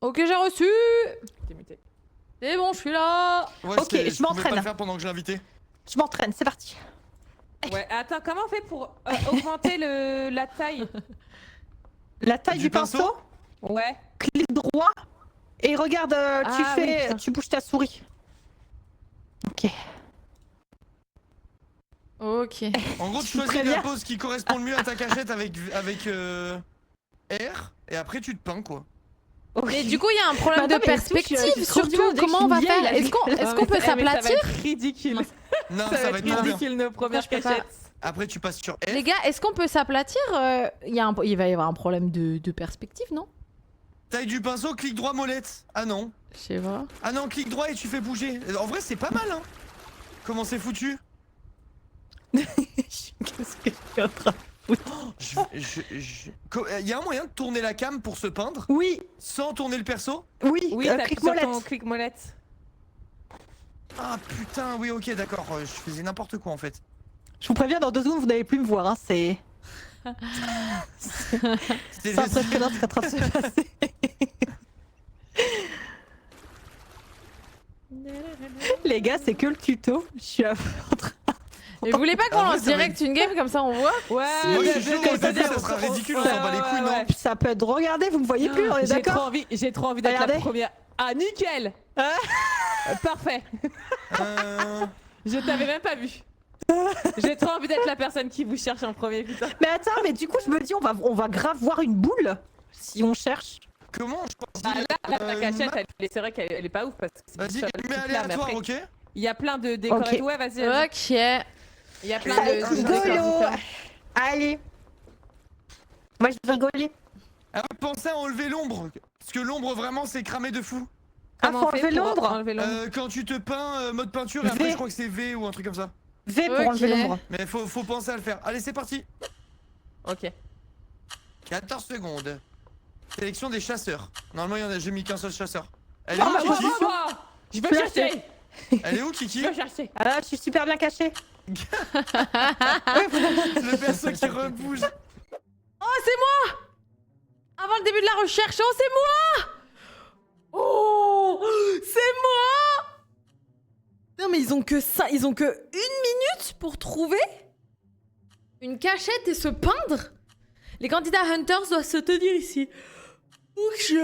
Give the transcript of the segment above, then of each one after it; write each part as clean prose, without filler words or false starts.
Ok, j'ai reçu. T'es muté. C'est bon, je suis là. Ouais, Ok, je pouvais pas m'entraîne. le faire pendant que je l'invitais. Je m'entraîne, c'est parti. Ouais, attends, comment on fait pour augmenter la taille? La taille Du du pinceau pinceau, Ouais. clic droit et regarde, Ah, oui, putain. tu bouges ta souris. Ok. Ok. En gros, tu Tu me choisis la préviens pose qui correspond le mieux à ta cachette avec R, et après tu te peins quoi. Mais du coup, il y a un problème Bah non, de mais surtout, perspective, je trouve du surtout. monde Comment on va qui faire? vieille, Est-ce qu'on peut Mais ça va s'aplatir? être ridicule. Non, Ça va être trop bien. ridicule nos premières je peux pas. cachettes. Après tu passes sur R. Les gars, est-ce qu'on peut s'aplatir? Il va y avoir un problème de perspective, non? Taille du pinceau, clic droit molette. Ah non. Je sais pas. Ah non, clic droit et tu fais bouger. En vrai, c'est pas mal hein. Comment c'est foutu? Qu'est-ce que je suis en train de Il y a un moyen de tourner la cam pour se peindre Oui, sans tourner le perso? oui, Oui, clic t'appuies sur ton molette. clic molette. Ah putain, oui ok d'accord, je faisais n'importe quoi en fait. Je vous préviens, dans 2 secondes, vous n'allez plus me voir, hein, c'est C'était impressionnant ce qui est en train de se passer. Les gars, c'est que le tuto. Je suis en train. Et vous voulez pas qu'on Ah ouais, lance ça va direct une game comme ça on voit? Ouais, Moi, je suis mais chaud, comme au début, ça, ça sera ridicule, on ouais, s'en bat les couilles, non? ouais. Ça peut être regardé, vous me voyez plus, on est J'ai trop d'accord? envie, d'être la Regardez. première. Ah, nickel. Parfait. Je t'avais même pas vu. J'ai trop envie d'être la personne qui vous cherche en premier, putain. Mais attends, mais du coup, je me dis, on va grave voir une boule si on cherche. Comment je Ah, choisis là, ta cachette, c'est vrai qu'elle est pas ouf parce que c'est Vas-y, sur le mais truc là, mais aléatoire, après, ok? il y a plein de décors Ok. et tout. Ouais, vas-y. Vas-y. Ok. Il y a plein Ça va de être décors rigolo. différents. Allez. Moi, je vais rigoler. Ah, pensez à enlever l'ombre, parce que l'ombre vraiment c'est cramé de fou. Ah, Comment faut on fait enlever pour l'ombre. enlever l'ombre Quand tu te peins mode peinture, et après V. je crois que c'est V ou un truc comme ça. V pour Ok. enlever l'ombre. Mais faut penser à le faire. Allez, c'est parti. Ok. 14 secondes. Sélection des chasseurs. Normalement, j'ai mis qu'un seul chasseur. Elle est Oh, où, bah, Kiki moi Je vais Je chercher. Elle est où, Kiki Je vais chercher. Ah là, je suis super bien cachée. Le perso qui rebouge. Oh, c'est moi! Avant le début de la recherche, oh, c'est moi! Oh, c'est moi! Non, mais ils ont que ça, ils ont que 1 minute pour trouver une cachette et se peindre. Les candidats Hunters doivent se tenir ici. Ok.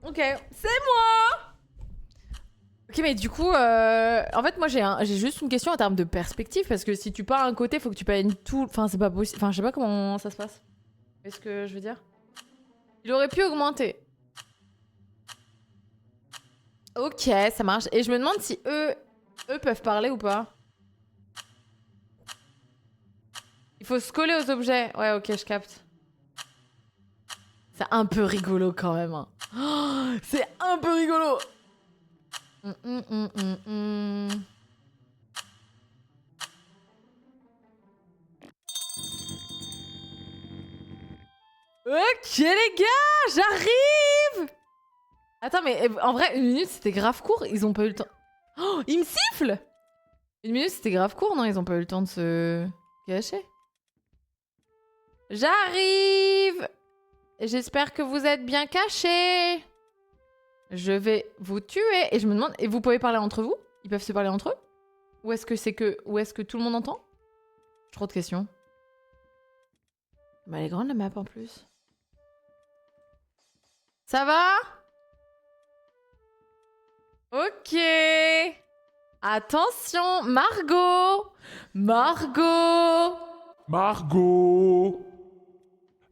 Ok, c'est moi! Ok, mais du coup, en fait, moi j'ai juste une question en termes de perspective parce que si tu pars à un côté, faut que tu peignes tout. Enfin, c'est pas possible. Enfin, je sais pas comment ça se passe. Est-ce que je veux dire? Il aurait pu augmenter. Ok, ça marche. Et je me demande si eux peuvent parler ou pas. Il faut se coller aux objets. Ouais, ok, je capte. C'est un peu rigolo quand même. Hein. Oh, c'est un peu rigolo. Ok les gars, j'arrive. Attends, mais en vrai, 1 minute c'était grave court, ils ont pas eu le temps. Oh, ils me sifflent. 1 minute c'était grave court, non? Ils ont pas eu le temps de se cacher. J'arrive. J'espère que vous êtes bien cachés. Je vais vous tuer. Et je me demande, et vous pouvez parler entre vous? Ils peuvent se parler entre eux? Ou est-ce que tout le monde entend? Trop de questions. Bah elle est grande la map en plus. Ça va? Ok. Attention, Margot. Margot. Margot,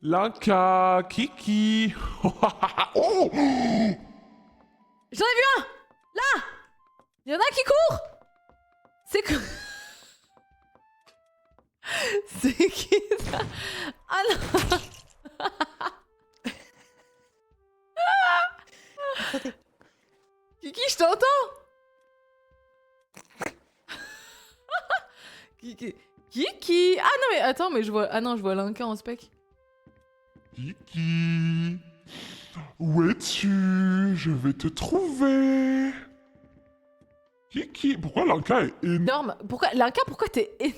Linka, Kiki. Oh, J'en ai vu un. Là. Il y en a qui court. C'est que... C'est qui ça? Ah non. Kiki, je t'entends. Kiki. Ah non mais attends, mais je vois... Ah non, je vois Linka en spec. Kiki, où es-tu? Je vais te trouver. Kiki, pourquoi Linka est énorme? Pourquoi... Linka, pourquoi t'es énorme?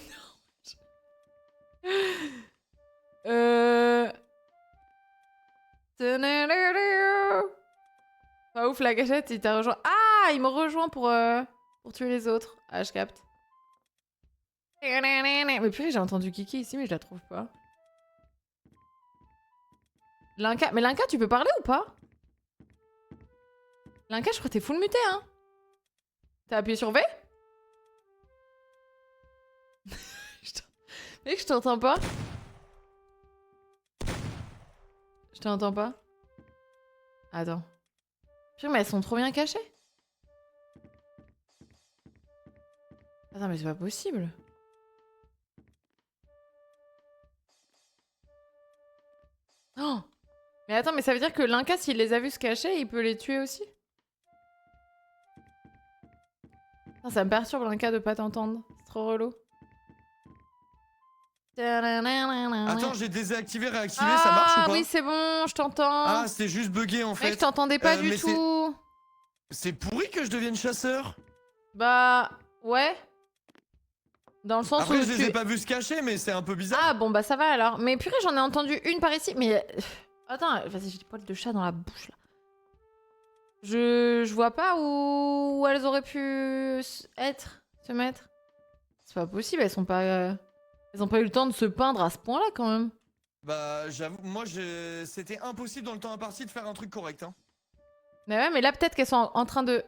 'Fin, Pas ouf la cachette, il t'a rejoint. Ah, il me rejoint pour tuer les autres. Ah, je capte. Mais purée, j'ai entendu Kiki ici, mais je la trouve pas. Linka, mais Linka, tu peux parler ou pas? Linka, je crois que t'es full muté, hein. T'as appuyé sur V? Mec, je t'entends pas. Je t'entends pas. Attends. Purée, mais elles sont trop bien cachées. Attends, mais c'est pas possible. Oh! Mais attends, mais ça veut dire que Linka, s'il les a vus se cacher, il peut les tuer aussi? Putain, ça me perturbe, Linka, de pas t'entendre. C'est trop relou. Attends, j'ai désactivé, réactivé, ça marche ou pas? Ah oui, c'est bon, je t'entends. Ah, c'est juste bugué en fait. Mec, je t'entendais pas du mais tout. C'est pourri que je devienne chasseur. Bah, ouais. Dans le sens Après, où je les ai pas vus se cacher, mais c'est un peu bizarre. Ah bon, bah ça va alors. Mais purée, j'en ai entendu une par ici. Mais attends, vas-y, j'ai des poils de chat dans la bouche là. Je vois pas où elles auraient pu se mettre. C'est pas possible, elles sont pas... Elles ont pas eu le temps de se peindre à ce point-là quand même. Bah, j'avoue, moi, c'était impossible dans le temps imparti de faire un truc correct. Hein. Mais ouais, mais là peut-être qu'elles sont en train de...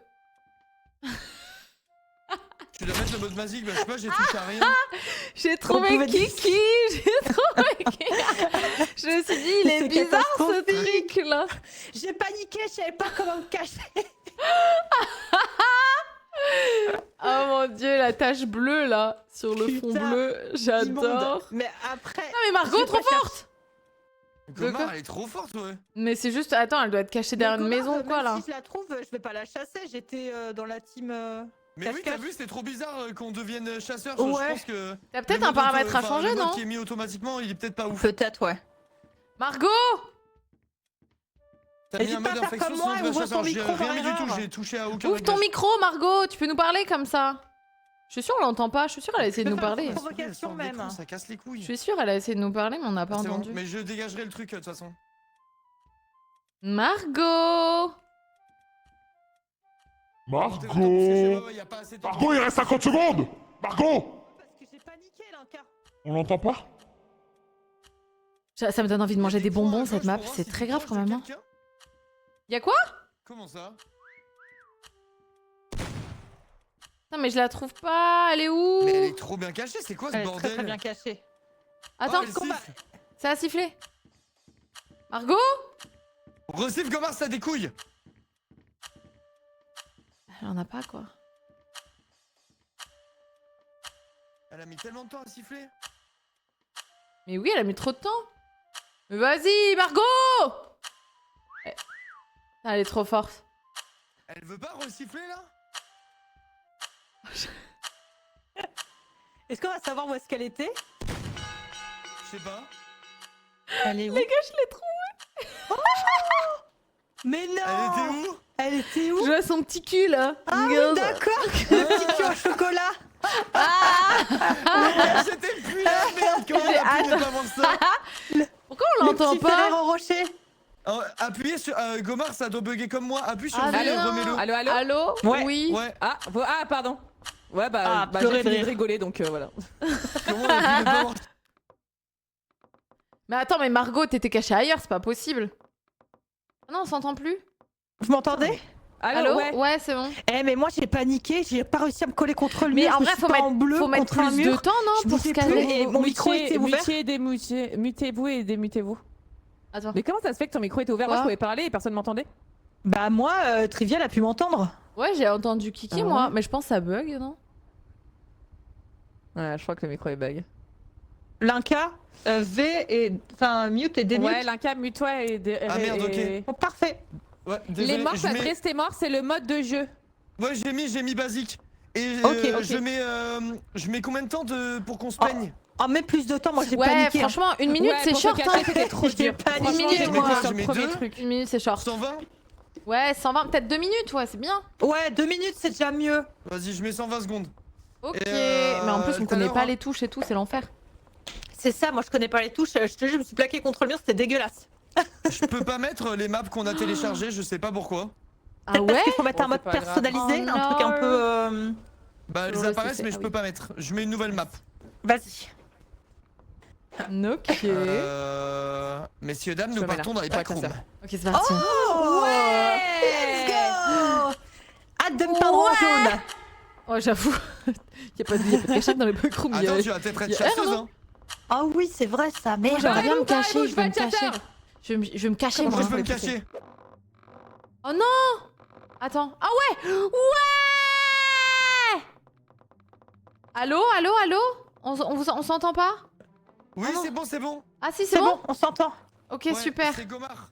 Tu dois mettre le mode magique, bah, je sais pas, j'ai touché à rien. J'ai trouvé Kiki. J'ai trouvé Kiki. Je me suis dit, il est bizarre ce truc là. J'ai paniqué, je savais pas comment me cacher. Oh mon dieu, la tache bleue là, sur le fond Putain, bleu, j'adore. Immonde. Mais après. Non mais Margot, j'ai trop pas forte. Gomar, elle est trop forte, ouais. Mais c'est juste, attends, elle doit être cachée derrière une maison ou quoi là. Si je la trouve, je vais pas la chasser. J'étais dans la team. Mais oui, Cache-cache. t'as vu, c'était trop bizarre qu'on devienne chasseur. Ouais. Je pense que. T'as peut-être le un mode paramètre à enfin, changer, le mode non? qui est mis automatiquement, il est peut-être pas ouf. Peut-être, ouais. Margot! T'as mis N'hésite un pas mode à faire infection comme sans moi et être ouvre chasseur. ton J'ai micro rien par mis du tout, erreur. j'ai touché à aucun Ouvre ton réglage. micro, Margot, tu peux nous parler comme ça. Je suis sûre, on l'entend pas, je suis sûre, elle a essayé de nous parler. Provocation même. Ça casse les Je couilles. suis sûre, elle a essayé de nous parler, mais on n'a pas C'est bon, entendu. mais je dégagerai le truc de toute façon. Margot! Margot! Y a pas assez de Margot, il reste 50 secondes! Margot! Parce que j'ai paniqué, Linka. On l'entend pas? Ça me donne envie de manger des bonbons cette map, c'est très grave quand même. Hein. Y'a quoi? Comment ça? Non mais je la trouve pas, elle est où? Mais elle est trop bien cachée, c'est quoi ce Elle est bordel? très bien cachée. Attends, Oh, elle siffle. ça a sifflé. Margot? Recifle Gomar, ça des couilles. Elle en a pas quoi. Elle a mis tellement de temps à siffler. Mais oui, elle a mis trop de temps. Mais vas-y, Margot! Elle est trop forte. Elle veut pas resiffler là? Est-ce qu'on va savoir où est-ce qu'elle était? Je sais pas. Elle est où? Les gars, je l'ai trouvée. Mais non! Elle était où? Elle était où? Je vois son petit cul là. Ah oui, Regarde. d'accord! Le petit cul au chocolat! J'étais plus là, merde, comment on a pu ne pas voir ça? Pourquoi on l'entend Le petit pas? Ferrero Rocher! Appuyez sur Gomar, ça doit bugger comme moi. Appuie sur Ah, V et non. remets-le. Allô, allô? Allô? Ouais. Oui. Ouais, Ah, pardon. Ouais, Ah, j'ai pleurer de fini de rire. rigoler, donc voilà. comment on a pu ne pas voir? Mais attends, mais Margot, t'étais cachée ailleurs, c'est pas possible. Ah non, on s'entend plus. Vous m'entendez? Allô? Ouais. Ouais, c'est bon. Eh, mais moi j'ai paniqué, j'ai pas réussi à me coller contre le Mais mur. en je me vrai, suis faut pas mettre, en bleu faut mettre contre un plus de mur. temps, non? Je Pour se bougeais caler. plus et mon micro était ouvert. Mutez-vous et démutez-vous. Attends. Mais comment ça se fait que ton micro était ouvert? Moi, Quoi je pouvais parler et personne m'entendait. Bah, moi, Trivial a pu m'entendre. Ouais, j'ai entendu Kiki, Ah moi. ouais. Mais je pense que ça bug, non? Ouais, je crois que le micro est bug. Linka, V et. Enfin, mute et démute. Ouais, Linka, mute-toi et... Ah, merde, ok. Oh, parfait. Ouais, Les désolé, morts, je ça mets- rester mort, c'est le mode de jeu. Ouais, j'ai mis basique. Et Ok, ok. je mets combien de temps pour qu'on se Oh. plaigne? En met plus de temps, moi j'ai Ouais, paniqué. hein. franchement, une minute, Ouais, c'est pour short, se hein. cacher, c'était trop J'ai dur. paniqué, Franchement, j'ai moi. mis sur Je le mets premier deux. truc. Une minute, c'est short. 120? Ouais, 120, peut-être 2 minutes, ouais, c'est bien. Ouais, 2 minutes, c'est déjà mieux. Vas-y, je mets 120 secondes. Ok. Et, Mais en plus, on tout à connaît l'heure, pas hein. les touches et tout, c'est l'enfer. C'est ça, moi je connais pas les touches. Je te jure, je me suis plaqué contre le mur, c'était dégueulasse. Je peux pas mettre les maps qu'on a téléchargées, je sais pas pourquoi. Ah ouais? Il faut mettre Bon, un mode c'est pas grave. personnalisé, Oh un truc un non. peu. Bah elles Ouais, apparaissent c'est- mais je ah peux oui. pas mettre. Je mets une nouvelle map. Vas-y. Ok. Messieurs, dames, Je nous me mets partons là, dans les pour la backrooms. chasseur. Ok, c'est parti. Oh Ouais. Let's go. Hâte de me peindre en jaune. Oh, j'avoue. y a pas de cachette dans les backrooms. y a- Attends, tu vas peut-être être y a chasseuse, R, hein. Ah oui, c'est vrai ça, merde. J'aimerais bien me Valou, cacher, Valou, je vais me je vais être cacher. chasseur. Je vais me cacher, Comment Moi, moi. je peux me vais pousser. cacher. Oh non! Attends. Ah ouais! Ouais! Allô? On s'entend pas? Oui, Ah non. c'est bon. Ah si, C'est bon, on s'entend. Ok, Ouais, super. C'est Gomard.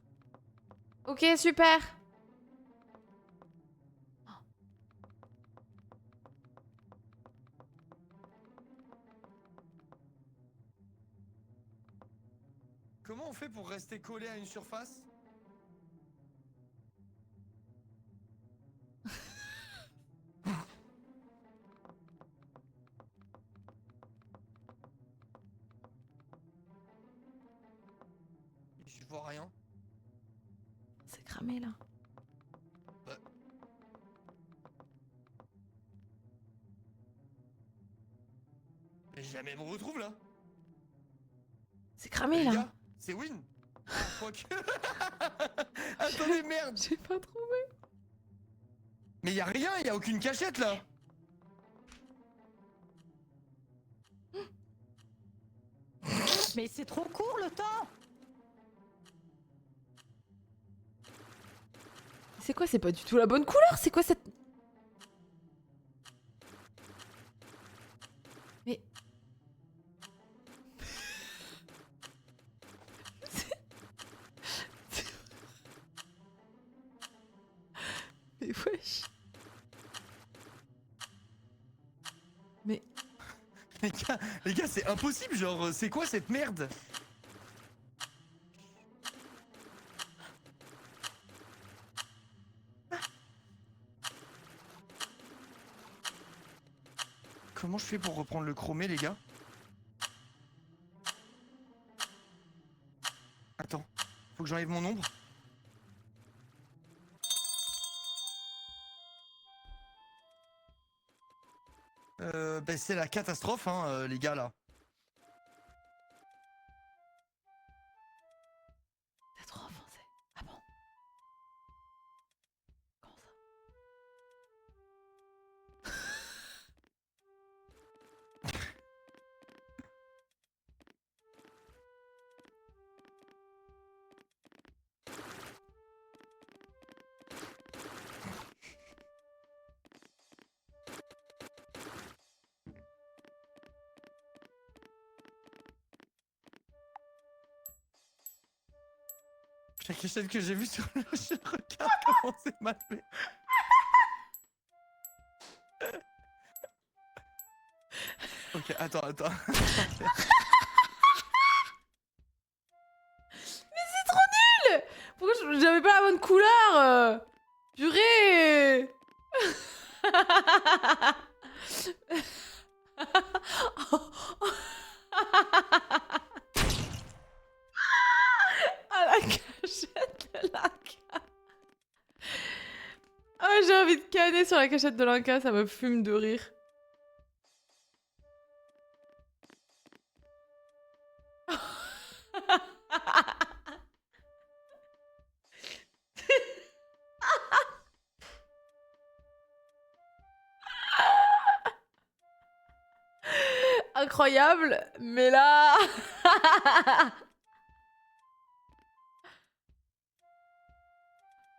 Ok, super. Comment on fait pour rester collé à une surface? Je vois rien. C'est cramé là. Mais jamais me retrouve là. C'est cramé Les là. gars, c'est win. Quoique. Attendez, merde. J'ai pas trouvé. Mais y a rien, y a aucune cachette là. Mais c'est trop court le temps. C'est quoi? C'est pas du tout la bonne couleur. C'est quoi cette... Mais... Mais wesh. Mais... Les gars, c'est impossible. Genre, c'est quoi cette merde? Comment je fais pour reprendre le chromé, les gars? Attends, faut que j'enlève mon ombre. Ben c'est la catastrophe, hein, les gars, là. T'as trop avancé. Ah bon? Comment ça? Chaque échelle que j'ai vue sur le jeu, regarde comment c'est mal fait. Ok, attends. Pourquoi j'avais pas la bonne couleur? Purée. Ah la cachette de l'Inca. Ah j'ai envie de canner sur la cachette de l'Inca, ça me fume de rire. Incroyable, mais là...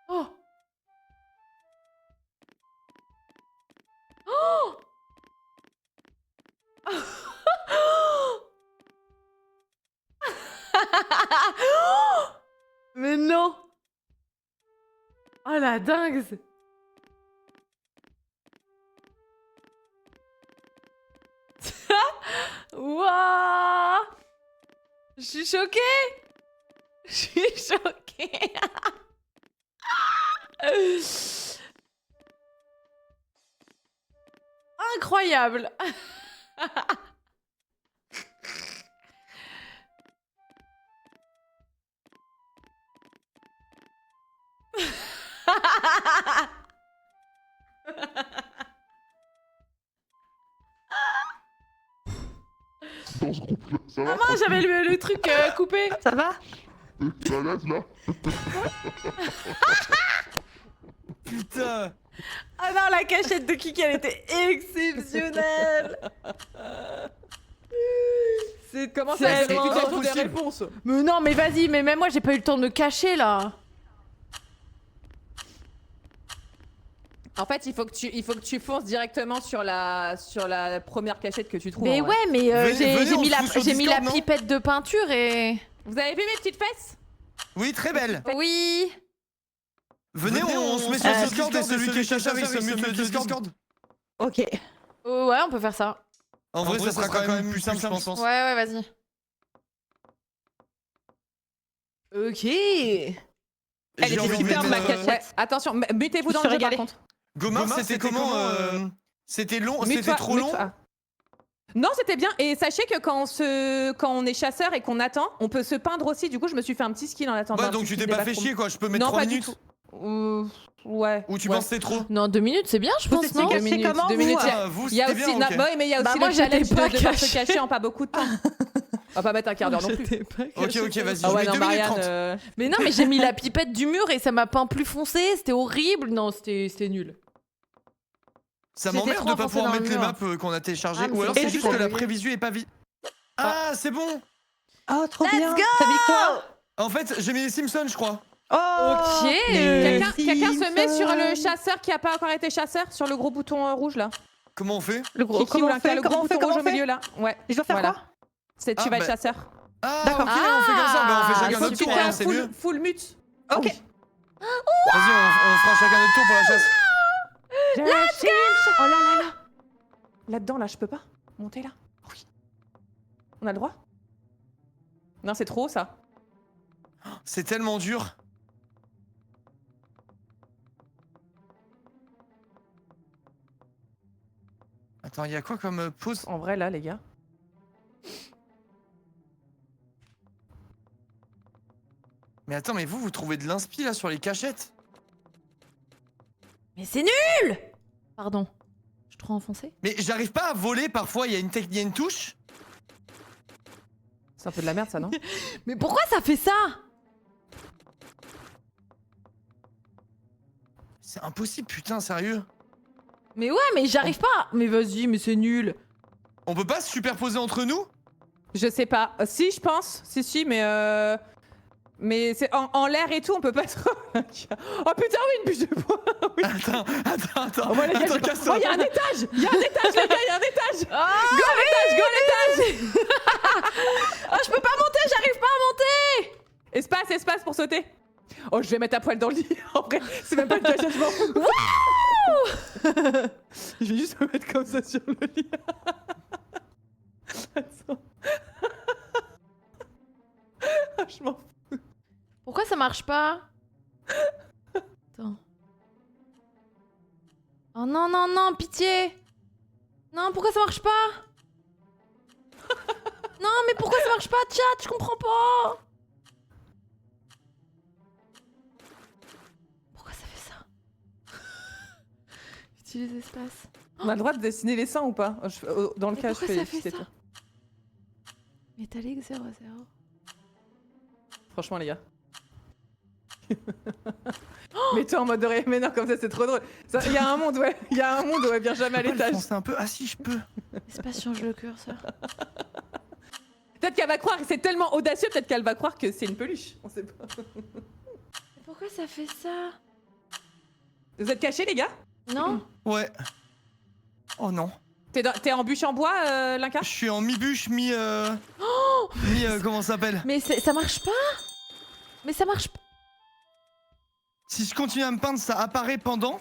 Oh. Oh. Mais non. Oh la dingue. Wouah. Je suis choquée. Je suis choquée. Incroyable. Dans ce groupe-là, ça va? Ah mince, j'avais le truc coupé. Ça va? T'es à l'aise là? Putain. Ah non, la cachette de Kiki, elle était exceptionnelle. C'est Comment ça, tellement tu trouves des impossible. réponses? Mais non, mais vas-y, mais même moi, j'ai pas eu le temps de me cacher là. En fait, il faut que tu fonces directement sur la première cachette que tu trouves. Mais en vrai. ouais, mais Venez, j'ai on mis se fout sur j'ai mis la Discord, non pipette de peinture et. Vous avez vu mes petites fesses? Oui, très belle. Oui. Venez, on se met sur Discord et celui qui est chasseur, il se mute le Discord. Ok. Ouais, on peut faire ça. En vrai, ça sera quand même plus simple, je pense. Ouais, ouais, vas-y. Ok. Elle J'ai était envie de superbe ma mettre, cachette. Ouais, attention, mutez-vous dans Je le suis jeu par régalée. contre. Gomar, c'était comment C'était long, c'était Mute-toi, trop long. mute-toi. Non, c'était bien. Et sachez que quand on est chasseur et qu'on attend, on peut se peindre aussi. Du coup, je me suis fait un petit skill en attendant. Ouais, un donc petit tu t'es skill pas des fait backrooms. chier quoi, je peux mettre Non, 3 pas du minutes. tout. Ouais. Ou tu ouais. penses que c'est trop? Non, 2 minutes, c'est bien, je pense, étiez non cachés 2 minutes, comment, 2 vous minutes. Ah, vous, Il y a c'était aussi, bien, ok. bah oui, mais il y a aussi Bah, le moi, j'étais challenge pas de devoir se cachée. cacher en pas beaucoup de temps. On va pas mettre un quart d'heure non plus. Ok, ok, vas-y, Ah je ouais, mets non, 2 minutes Marianne. 30. Mais non, mais j'ai mis la pipette du mur et ça m'a peint plus foncé, c'était horrible. Non, c'était nul. Ça J'étais m'emmerde trop de pas enfoncée pouvoir dans le mettre les mur. maps qu'on a téléchargées. Ah, mais Ou alors c'est c'est trop juste que la bien. prévisu est pas vite. Ah, c'est bon. Oh, trop Let's bien. go. T'as mis quoi? En fait, j'ai mis les Simpsons, je crois. Oh. Ok. les Quelqu'un se met sur le Simpsons. chasseur qui a pas encore été chasseur, sur le gros bouton rouge là. Comment on fait? Le gros. Kiki ou Comment on Linka, fait? le gros Comment on fait? bouton Comment rouge on au milieu fait? là. Ouais. Je dois faire Voilà. quoi? Tu Ah, vas être bah. chasseur. Ah, D'accord. ok, on fait comme ça. Bah, on fait chacun Faut notre que tu tour, fais hein, un c'est full, mieux. full mute. Ok. Oui. Vas-y, on fera chacun notre tour pour la chasse. Let's go. Oh là là là. Là-dedans, là, je peux pas monter là. Oui. On a le droit? Non, c'est trop haut ça. C'est tellement dur. Attends, il y a quoi comme pause? En vrai, là, les gars. Mais attends, mais vous trouvez de l'inspi là sur les cachettes? Mais c'est nul. Pardon. Je suis trop enfoncée. Mais j'arrive pas à voler parfois, il y a une touche. C'est un peu de la merde ça, non? Mais pourquoi ça fait ça? C'est impossible, putain, sérieux. Mais ouais, mais j'arrive pas. Mais vas-y, mais c'est nul. On peut pas se superposer entre nous? Je sais pas. Si, je pense. Si, mais. Mais c'est en l'air et tout, on peut pas trop. Oh putain, oui, une bûche de bois. Oui. Attends. Oh, moi, les gars, Attends, casse-toi. oh, y a un étage. Y a un étage, les gars, y a un étage. Ah, Go l'étage. oh, je peux pas monter, j'arrive pas à monter. Espace pour sauter. Oh, je vais mettre à poil dans le lit. En vrai, c'est même pas une cachette, je m'en fous. Je vais juste me mettre comme ça sur le lit. Attends. Je m'en fous. Pourquoi ça marche pas? Attends. Oh non, non, non, pitié. Non, pourquoi ça marche pas? Non, mais pourquoi ça marche pas, chat? Je comprends pas. Pourquoi ça fait ça? Utilise espace. On a le droit de dessiner les seins ou pas? Dans le Mais cas, je pourquoi fais ça fait c'est ça? tout. Métallique 0-0. Franchement, les gars. Mets-toi en mode de ré. Mais non, comme ça, c'est trop drôle. Il y a un monde, ouais. Il y a un monde, ouais. Viens jamais à Je peux pas le l'étage. foncer un peu. Ah si, je peux. Espace change le curseur. Peut-être qu'elle va croire que c'est tellement audacieux, peut-être qu'elle va croire que c'est une peluche. On sait pas. Mais pourquoi ça fait ça? Vous êtes cachés, les gars? Non? Ouais. Oh non. T'es en bûche en bois, Linka? Je suis en mi-bûche, comment ça s'appelle? Mais ça marche pas? Mais ça marche pas. Si je continue à me peindre, ça apparaît pendant?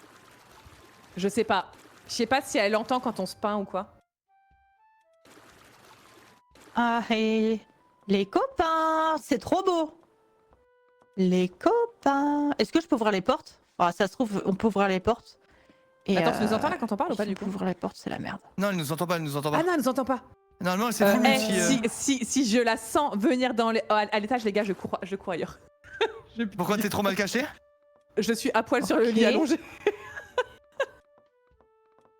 Je sais pas. Je sais pas si elle entend quand on se peint ou quoi. Ah, et les copains, c'est trop beau. Les copains. Est-ce que je peux ouvrir les portes? Ah, ça se trouve, on peut ouvrir les portes. Et Attends, tu nous entends là quand on parle ou pas si du on peut coup? ouvrir les portes, c'est la merde. Non, elle nous entend pas, elle nous entend pas. Ah non, elle nous entend pas. Normalement, c'est full multi. Si je la sens venir à l'étage, les gars, je cours ailleurs. Pourquoi t'es trop mal caché? Je suis à poil sur le Ok. lit allongé. Je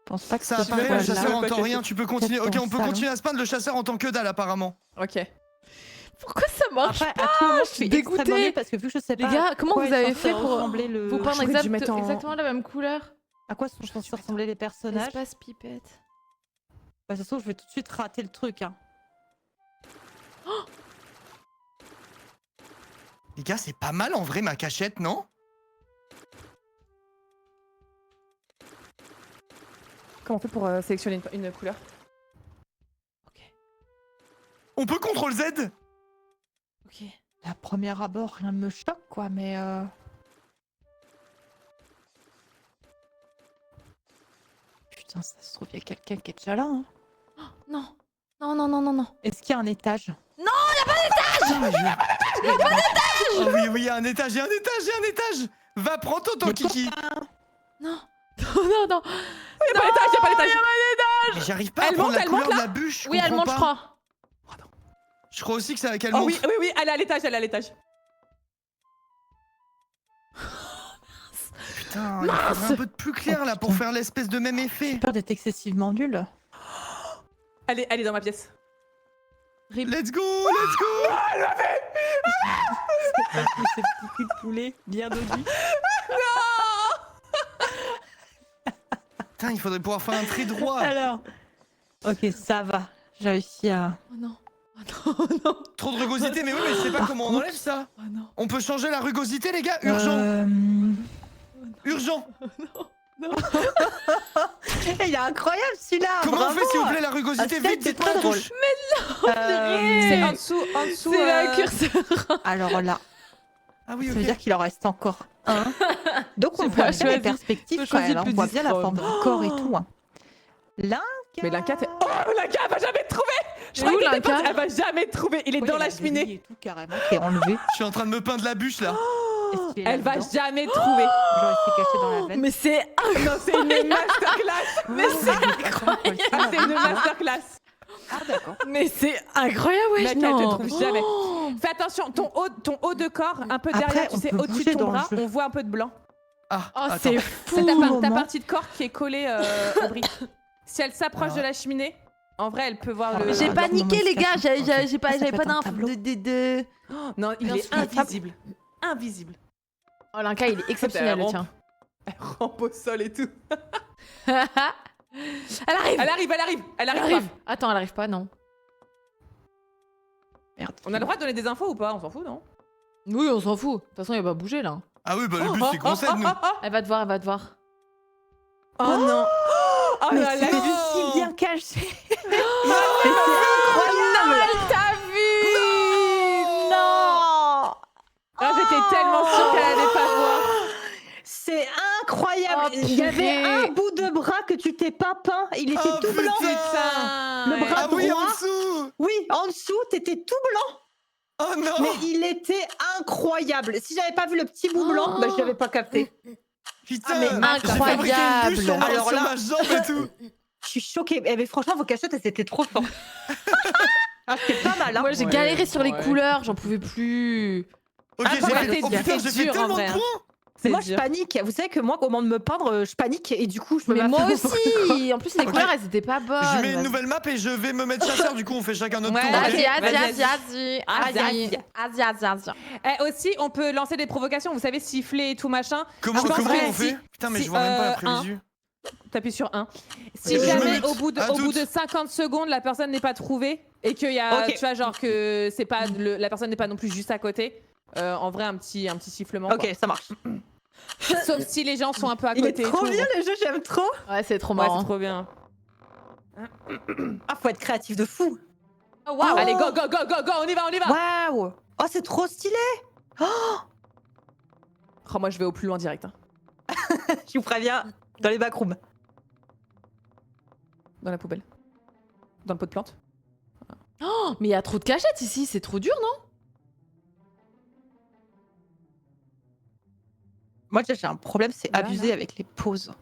pense pas que Ça ce apparaît, soit le chasseur là. entend rien, tu peux continuer. Ok, Dans on le peut salon. continuer à se peindre, le chasseur entend que dalle apparemment. Ok. Pourquoi ça marche Après, à tout moment, je suis dégoûtée. extrêmement nulle parce que vu que je sais Les pas. gars, comment quoi vous est avez censé fait pour ressembler le... vous peindre j'aurais dû mettre en- exactement la même couleur? À quoi sont censés ressembler les personnages? Espace pipette. Bah, de toute façon, je vais tout de suite rater le truc. Hein. Les gars, c'est pas mal en vrai ma cachette, non? Comment on fait pour sélectionner une couleur? On peut CTRL Z? Ok. À premier abord, rien ne me choque, quoi, mais. Putain, ça se trouve, il y a quelqu'un qui est déjà là. Hein. Non. Non, non, non, non, non. Est-ce qu'il y a un étage? Putain, mais je- Oh oui, oui, il y a un étage, il y a un étage, il y a un étage. Va, prends ton kiki. Non. Non, non, non. Y'a pas l'étage, y'a pas l'étage. Mais j'arrive pas à Elle prendre monte, la elle couleur monte, de là la bûche. je Oui, elle comprends monte, je pas. crois. Je crois aussi que ça qu'elle Oh monte. oui, oui, oui, elle est à l'étage, elle est à l'étage. Putain, il faudrait un peu de plus clair là pour faire l'espèce de même effet. J'ai peur d'être excessivement nulle. Elle est dans ma pièce. Let's go, let's go. C'est petit cul de poulet, bien dodu. Putain, il faudrait pouvoir faire un trait droit. Alors. Ok, ça va. J'ai réussi à. Oh non. Oh non, non. Trop de rugosité, mais oui, mais je sais pas comment on enlève ça. Oh non. On peut changer la rugosité, les gars? Urgent, urgent. Il est incroyable celui-là. Comment on bravo. fait, s'il vous plaît, la rugosité? Ah, ça, Vite, c'est dites-moi très la drôle. touche. C'est en dessous. C'est la curseur. Alors là, Ah oui, ça ok. veut dire qu'il en reste encore un. Donc on J'ai voit pas bien les choisi. perspectives J'ai quand choisi même. le On voit bien la plus forme discrète. du corps et tout. Hein. Là. Mais Linka, t'es. Oh, Linka, elle va jamais te trouver. Je Et crois où, que t'étais Linka pas- elle va jamais te trouver. Il est dans la cheminée. Et tout carrément qui est enlevé. Je suis en train de me peindre la bûche là. Est-ce qu'il est Elle va là-dedans? jamais te trouver. Genre il s'est caché dans la veine. Mais c'est Non, c'est une masterclass. mais c'est incroyable. Ah, c'est une masterclass. Ah d'accord. Mais c'est incroyable, wesh, Mec, elle te non. trouve jamais. Oh. Fais attention, ton haut de corps, un peu Après, derrière, tu on sais, peut au-dessus bouger de ton dans le bras, jeu. on voit un peu de blanc. Ah, Oh, attends. c'est C'est fou. ta moment. partie de corps qui est collée au brique. Si elle s'approche de la cheminée, en vrai, elle peut voir le. J'ai Ah, paniqué, non, les gars. J'avais Ok. j'avais Ça pas, peut j'avais pas être un d'infos tableau. de. Non, il Bien est sûr. invisible. Invisible. Oh, Linka, il est exceptionnel, le rampe. tien. Elle rampe au sol et tout. Elle arrive. Elle arrive, elle arrive, elle Elle arrive. arrive. Attends, elle arrive pas, non. Merde. On a le droit de donner des infos ou pas? On s'en fout, non? Oui, on s'en fout. De toute façon, il va pas bouger là. Ah oui, bah le but c'est qu'on s'aide nous. Elle va te voir, elle va te voir. Oh non! Oh Mais là c'est là! si bien caché. Elle t'a vu. Non. Ah, j'étais tellement sûre qu'elle allait pas voir. C'est incroyable. Oh, Il y avait purée. un bout de bras que tu t'es pas peint. Il était Oh, tout blanc. putain. Le bras Ah oui, droit. en dessous. Oui, en dessous, t'étais tout blanc. Oh non. Mais il était incroyable. Si j'avais pas vu le petit bout blanc, Oh. bah, je l'avais pas capté. Putain, mais j'ai fabriqué une bûche sur incroyable. ma, Alors sur là- ma jambe et tout. Je suis choquée. Eh, mais franchement, vos cachettes, elles étaient trop fortes. Ah, c'était pas mal. Hein. Moi, j'ai Ouais, galéré sur les ouais. couleurs, j'en pouvais plus. Ok, Ah, j'ai bah, fait. c'est Oh dur. putain, C'est j'ai fait dur, en tellement vrai, de hein. points. C'est Moi, je dur. panique. Vous savez que moi, au moment de me peindre, je panique et du coup, je me Mais mets à moi faire n'importe quoi. aussi. En plus, les Ok. couleurs, elles étaient pas bonnes. Je mets une Vas-y. nouvelle map et je vais me mettre chasseur. Du coup, on fait chacun notre Ouais, tour. vas-y, ok Vas-y, vas-y, vas-y, vas-y. vas-y. Eh, aussi, on peut lancer des provocations, vous savez, siffler et tout machin. Comment, Je pense comment que on fait? si- Putain, mais si, je vois même pas la un. prévision. T'appuies sur 1. Si Ok, je me jamais mute. au bout À de toutes. 50 secondes la personne n'est pas trouvée et qu'il y a, Ok. tu vois, genre que c'est pas la personne n'est pas non plus juste à côté, en vrai un petit sifflement. Ok, ça marche. Quoi. Sauf si les gens sont un peu à Il côté. est et trop tout. bien le jeu, j'aime trop. Ouais, c'est trop Ouais, marrant. c'est trop bien. Ah, faut être créatif de fou. Oh, waouh. Allez, go, go, go, go, go, on y va, on y va. Waouh. Oh, c'est trop stylé. Oh, moi je vais au plus loin direct. Hein. Je vous préviens, dans les backrooms. Dans la poubelle. Dans le pot de plantes. Oh, mais il y a trop de cachettes ici, c'est trop dur, non? Moi, déjà, j'ai un problème, c'est Là, abuser là. avec les pauses.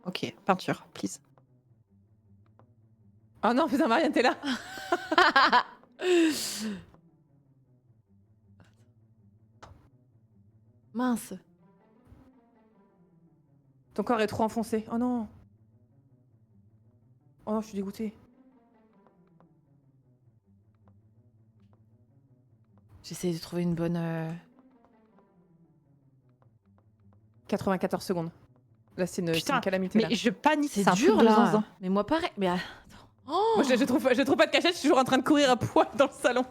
Ok, peinture, please. Oh non, putain, Marianne, t'es là. Mince. Ton corps est trop enfoncé. Oh non. Oh non, je suis dégoûtée. J'essaie de trouver une bonne... 94 secondes. Là, c'est une calamité. Mais Là. je panique, C'est un dur truc de là. zinzin. Mais moi pareil. Mais attends. Oh Moi, je trouve pas de cachette, je suis toujours en train de courir à poil dans le salon.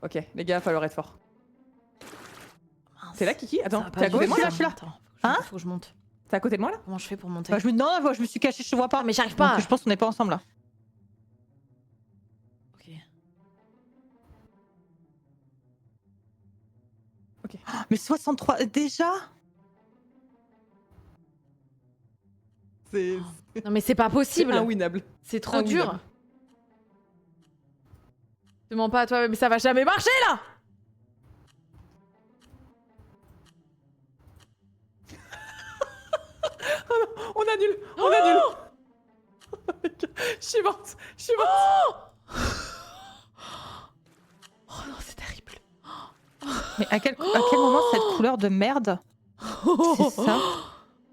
Ok, les gars, il va falloir être fort. mince. T'es là, Kiki? Ça Attends, va pas t'es à du côté de tout, moi là? je suis là. Attends, Hein faut que je monte. T'es à côté de moi là? Comment je fais pour monter? Bah, non, je me suis cachée, je te vois pas. Ah, mais j'arrive Donc, pas. je pense qu'on n'est pas ensemble là. Ok. Mais 63, déjà? C'est Non mais c'est pas possible. inwinnable. C'est trop Inwinnable. dur. Te mens pas à toi, mais ça va jamais marcher là. On annule! On annule! Je suis morte! Je suis morte! Oh non, c'est terrible. Mais à quel moment cette couleur de merde? C'est ça?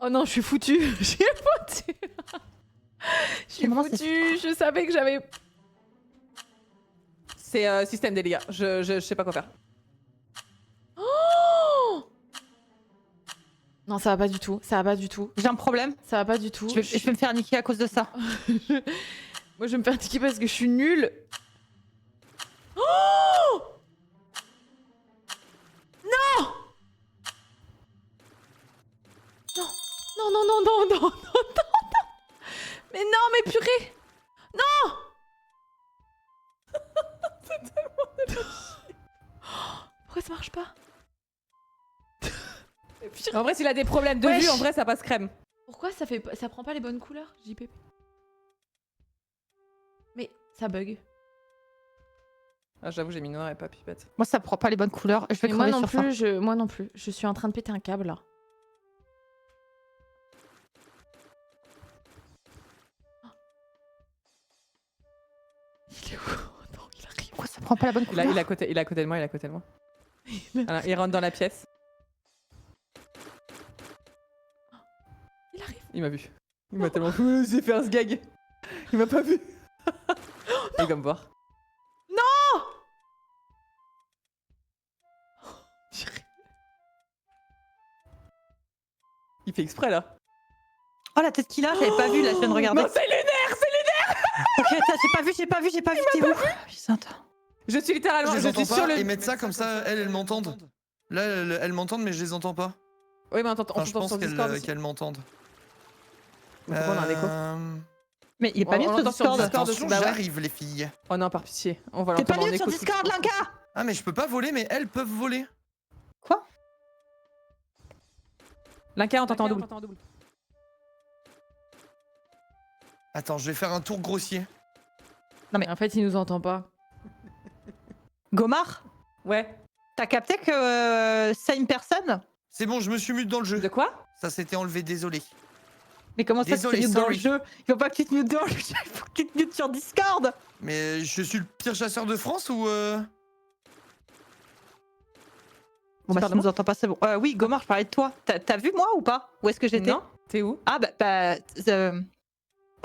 Oh non, je suis foutue. Je suis foutue. Je suis Comment c'est- foutue. Je savais que j'avais... C'est système des dégâts. Je sais pas quoi faire. Non, ça va pas du tout. Ça va pas du tout. J'ai un problème. Ça va pas du tout. Je vais me faire niquer à cause de ça. Moi, je vais me faire tiquer parce que je suis nulle. Oh non! Non! Non, non, non, non, non, non, non. Mais non, mais purée! Non! C'est tellement Pourquoi ça marche pas? En vrai, s'il a des problèmes de Wesh. vue, en vrai, ça passe crème. Pourquoi ça prend pas les bonnes couleurs, JPP? Mais ça bug. Ah, j'avoue, j'ai mis noir et pas pipette. Moi, ça prend pas les bonnes couleurs. Je vais Mais moi crever non sur ça. plus, moi non plus. Je suis en train de péter un câble là. Il est où? Non, il arrive. Pourquoi ça prend pas la bonne Il couleur? est à côté de moi, il est à côté de moi. Voilà, il rentre dans la pièce. Il arrive. Il m'a vu. Il m'a tellement vu. J'ai fait un sgag. Il m'a pas vu. Il va me voir. Il fait exprès là. Oh, la tête qu'il a, j'avais pas vu là, je viens de regarder. Non, c'est lunaire, c'est lunaire. Ok, attends, j'ai pas vu, t'es où? Putain, attends. Je suis littéralement, Je je les suis entends sur pas le. et mettre ça comme ça, elles m'entendent. Là, elles m'entendent, mais je les entends pas. Oui, mais attends, on Enfin, je s'entend pense sur Discord aussi. qu'elles m'entendent. Mais pourquoi on a un écho Mais il est pas On mieux sur l'entend sur Discord. Discord. Attention, bah ouais. j'arrive, les filles. Oh non, par pitié. On va T'es l'entendre pas en mieux sur écho. Discord, Linka? Ah, mais je peux pas voler, mais elles peuvent voler. Quoi? Linka, on t'entend en double. Attends, je vais faire un tour grossier. En fait, il nous entend pas. Gomard? Ouais. T'as capté que c'est une personne? C'est bon, je me suis mute dans le jeu. De quoi? Ça s'était enlevé, désolé. Mais comment ça, tu Désolé, te mutes dans le sorry. jeu? Il faut pas que tu te mutes dans le jeu, il faut que tu te mutes sur Discord! Mais je suis le pire chasseur de France ou Bon bah parles si de nous entend pas, c'est bon. Oui, Gomard, je parlais de toi. T'as vu moi ou pas? Où est-ce que j'étais? Non. T'es où? Ah bah...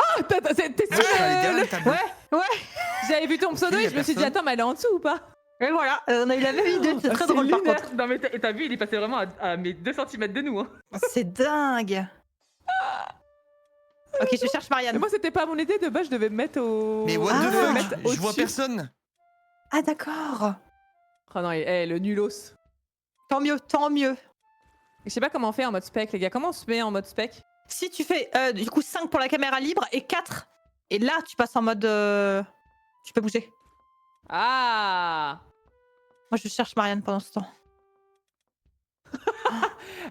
Ah, t'es Ouais, sûr elle est derrière le tableau. Ouais, J'avais vu ton pseudo Y et a je me suis dit, personne. attends, mais elle est en dessous ou pas? et voilà, on a eu la même idée, c'est très drôle par contre. Non, mais t'as vu, il est passé vraiment à mes 2 cm de nous. Hein. C'est dingue! Ok, je cherche Mais Marianne. moi, c'était pas mon idée de base, je devais me mettre au. Mais what Ah. the Je devais me fuck mettre Je vois au-dessus. personne. Ah d'accord! Oh non, le nulos. Tant mieux, tant mieux. Je sais pas comment on fait en mode spec, les gars. Comment on se met en mode spec? Si tu fais du coup 5 pour la caméra libre et 4, et là tu passes en mode... Tu peux bouger. Ah! Moi je cherche Marianne pendant ce temps.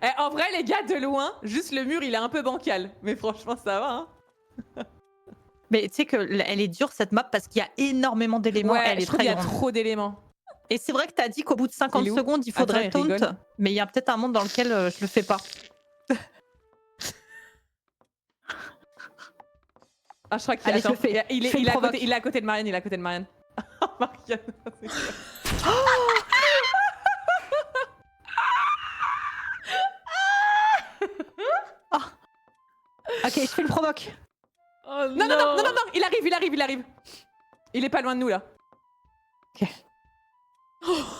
Eh, en vrai, les gars, de loin, juste le mur, il est un peu bancal. Mais franchement, ça va, hein. Mais tu sais qu'elle est dure cette map parce qu'il y a énormément d'éléments, Ouais, elle est je trouve très qu'il y a grande. trop d'éléments. Et c'est vrai que t'as dit qu'au bout de 50 Il est où secondes il faudrait Attends, il taunt, rigole. mais il y a peut-être un monde dans lequel je le fais pas. Ah, je crois qu'il Allez, je attends, le fais. il Je fais une est à provoque. côté, il est à côté de Marianne, il est à côté de Marianne. Marianne, c'est sûr. Ok, je fais une provoque. Oh Non, non, non, non, non, non, il arrive, il arrive, il arrive. Il est pas loin de nous là. Ok.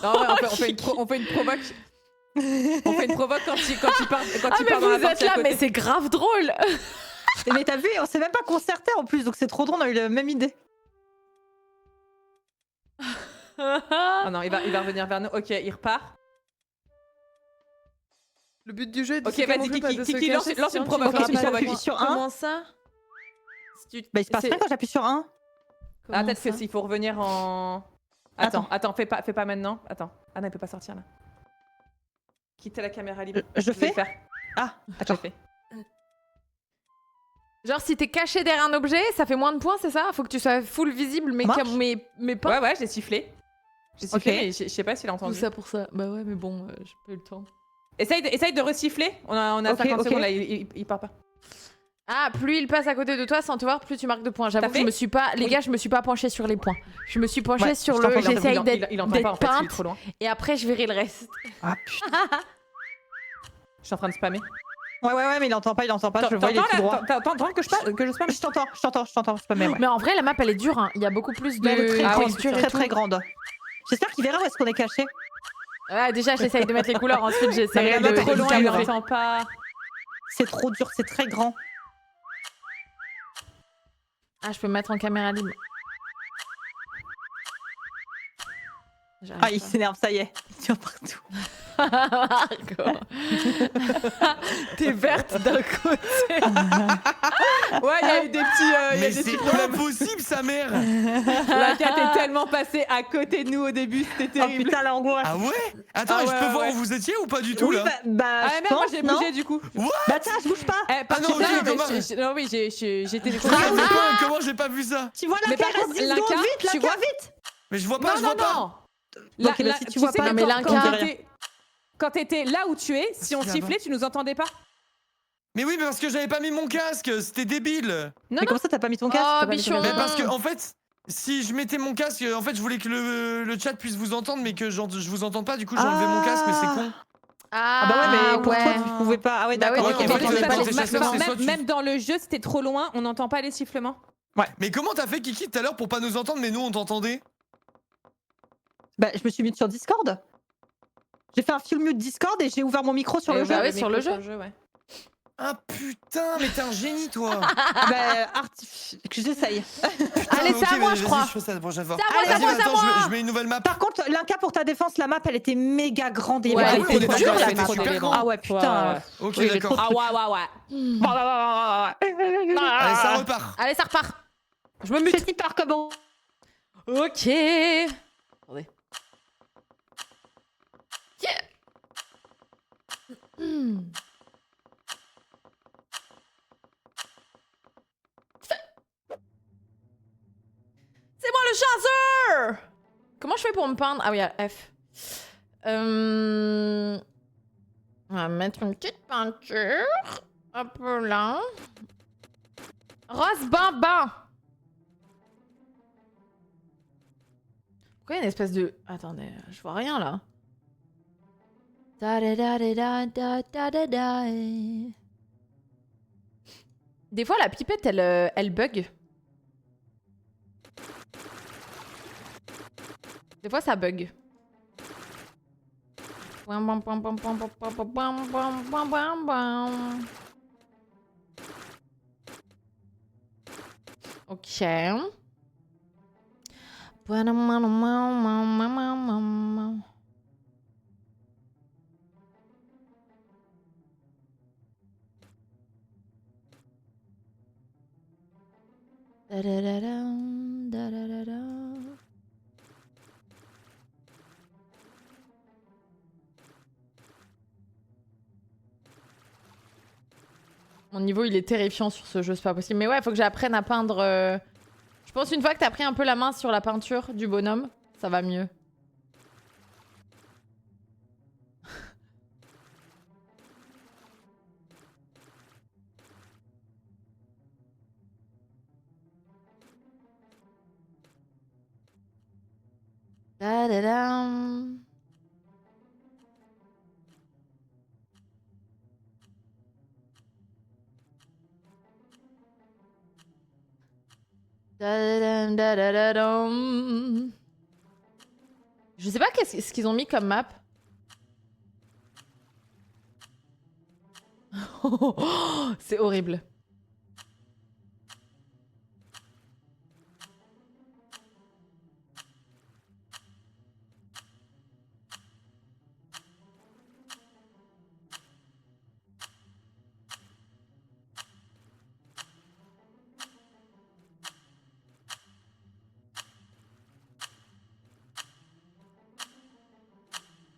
Non, ouais, on fait une provoque. On fait une provoque quand il part, Ah mais dans la vous êtes partie à là, côté. mais c'est grave drôle. Mais t'as vu, on s'est même pas concerté en plus, donc c'est trop drôle, on a eu la même idée. Oh non, il va revenir vers nous. Ok, il repart. Le but du jeu est de Ok, se vas-y, camoufler, pas Kiki, de se Kiki, cacher, lance sinon une tu provoque, feras lance une pas de provoque. points. Sur un. Comment ça? Bah il se passe rien quand j'appuie sur 1. Ah, peut-être que s'il faut revenir en. Attends, fais pas maintenant. Attends. Ah non, il peut pas sortir là. Quittez la caméra libre. Je vais le fais faire. Ah, Je d'accord. le fais. Genre si t'es caché derrière un objet, ça fait moins de points, c'est ça? Faut que tu sois full visible, mais, Ça marche mais pas. Ouais, ouais, j'ai sifflé. J'ai sifflé, Ok. mais je sais pas s'il a Tout entendu. ça pour ça. Bah ouais, mais bon, j'ai pas eu le temps. Essaye de resiffler. On a Ok, 50 ok. secondes là, il part pas. Ah, plus il passe à côté de toi sans te voir, plus tu marques de points. J'avoue T'as que je fait me suis pas, les Oui. gars, je me suis pas penchée sur les points. Je me suis penchée Ouais, sur je le. t'entends, J'essaye il entend pas en d'être fait, il est peinte trop loin. et après je verrai le reste. Ah putain. Je suis en train de spammer. Ouais, mais il entend pas, je le vois, il est tout droit. T'entends que je spamme? Je t'entends spammer, ouais. Mais en vrai, la map elle est dure. Hein. Il y a beaucoup plus de Mais elle est très Ah oui, grande, texture et très tout. très grande. J'espère qu'il verra où est-ce qu'on est caché. Ouais, déjà, j'essaye de mettre les couleurs. Ensuite, Non, j'essaierai mais de. là, trop loin, il camoufler. entend pas. C'est trop dur, c'est très grand. Ah, je peux me mettre en caméra libre. J'arrive Ah, il s'énerve, ça y est. Il tire partout. pas. Margot. T'es verte d'un côté. Ouais, il y a eu des petits. Il y a Mais des c'est petits problèmes. impossible, sa mère. La cat est tellement passée à côté de nous au début, c'était Oh terrible. putain, l'angoisse. Ah ouais? Attends, Ah et je peux ouais, voir ouais. où vous étiez ou pas du tout Oui, là? bah Ah je merde, moi pense, j'ai non bougé du coup. Bah tiens, je bouge pas. Par non, contre, ok, là, comment- non, oui, j'étais. Comment j'ai pas vu ça? Tu vois la Mais par carte, contre, 10 secondes, Linka, vite, tu Linka, vois- vite. Mais je vois pas, je vois pas. Ok, là, si tu vois sais pas, que mais quand Linka- quand t'étais là où tu es, si on Là-bas. sifflait, tu nous entendais pas. Mais oui, mais parce que j'avais pas mis mon casque, c'était débile. Non, Mais non. comment ça, t'as pas mis ton casque? Oh, T'as pas mis ton bichon. casque Mais parce que en fait, si je mettais mon casque, en fait, je voulais que le chat puisse vous entendre, mais que je vous entende pas. Du coup, j'ai enlevé mon casque, mais c'est con. Ah bah ouais, mais pour ouais. toi, tu pouvais pas. Ah ouais, Bah d'accord, oui, ok. mais en bon, fait, on il est y a pas pas les- de chasseur, c'est soit tu- Même dans le jeu, c'était trop loin, on n'entend pas les sifflements. Mais comment t'as fait, Kiki, tout à l'heure pour pas nous entendre, mais nous on t'entendait? Bah, je me suis mis sur Discord. J'ai fait un full mute Discord et j'ai ouvert mon micro sur le jeu. bah oui, sur le jeu. ouais. Ah putain, mais t'es un génie, toi. Bah, j'essaye. Allez, c'est à moi, je crois. Je fais ça la prochaine fois. C'est à moi, Vas-y, c'est à moi, c'est à attends, moi. je mets une nouvelle map. Par contre, Linka, pour ta défense, la map, elle était méga grande et Ouais, Ah elle oui, était on est trop d'accord, dure, elle la était map. super grande. Ah ouais, putain. Ouais. Ok, Oui, il est d'accord. trop- Ah ouais. Allez, ça repart. Allez, ça repart. Je me Je mute. fais hyper comme bon. Ok. Attendez. Yeah. C'est moi le chasseur. Comment je fais pour me peindre? Ah oui, à F. On va mettre une petite peinture. Hop là. Rose bambin. Pourquoi il y a une espèce de... Attendez, je vois rien là. Des fois, la pipette, elle bug. Des fois, ça bug. Ok. Mon niveau, il est terrifiant sur ce jeu, c'est pas possible. Mais ouais, faut que j'apprenne à peindre. Je pense une fois que t'as pris un peu la main sur la peinture du bonhomme, ça va mieux. Da-da-dam. Da-da-dam, da-da-da-dam. Je sais pas ce qu'ils ont mis comme map. C'est horrible.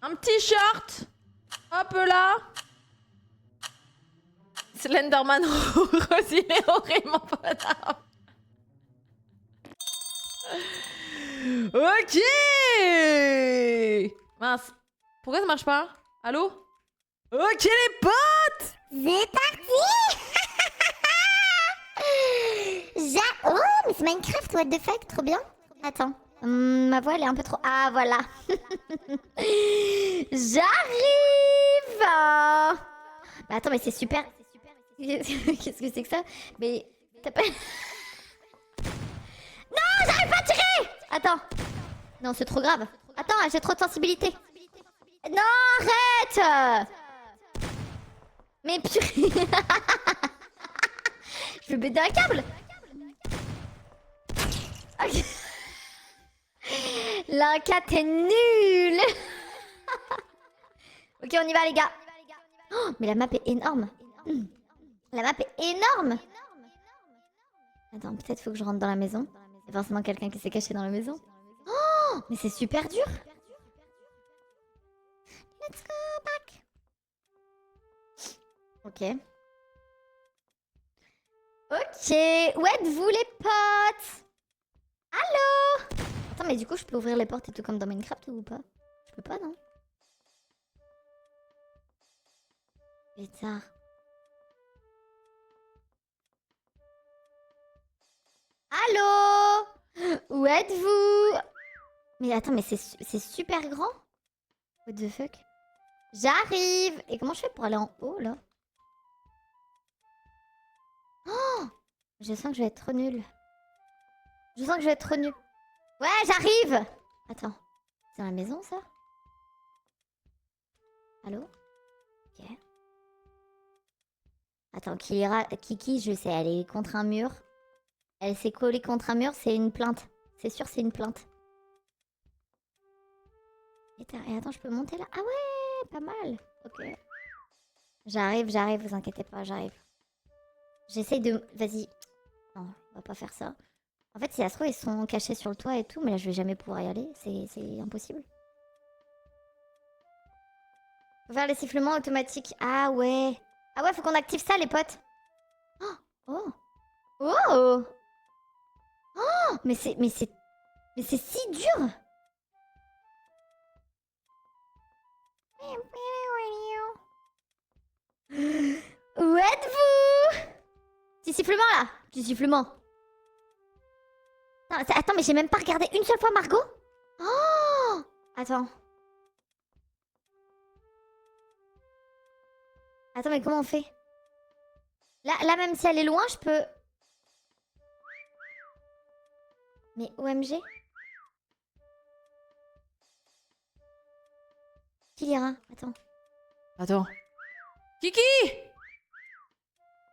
Un petit short. Hop là. Slenderman rose, il est horriblement pas d'arme. Ok. Mince. Pourquoi ça marche pas? Allô? Ok les potes. C'est parti. Oh, mais c'est Minecraft, what the fuck, trop bien. Attends, ma voix elle est un peu trop... Ah, voilà. J'arrive. Bah attends, mais c'est super... Qu'est-ce que c'est que ça? Mais... T'as pas... Non, j'arrive pas à tirer. Attends. Non, c'est trop grave. Attends, j'ai trop de sensibilité. Non, arrête. Mais purée. Je vais péter un câble. Ok. L'Inca, t'es nul. Ok, on y va les gars. Oh, mais la map est énorme. La map est énorme. Attends, peut-être faut que je rentre dans la maison. Il y a forcément quelqu'un qui s'est caché dans la maison. Oh, mais c'est super dur. Let's go back. Ok. Ok, où êtes-vous les potes? Allô? Attends, mais du coup, je peux ouvrir les portes et tout comme dans Minecraft ou pas? Je peux pas, non? Bizarre. Allô? Où êtes-vous? Mais attends, mais c'est super grand? What the fuck? J'arrive! Et comment je fais pour aller en haut, là? Oh! Je sens que je vais être trop nulle. Je sens que je vais être trop nulle. Ouais, j'arrive! Attends. C'est dans la maison, ça? Allô? Ok. Attends, Kiki, je sais, elle est contre un mur. Elle s'est collée contre un mur, c'est une plainte. C'est sûr, c'est une plainte. Et attends, je peux monter là? Ah ouais, pas mal. Ok. J'arrive, vous inquiétez pas, j'arrive. J'essaye de... Vas-y. Non, on va pas faire ça. En fait, si ça se trouve, ils sont cachés sur le toit et tout, mais là, je vais jamais pouvoir y aller. C'est impossible. Faut faire les sifflements automatiques. Ah ouais. Ah ouais, faut qu'on active ça, les potes. Oh. Oh. Oh. Oh. Mais c'est si dur. Où êtes-vous? Petit sifflement là. Petit sifflement. Non, attends, mais j'ai même pas regardé une seule fois Margot. Oh. Attends. Attends, mais comment on fait? Là, même si elle est loin, je peux... Mais OMG. Qui lira? Attends. Attends. Kiki!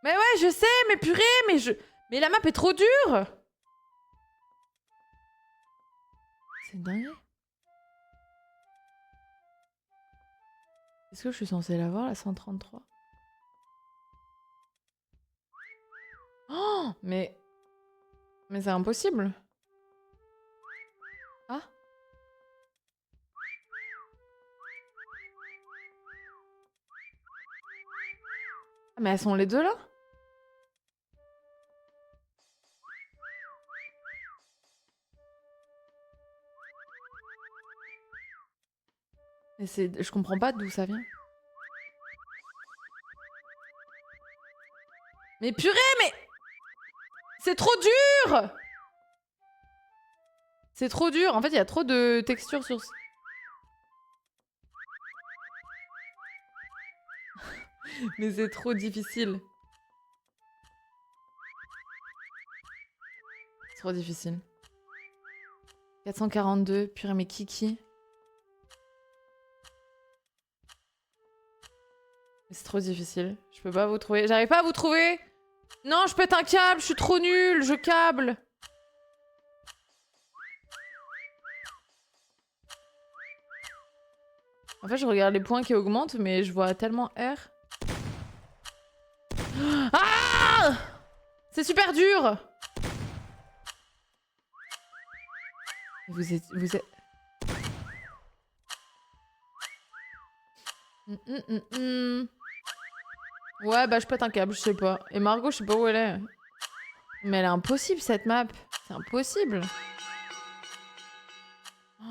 Mais ouais, je sais, mais purée, mais la map est trop dure! C'est dingue. Est-ce que je suis censée l'avoir, la 133? Oh! Mais c'est impossible. Ah? Ah, mais elles sont les deux là? Mais je comprends pas d'où ça vient. Mais purée, mais... C'est trop dur! C'est trop dur. En fait, il y a trop de textures sur... Mais c'est trop difficile. Trop difficile. 442, purée mais Kiki. C'est trop difficile. Je peux pas vous trouver. J'arrive pas à vous trouver. Non, je pète un câble, je suis trop nulle, je câble. En fait, je regarde les points qui augmentent, mais je vois tellement R. Ah! C'est super dur! Vous êtes... Ouais, bah je pète un câble, je sais pas. Et Margot, je sais pas où elle est. Mais elle est impossible cette map. C'est impossible. Oh.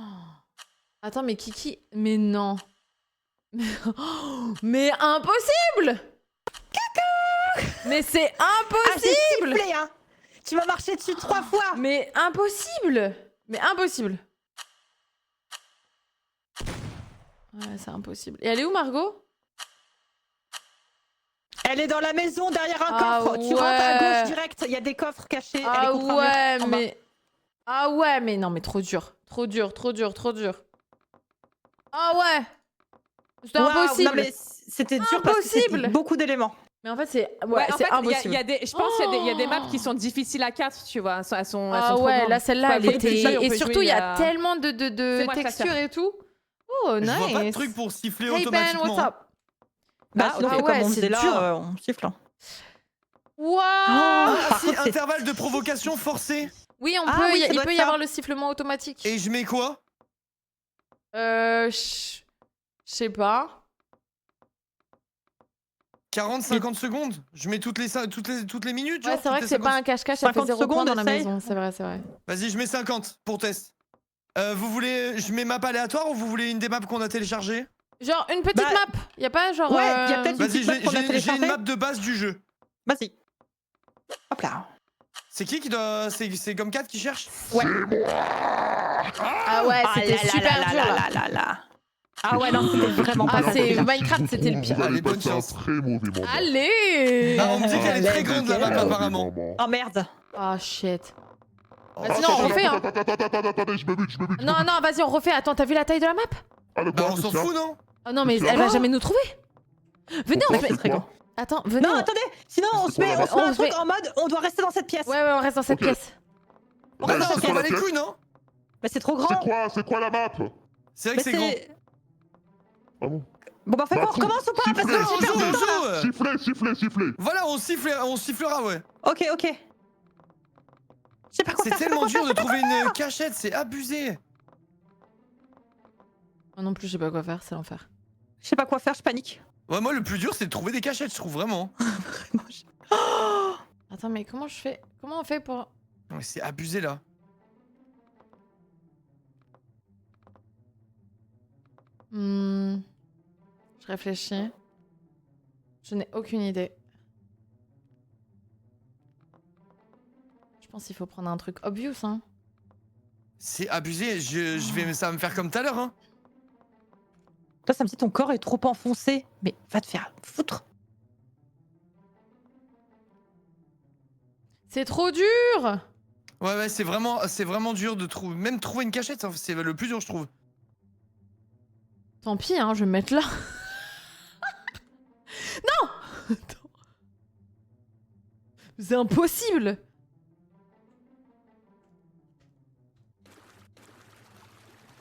Attends, mais Kiki... Mais non. Mais impossible! Mais c'est impossible! Sifflé, hein. Tu m'as marché dessus 3 fois. Mais impossible! Mais impossible! Ouais, c'est impossible. Et elle est où, Margot? Elle est dans la maison derrière un Ah coffre. Tu rentres à gauche direct. Il y a des coffres cachés. Elle est Ah contre un ouais, mur en bas. mais... Ah ouais, mais non, mais trop dur. Trop dur, trop dur, trop dur. Ah ouais! C'était Waouh, impossible! non, mais c'était dur parce que c'était Impossible. beaucoup d'éléments. Mais en fait, c'est Ouais, en c'est fait, impossible. je pense qu'il y a des maps qui sont difficiles à 4, tu vois. Elles sont Ah trop ouais, grandes. là, celle-là, Faut elle avoir des petits, était... on Et peut surtout, jouer il y a à- tellement de C'est moi, textures Claire. et tout. Oh, Je nice! vois pas de truc pour siffler Hey Ben, automatiquement. what's up? Bah, sinon, ah fais ouais, comme on c'est faisait là, dur. on siffle. Hein. Waouh! Ah Par si, contre, c'est- intervalle de provocation forcé. Oui, on Ah peut, oui, ça il doit peut être y ça. avoir le sifflement automatique. Et je mets quoi? Je sais pas. 40-50 secondes? Je mets toutes les minutes, genre Ouais, c'est vrai que toutes c'est les pas 50. un cache-cache, ça fait 50 0 points dans la secondes, essaye. maison. C'est vrai, c'est vrai. Vas-y, je mets 50 pour test. Vous voulez... Je mets map aléatoire ou vous voulez une des maps qu'on a téléchargées? Genre une petite Bah, map. Y a pas genre. Ouais, y a peut-être une Vas-y, petite map qu'on a j'ai une téléchargée. map de base du jeu. Vas-y. Hop là. C'est qui doit... C'est comme 4 qui cherche? Ah ouais, c'était Ah là super là dur là là. là là là. Ah ouais, non, c'était vraiment pas Ah, c'est facile. Minecraft, c'était le pire. Vous allez Allez, bonne passer un chance. très mauvais moment. Allez! Ah, on me dit qu'elle est très grande la map Mauvais apparemment. moment. Oh merde. Ah shit. Oh, Vas-y, non, on refait hein. Attendez, je me bute. Non, non, vas-y, on refait. Attends, t'as vu la taille de la map? Ah, le Bah quoi, on c'est s'en ça fout non? Oh non, mais C'est elle va ça. jamais nous trouver. Venez, on Non, se met. c'est quoi? Attends, venez. Non, on- attendez. Sinon, on se met quoi, un on se truc met- en mode on doit rester dans cette pièce. Ouais, ouais, on reste dans cette Ok. pièce. On Bah reste non, dans on cette s'en bat pièce. les couilles non? Mais c'est trop C'est grand. quoi? C'est quoi la map? C'est vrai Mais que c'est grand. Ah bon? Bon bah, Bah, on recommence ou pas? Parce que sifflez, j'ai perdu le temps là. Joue. Voilà, on sifflera, ouais. Ok, ok. Je sais pas quoi C'est faire. tellement dur de trouver une cachette, c'est abusé. Moi non plus, je sais pas quoi faire, c'est l'enfer. Je sais pas quoi faire, je panique. Ouais, moi le plus dur c'est de trouver des cachettes, je trouve vraiment. Attends, mais comment je fais? Comment on fait pour. Ouais, c'est abusé là. Je réfléchis. Je n'ai aucune idée. Je pense qu'il faut prendre un truc obvious, hein. C'est abusé, ça va me faire comme tout à l'heure, hein. Toi, ça me dit ton corps est trop enfoncé. Mais va te faire foutre. C'est trop dur! Ouais, ouais, c'est vraiment dur de trouver. Même trouver une cachette, c'est le plus dur, je trouve. Tant pis, hein, je vais me mettre là. Non! Attends. C'est impossible!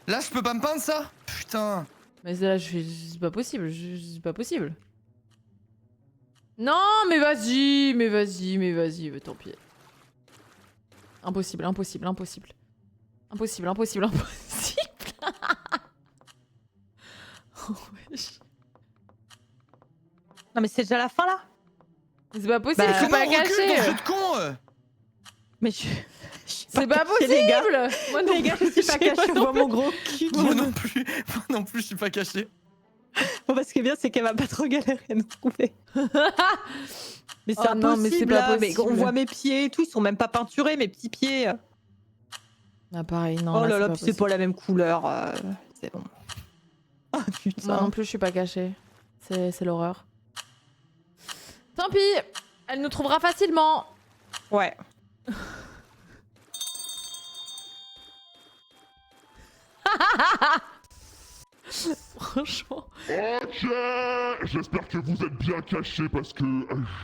Là, je peux pas me peindre ça? Putain. Mais là, c'est pas possible, c'est pas possible. Non, mais vas-y, tant pis. Impossible, impossible, impossible. Impossible, impossible, impossible. Oh, wesh. Non, mais c'est déjà la fin là. C'est pas possible, Bah, je suis Comment pas on recule dans ce caché. jeu de con? Mais je. C'est pas cachée, les gars. possible. Moi non Les gars, je plus, suis pas caché, on voit mon gros cul. Moi non plus, je suis pas caché. Bon, bah, ce qui est bien, c'est qu'elle va pas trop galérer à nous trouver. Mais c'est Oh non, mais c'est impossible, pas là. Mais possible. on voit mes pieds et tout, ils sont même pas peinturés, mes petits pieds. Ah pareil, non. Oh là là, c'est puis c'est possible. pas la même couleur. C'est bon. Ah Moi putain. non plus, je suis pas cachée. C'est l'horreur. Tant pis, elle nous trouvera facilement. Ouais. Franchement. Ok, j'espère que vous êtes bien cachés parce que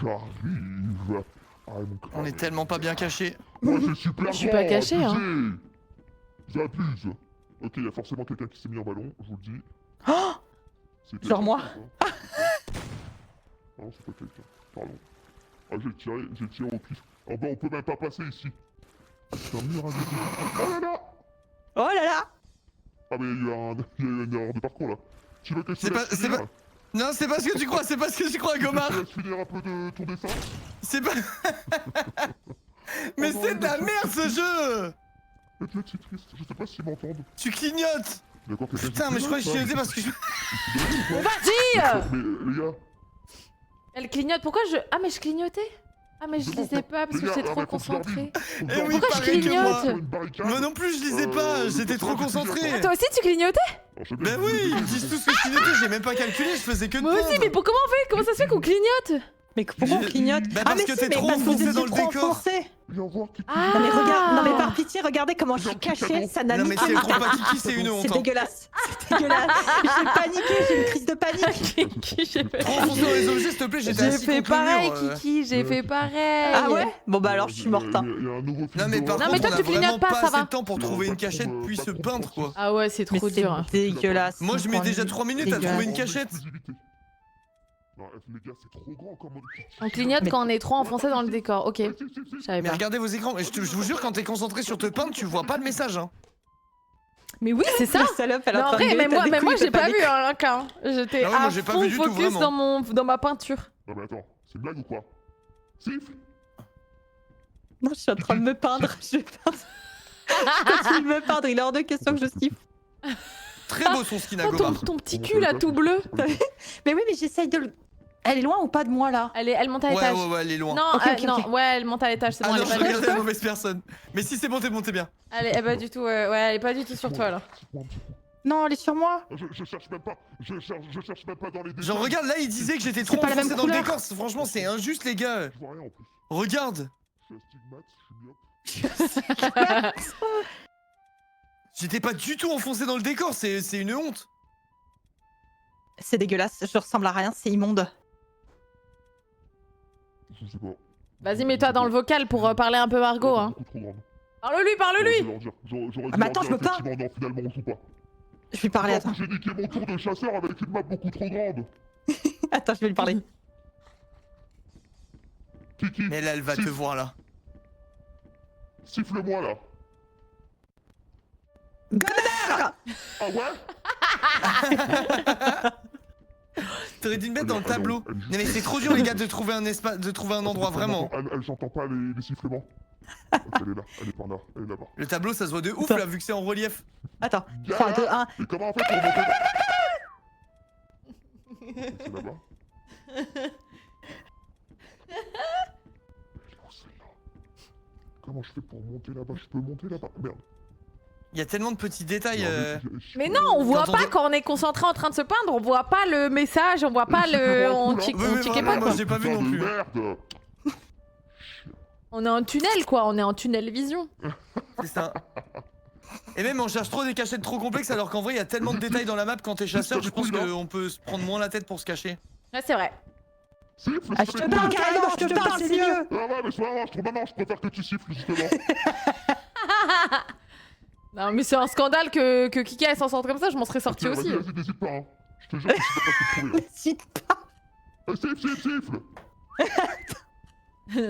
j'arrive. Ah, mon crâne. On est tellement pas bien cachés. Moi, je suis super Je suis pas caché, hein. J'abuse. Ok, il y a forcément quelqu'un qui s'est mis en ballon, je vous le dis. Oh C'est Genre quelqu'un, moi. c'est pas Non, c'est pas quelqu'un. Pardon. Ah, j'ai tiré au pif. Ah bah, on peut même pas passer ici. C'est un mur à côté. Oh là là. Oh là là. Ah, mais il y a une erreur de parcours là. Tu veux que je te C'est laisse pas- c'est finir pas- Non, c'est pas ce que tu crois, c'est pas ce que tu crois, Gomar. Tu veux que je te laisse finir un peu de ton dessin. C'est pas... Mais c'est de la merde ce jeu. Peut-être c'est triste, je sais pas s'ils m'entendent. Tu clignotes. D'accord, quelqu'un Putain, mais je crois que je clignotais parce que je... Vas-y. Mais les gars, Elle clignote, pourquoi je... Ah mais je clignotais. Ah mais je lisais pas parce que j'étais trop concentrée. Eh oui, Pourquoi je pareil que moi. clignote? Moi non plus, je lisais pas, j'étais trop concentré. Toi aussi tu clignotais? Ben oui, ils disent tous que je clignotais, j'ai même pas calculé, je faisais que de Moi aussi, prendre. mais comment on fait? Comment ça se fait qu'on clignote? Mais pourquoi on J'ai- clignote? Bah Ah parce mais que si, t'es mais trop parce que vous enfoncé étiez dans le trop décor. enfoncé. Viens voir qui Ah. Non mais regarde, non mais par pitié, regardez comment je suis cachée, ça n'a Non ni mais queue c'est ni trop tête. pas kiki, c'est une honte. C'est hein. dégueulasse, c'est dégueulasse. J'ai paniqué, j'ai une crise de panique. Kiki, j'ai fait... Trop enfoncé dans les objets, s'il te plaît, j'étais J'ai assis fait contre le pareil, mur, Kiki, j'ai fait pareil. Ah ouais? Bon bah alors je suis morte. Hein. Il y a un nouveau film Non mais par Non, contre, mais toi, on a tu clignotes vraiment pas, pas ça assez va. de temps pour trouver une cachette puis se peindre quoi. Ah ouais, c'est Mais trop c'est dur. dégueulasse. Moi je mets déjà 3 minutes à trouver une Dégueulasse. cachette. Non, les gars, c'est trop grand comme... On clignote quand on est trop enfoncé dans le décor, ok. Je savais Mais pas. regardez vos écrans, et je vous jure quand t'es concentré sur te peindre, tu vois pas le message hein. Mais oui, c'est ça. La salope, elle est Mais en en train de vrai, mais gueuler, t'as des moi couilles, j'ai t'as pas des vu couilles. un cas. J'étais Ah ouais, moi, à j'ai pas fond vu du tout, focus vraiment. dans ma peinture. Non mais attends, c'est une blague ou quoi? Siffle. Non, je suis en train de me peindre. Je vais peindre. Je continue de me peindre, il est hors de question que je siffle. Très beau son skin à Oh, Gomar. ton petit cul là tout bleu. Mais oui, mais j'essaye de le... Elle est loin ou pas de moi là? Elle monte à Ouais l'étage. ouais ouais, elle est loin. Non, Ok, ok, non, ok. ouais, elle monte à l'étage, c'est Ah bon, non, elle je est pas du regardais la tout. mauvaise personne. Mais si c'est bon, t'es bien. Elle est pas du tout, ouais, elle est pas du tout sur toi là. Non, elle est sur moi. Je cherche même pas, je cherche même pas dans les détails. Genre regarde là, il disait que j'étais trop pas la même enfoncé dans le couleur. décor. Franchement, c'est injuste les gars. Je vois rien en plus. Regarde. Je suis un stigmate, je suis myope. J'étais pas du tout enfoncé dans le décor, c'est une honte. C'est dégueulasse, je ressemble à rien, c'est immonde. Je sais pas. Vas-y, mets-toi dans le vocal pour parler un peu Margot, hein. Beaucoup trop grande. Parle-lui, parle-lui. J'aurais dû Ah, mais attends, leur je me dire, peins. effectivement, non, finalement, on joue pas. Je vais lui parler, En attends. plus, j'ai niqué mon tour de chasseur avec une map beaucoup trop grande. Attends, je vais lui parler. Kiki, Mais là, elle va te Siffle. voir là. siffle-moi là. Gonner! Ah ouais? T'aurais dû me mettre dans le Elle est- tableau. elle est juste- Non mais c'est trop dur les gars de trouver un espace, de trouver un endroit vraiment. Elle s'entend pas les sifflements. Ok, elle est là, elle est par là, elle est là-bas. Le tableau ça se voit de ouf Attends. là vu que c'est en relief. Attends, 3, 2, 1. Et comment on fait pour monter là? C'est là-bas. Elle est où, celle-là? Comment je fais pour monter là-bas? Je peux monter là-bas? Merde. Il y a tellement de petits détails. Mais non, on voit Quand on pas doit- quand on est concentré en train de se peindre, on voit pas le message, on voit pas le. On Oui, oui, checkait vraiment, pas moi, quoi. j'ai pas vu Putain non de plus. Merde! On est en tunnel quoi, on est en tunnel vision. C'est ça. Et même on cherche trop des cachettes trop complexes alors qu'en vrai il y a tellement de détails dans la map quand t'es chasseur, je pense qu'on peut se prendre moins la tête pour se cacher. Ouais, c'est vrai. Siffle, Ah, je te parle carrément, je te parle, c'est mieux. Ah ouais, mais c'est pas grave, je préfère que tu siffles justement. Non mais c'est un scandale que Kika elle s'en sorte comme ça, je m'en serais sorti Ok, aussi. Vas-y, n'hésite pas, hein. Je te jure que je sais pas ce que trouver. N'hésite pas.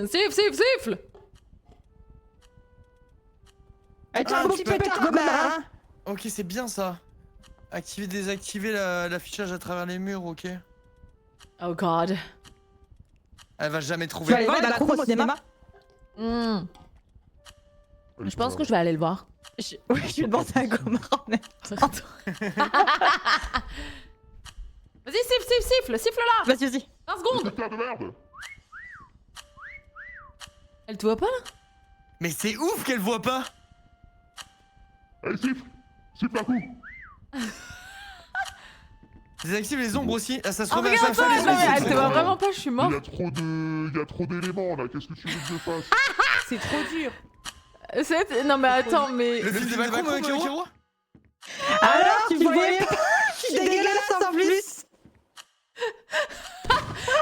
Siffle! Siffle. Eh, tiens, Ah, mon tu petit peux- pétard, Gonner, hein. Ok c'est bien ça. Activer, désactiver l'affichage à travers les murs, ok. Oh god. Elle va jamais Tu vas trouver. aller voir dans la cour au cinéma? Hmm. Je pense que je vais aller le voir. Oui, je vais demander à Gonner en même temps. Vas-y, siffle là. Vas-y, vas-y. 20 secondes. Putain de merde! Elle te voit pas là? Mais c'est ouf qu'elle voit pas. Allez, siffle! Siffle un coup! Désactive les ombres aussi. Ah, ça se Oh remet à regarde chaque toi, fois les non, mais ombres. elle te voit vraiment pas, je suis mort. Il y a trop d'éléments là, qu'est-ce que tu veux que je fasse? C'est trop dur. Non mais attends, mais. Le film des Macron, Kiro? dégueulasse en plus.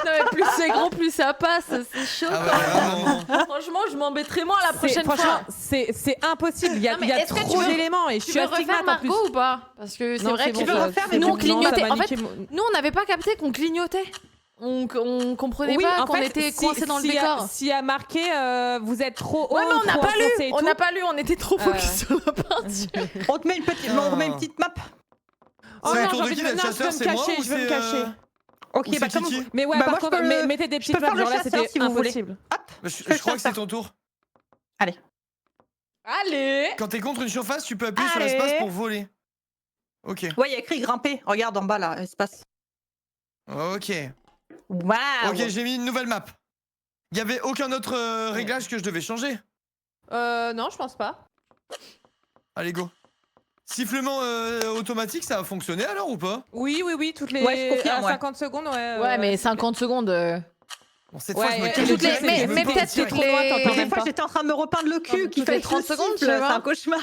Non mais plus c'est gros, plus ça passe. C'est chaud Ah quand ouais, même. vraiment. Franchement, je m'embêterai moins la prochaine Franchement, fois. c'est impossible. Il y a, Non, mais il y a est-ce que tu trop veux- d'éléments et je Tu suis veux refaire astigmate en plus. Margot ou pas? Parce que c'est Non, vrai que Tu veux ça- refaire, c'est mais nous bon, on clignotait. ça m'a En fait, niqué mon- nous on n'avait pas capté qu'on clignotait. On comprenait Oui, pas en qu'on fait, était si- coincé dans le s'il y a- décor. S'il y a marqué vous êtes trop haut, Ouais mais on n'a trop pas lu. enfoncé et On tout. n'a pas lu. On était trop Ah focus ouais. sur la peinture. On te met une petite, on remet une petite map. Oh C'est non, le tour j'ai de envie qui de me- d'être non, je veux chasseur, me c'est moi cacher, ou je veux me c'est, cacher. Ok, ou c'est comme Kiki vous- Mais ouais, Bah, par moi, je contre, peux le- mettez des je petites peux faire maps, le genre là chasseur, c'était si vous voulez. impossible. Hop. Je fais le crois que c'est chasseur. ton tour. Allez. Quand t'es contre une surface, tu peux appuyer sur Allez. l'espace pour voler. Ok. Ouais, il y a écrit grimper. Regarde en bas là, espace. Ok. Waouh. Ok, j'ai mis une nouvelle map. Il y avait aucun autre réglage que je devais changer. Non, je pense pas. Allez, go. Sifflement automatique, ça a fonctionné alors ou pas? Oui, toutes les Ouais, je confirme, à ouais. 50 secondes, ouais. Ouais mais 50 secondes. Bon, cette Ouais, fois, je me et cache toutes les- direct, mais- je veux mais pas peut-être tirer. que trop loin, t'entends Des même fois, pas. j'étais en train de me repeindre le cul, Toutes qu'il les fallait 30 30 secondes, secondes, tu c'est vois. un cauchemar.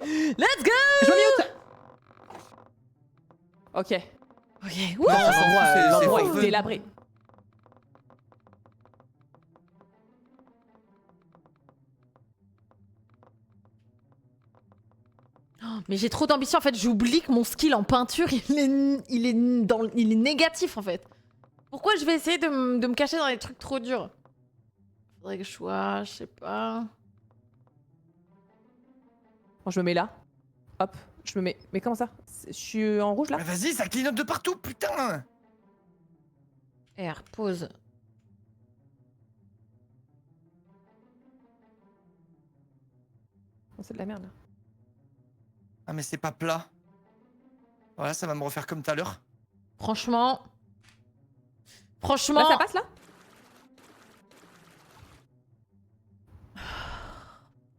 Let's go. Je me mute. Ok. Ok. Non, c'est L'endroit fun. est délabré. Mais j'ai trop d'ambition en fait, j'oublie que mon skill en peinture il est négatif en fait. Pourquoi je vais essayer de me cacher dans des trucs trop durs? Faudrait que je sois, je sais pas. Bon, je me mets là. Hop, je me mets. Mais comment ça? Je suis en rouge là? Mais vas-y, ça clignote de partout, putain! R, pause. Oh, c'est de la merde. Ah, mais c'est pas plat. Voilà, ça va me refaire comme tout à l'heure. Franchement. Là, ça passe là?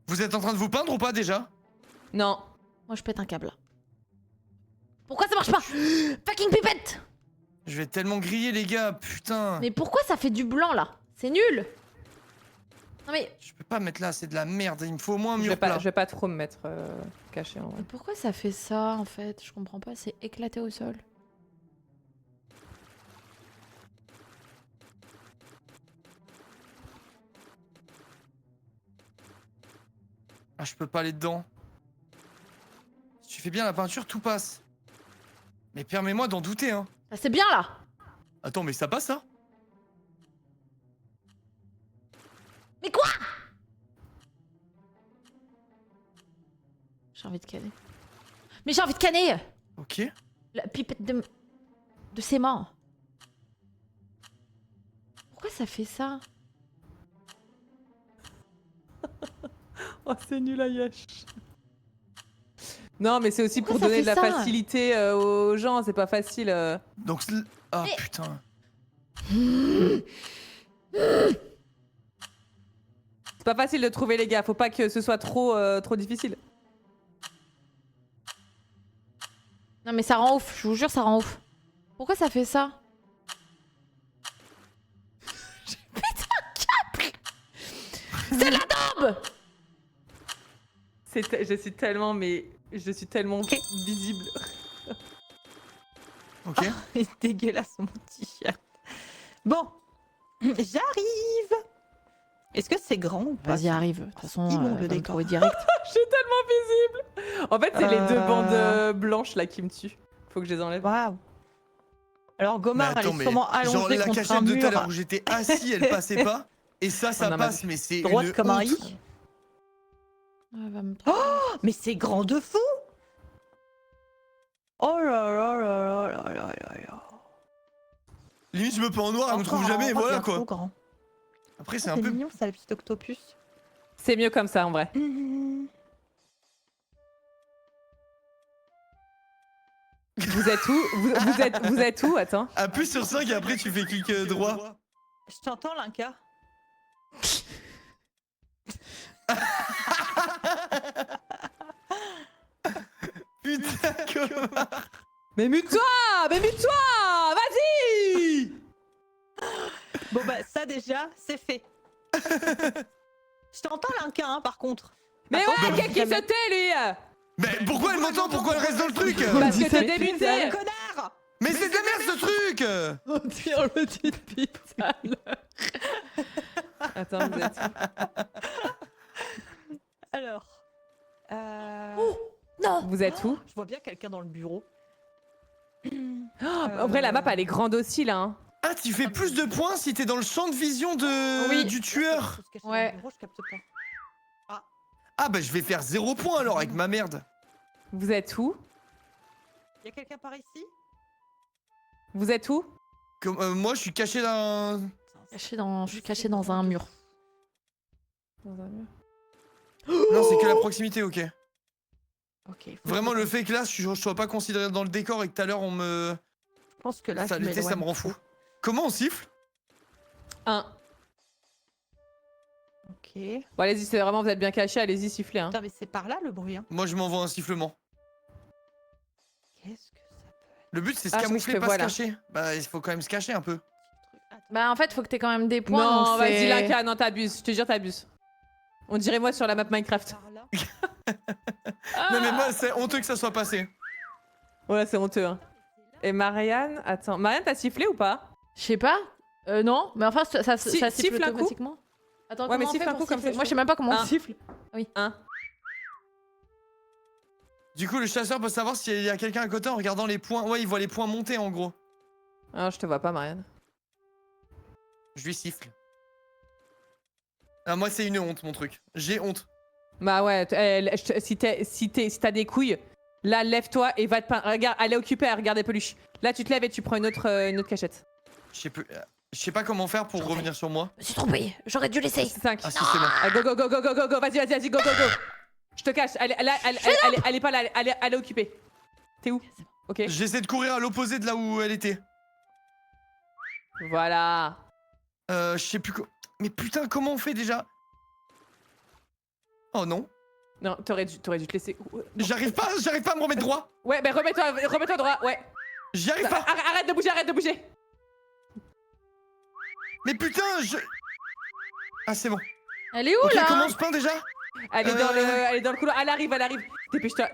Vous êtes en train de vous peindre ou pas déjà? Non. Moi je pète un câble. Pourquoi ça marche pas? Fucking pipette! Je vais tellement griller, les gars, putain! Mais pourquoi ça fait du blanc là? C'est nul! Non mais Je peux pas mettre là, c'est de la merde. Il me faut au moins un Je mur vais, plat. pas, je vais pas trop me mettre caché en vrai. pourquoi ça fait ça en fait? Je comprends pas, c'est éclaté au sol. Ah, je peux pas aller dedans. Si tu fais bien la peinture, tout passe. Mais permets-moi d'en douter, hein. Ah, c'est bien là! Attends, mais ça passe, ça? Mais quoi? J'ai envie de canner. Mais j'ai envie de canner! Ok. La pipette de ses mains. Pourquoi ça fait ça? Oh, c'est nul à Yesh. Non, mais c'est aussi Pourquoi pour ça donner de la fait ça facilité aux gens, c'est pas facile. Donc, ah Mais- putain. C'est pas facile de trouver les gars, faut pas que ce soit trop difficile. Non mais ça rend ouf, je vous jure ça rend ouf. Pourquoi ça fait ça? J'ai pété un câble! C'est la daube! Je suis tellement visible. Ok. Il est dégueulasse mon t-shirt. Bon, j'arrive. Est-ce que c'est grand ou pas? Vas-y arrive, de toute façon Immonde, le va me décor. trouver direct. Je suis tellement visible. En fait, c'est les deux bandes blanches là qui me tuent. Faut que je les enlève. Waouh. Alors Gomar, Mais attends, elle est sûrement genre allongée la contre un cachette de tout à l'heure mur, où j'étais assis, elle passait pas. Et ça On en a passe, mais c'est droite une comme un honte. i. Ouais, va me trouver. Mais c'est grand de fou. Oh là là là là là là là là. Limite, je me peins en noir, elle me trouve Encore jamais, et un roi voilà bien trop quoi. grand. Après, c'est Oh, un peu. mignon ça, le petit octopus. C'est mieux comme ça en vrai. Vous êtes où vous êtes où? Attends. Appuie sur 5 et après, tu fais clic droit. Je t'entends, Linka. Putain, comment. Mais mute-toi! Mais mute-toi! Vas-y! Bon bah ça déjà, c'est fait. Je t'entends, Linka, hein, par contre. Mais Attends, ouais, je quelqu'un qui jamais- se tait lui! Mais pourquoi elle m'entend? Pourquoi elle reste dans le truc? Parce que t'es Mais débuté. un connard. Mais c'est de la merde ce truc! On tire le dit pipe. Attends, vous êtes... Alors. Non. Vous êtes où? Je vois bien quelqu'un dans le bureau. En vrai, la map, elle est grande aussi, là. Hein. Ah, tu fais plus de points si t'es dans le champ de vision de... Oui. du tueur. Faut se cacher dans Ouais. le bureau, je capte pas. Ah bah je vais faire 0 points alors avec ma merde. Vous êtes où? Y a quelqu'un par ici? Vous êtes où? Comme, moi je suis caché dans... Je suis caché dans un mur. Non c'est que la proximité, ok. Ok. faut Vraiment que- le fait que là je sois pas considéré dans le décor et que tout à l'heure on me... Je pense que là, ça je l'était, ça me m'éloigne rend fou. trop. Comment on siffle? 1. Ok. Bon, allez-y, c'est vraiment, vous êtes bien cachés, allez-y, sifflez. Hein. Putain, mais c'est par là le bruit. Hein. Moi je m'envoie un sifflement. Qu'est-ce que ça peut être? Le but c'est se Ah, je camoufler, te pas vois, se là. cacher. Bah il faut quand même se cacher un peu. Attends. Bah en fait, faut que t'aies quand même des points. Non, donc vas-y, c'est- Linka, non, t'abuses, je te jure, t'abuses. On dirait moi sur la map Minecraft. Par là. Non mais moi c'est honteux que ça soit passé. Ouais, c'est honteux. Hein. Et Marianne, attends, Marianne, t'as sifflé ou pas? Je sais pas. Non, mais enfin, ça siffle siffle un coup. automatiquement. Attends, Ouais, mais comment on siffle fait un pour coup comme siffler ça, Moi, je sais même pas comment on Un. siffle. 1. Du coup le chasseur peut savoir s'il y a quelqu'un à côté en regardant les points. Ouais il voit les points monter en gros. Ah, je te vois pas, Marianne. Je lui siffle. Ah moi c'est une honte mon truc. J'ai honte. Bah ouais, si t'as des couilles, là, lève-toi et va te peindre. Regarde, elle est occupée à regarder peluche. Là, tu te lèves et tu prends une autre cachette. Je sais pas comment faire pour revenir sur moi. Je me suis trompée. J'aurais dû laisser. 5. Ah si c'est bon. Ah, go, go, go, go, go, go, go, vas-y, vas-y, go, go, go. Je te cache, elle est pas là, elle est occupée. T'es où? Ok. J'essaie de courir à l'opposé de là où elle était. Voilà. Je sais plus quoi. Mais putain, comment on fait déjà? Oh non. Non, t'aurais dû te laisser. J'arrive pas à me remettre droit. Ouais, bah remets-toi droit, ouais. J'y arrive pas. Arrête de bouger. Mais putain, Ah, c'est bon. Elle est où Ok, là comment on se peint déjà? Elle est dans le couloir, elle arrive.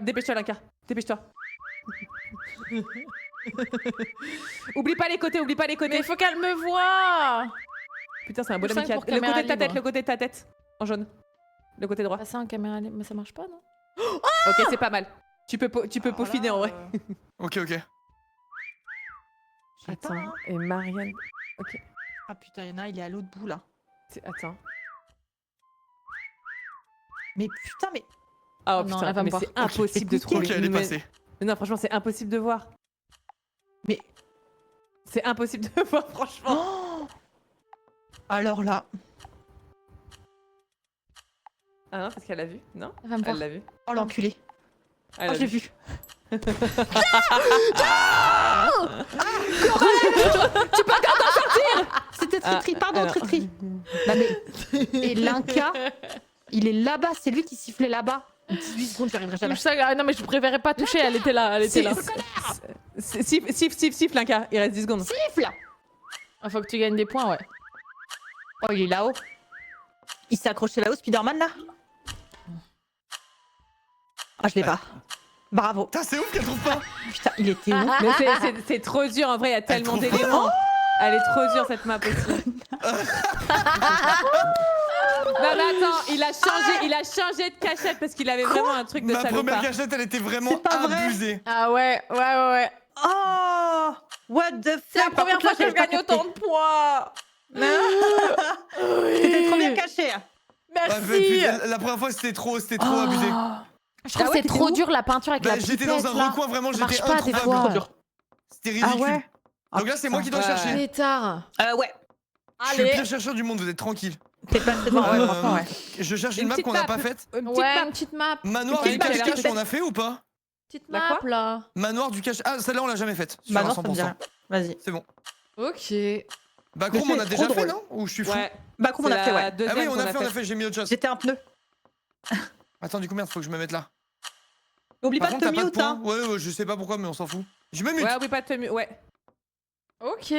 Dépêche-toi, Linka. Dépêche-toi. Oublie pas les côtés. Mais il faut qu'elle me voie. Putain, c'est un bon Plus ami cinq qui a... pour Le côté de ta caméra tête, le côté de ta tête. En jaune. Le côté droit. Passer en caméra libre, mais ça marche pas, non Ok, c'est pas mal. Tu peux Alors peaufiner là, en vrai. Ok, ok. je sais pas, Attends, hein. et Marianne. Ok. Ah putain, y'en a, il est à l'autre bout là. Attends. Mais putain, mais. Oh Non, putain, elle va me mais voir. c'est impossible de Ok, trouver. Ok, elle est Mais- passée. Mais non, franchement, c'est impossible de voir. Mais. C'est impossible de voir, franchement. Oh alors là. Ah non, parce qu'elle l'a vu. Non, Elle va me voir. elle l'a vu. Oh l'enculé. Elle Oh, l'a j'ai vu. vu. C'était Tritri, pardon, alors. Tritri. Non mais. Et Linka, il est là-bas, c'est lui qui sifflait là-bas. 18 secondes, j'y arriverai jamais. Non, mais je préférais pas toucher, elle était là. Siffle, Linka. Il reste 10 secondes. Siffle. Il faut que tu gagnes des points, ouais. Oh, il est là-haut. Il s'est accroché là-haut, Spider-Man, là. Ah, je l'ai pas. Bravo. Putain, c'est ouf qu'elle trouve pas. Putain, il était où? Mais c'est trop dur en vrai, il y a tellement trouve d'éléments. Elle est trop dure cette map aussi. Non mais attends, il a changé de cachette parce qu'il avait vraiment un truc de Ma première salopard. cachette, elle était vraiment C'est pas vrai. abusée. Ah ouais. Oh! What the fuck? C'est la première fois que je gagne autant de points. C'était trop bien caché. Ouais, Merci. puis, la première fois, c'était trop abusé. Je trouve Ah que ouais, c'est t'étais trop où? dur la peinture avec Bah, la j'étais dans un pipette, là. recoin, vraiment, Ça j'étais marche pas des introuvable. fois. C'était ridicule. Ah ouais? Donc là, c'est moi qui dois Ouais. chercher. Pétard. Ouais. Je suis le Allez. pire chercheur du monde, vous êtes tranquille. T'es passé devant, ouais, franchement, ouais. Je cherche Une une map petite qu'on n'a map. pas faite. Une petite Ouais, map. une petite map. Manoir Une du petite map, cache-cache, peut-être. on a fait ou pas? Petite La map, quoi là. Manoir du cache. Ah, celle-là, on l'a jamais faite. Sur Bah un non, ça me dit 100%. rien. Vas-y. C'est bon. Ok. Backroom, Mais on a c'est déjà trop fait, drôle. non? Ou je suis fou? Ouais. Bah, comment on a fait, ouais. Ah oui, on a fait, j'ai mis autre chose. J'étais un pneu. Attends, du coup, merde, faut que je me mette là. N'oublie Par pas de contre, te t'as pas de mute, points. hein. Ouais, je sais pas pourquoi, mais on s'en fout. Je me mute. Ouais, oui, pas de tenue. Ouais. Ok.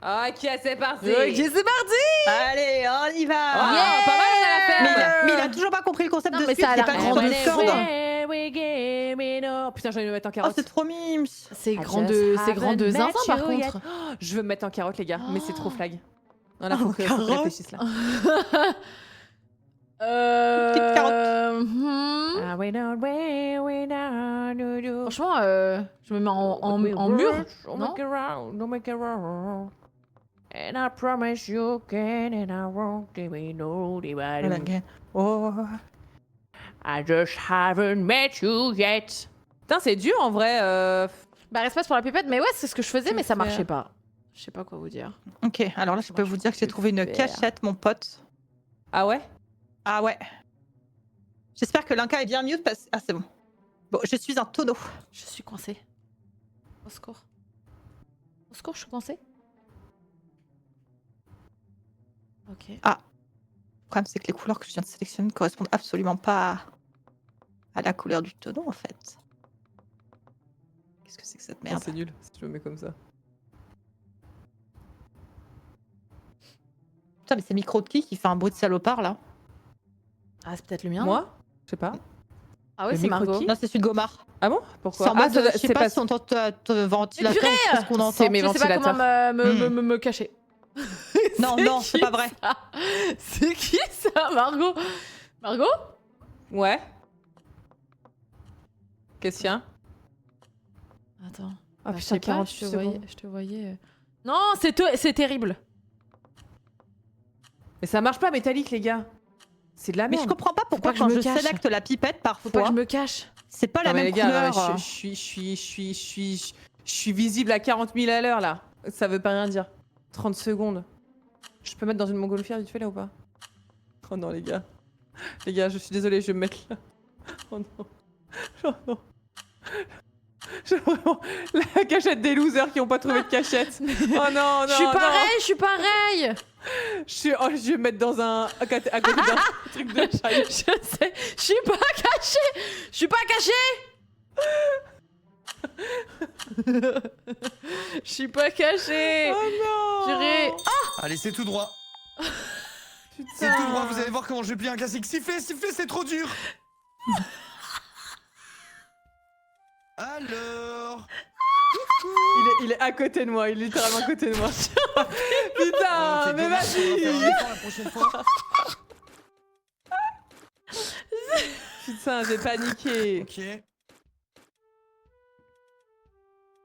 Ok, c'est parti. Ok, c'est parti. Allez, on y va. Ah, Yeah. pas mal, on a fait. Mais il a toujours pas compris le concept Non, de mais suite, ça a il est l'air pas grand de vraiment corde. fort. We get Putain, je vais me mettre en Oh, carotte. c'est trop mimes. C'est grand de zinzin par contre. Oh, je veux me mettre en carotte, les gars, mais c'est trop flag. Non, là, En faut que je carotte réfléchisse là. Petite carotte. Hmm. Ah, we don't, we don't, do, do. Franchement, je me mets en mur. Non Don't make it wrong. And I promise you can, and I won't even know the bottom. Oh. I just haven't met you yet. Putain, c'est dur en vrai. Bah respect pour la pipette, mais ouais, c'est ce que je faisais, Tu mais ça fais- marchait pas. Je sais pas quoi vous dire. Ok, alors là, je peux vous dire que j'ai trouvé une Super. cachette, mon pote. Ah ouais? Ah ouais. J'espère que Linka est bien mute parce... Ah, c'est bon. Bon, je suis un tonneau. Je suis coincée. Au secours. Au secours, je suis coincée. Ok. Le problème, c'est que les couleurs que je viens de sélectionner ne correspondent absolument pas à la couleur du tonneau, en fait. Qu'est-ce que c'est que cette merde? C'est nul si je me mets comme ça. Putain, mais c'est le micro de qui fait un bruit de salopard, là? Ah, c'est peut-être le mien. Moi? Je sais pas. Ah ouais, Le c'est micro Margot. qui Non, c'est celui de Gomard. Ah bon? C'est Pourquoi? en mode, ça doit- je sais c'est pas si on entend ton ventilateur purée, ou ce qu'on entend. c'est mes Je sais pas comment ventilateurs. me cacher. Non, non, c'est qui pas vrai. ça C'est qui ça, Margot? Margot? Ouais. Qu'est-ce qu'il y a? Attends. Ah Bah, je putain, sais pas, 48 je te voyais. secondes. Je te voyais. Non, c'est terrible. Mais ça marche pas métallique, les gars. C'est de la Mais merde. je comprends pas pourquoi pas que je quand me je cache. sélecte la pipette Faut pas parfois, que je me cache. c'est pas la Non mais même les gars, couleur. je suis visible à 40 000 à l'heure là. Ça veut pas rien dire. 30 secondes. Je peux mettre dans une montgolfière vite fait là ou pas? Oh non les gars. Les gars, je suis désolée, je vais me mettre là. Oh non. Oh non. J'ai vraiment la cachette des losers qui ont pas trouvé de cachette. Oh non, non, Je suis non. pareil, je suis pareil. Je vais me mettre dans un... à côté d'un truc de chat. Je sais, je suis pas cachée. Je suis pas cachée. Je suis pas cachée. Oh non. Purée. Allez, c'est tout droit. C'est Putain. tout droit, vous allez voir comment je vais plier un classique. Sifflez, sifflez, c'est trop dur. Alors, Il est à côté de moi, il est littéralement à côté de moi. Putain, ok, mais dommage, on va faire un vas-y. effort la prochaine fois. Putain, j'ai paniqué. Ok.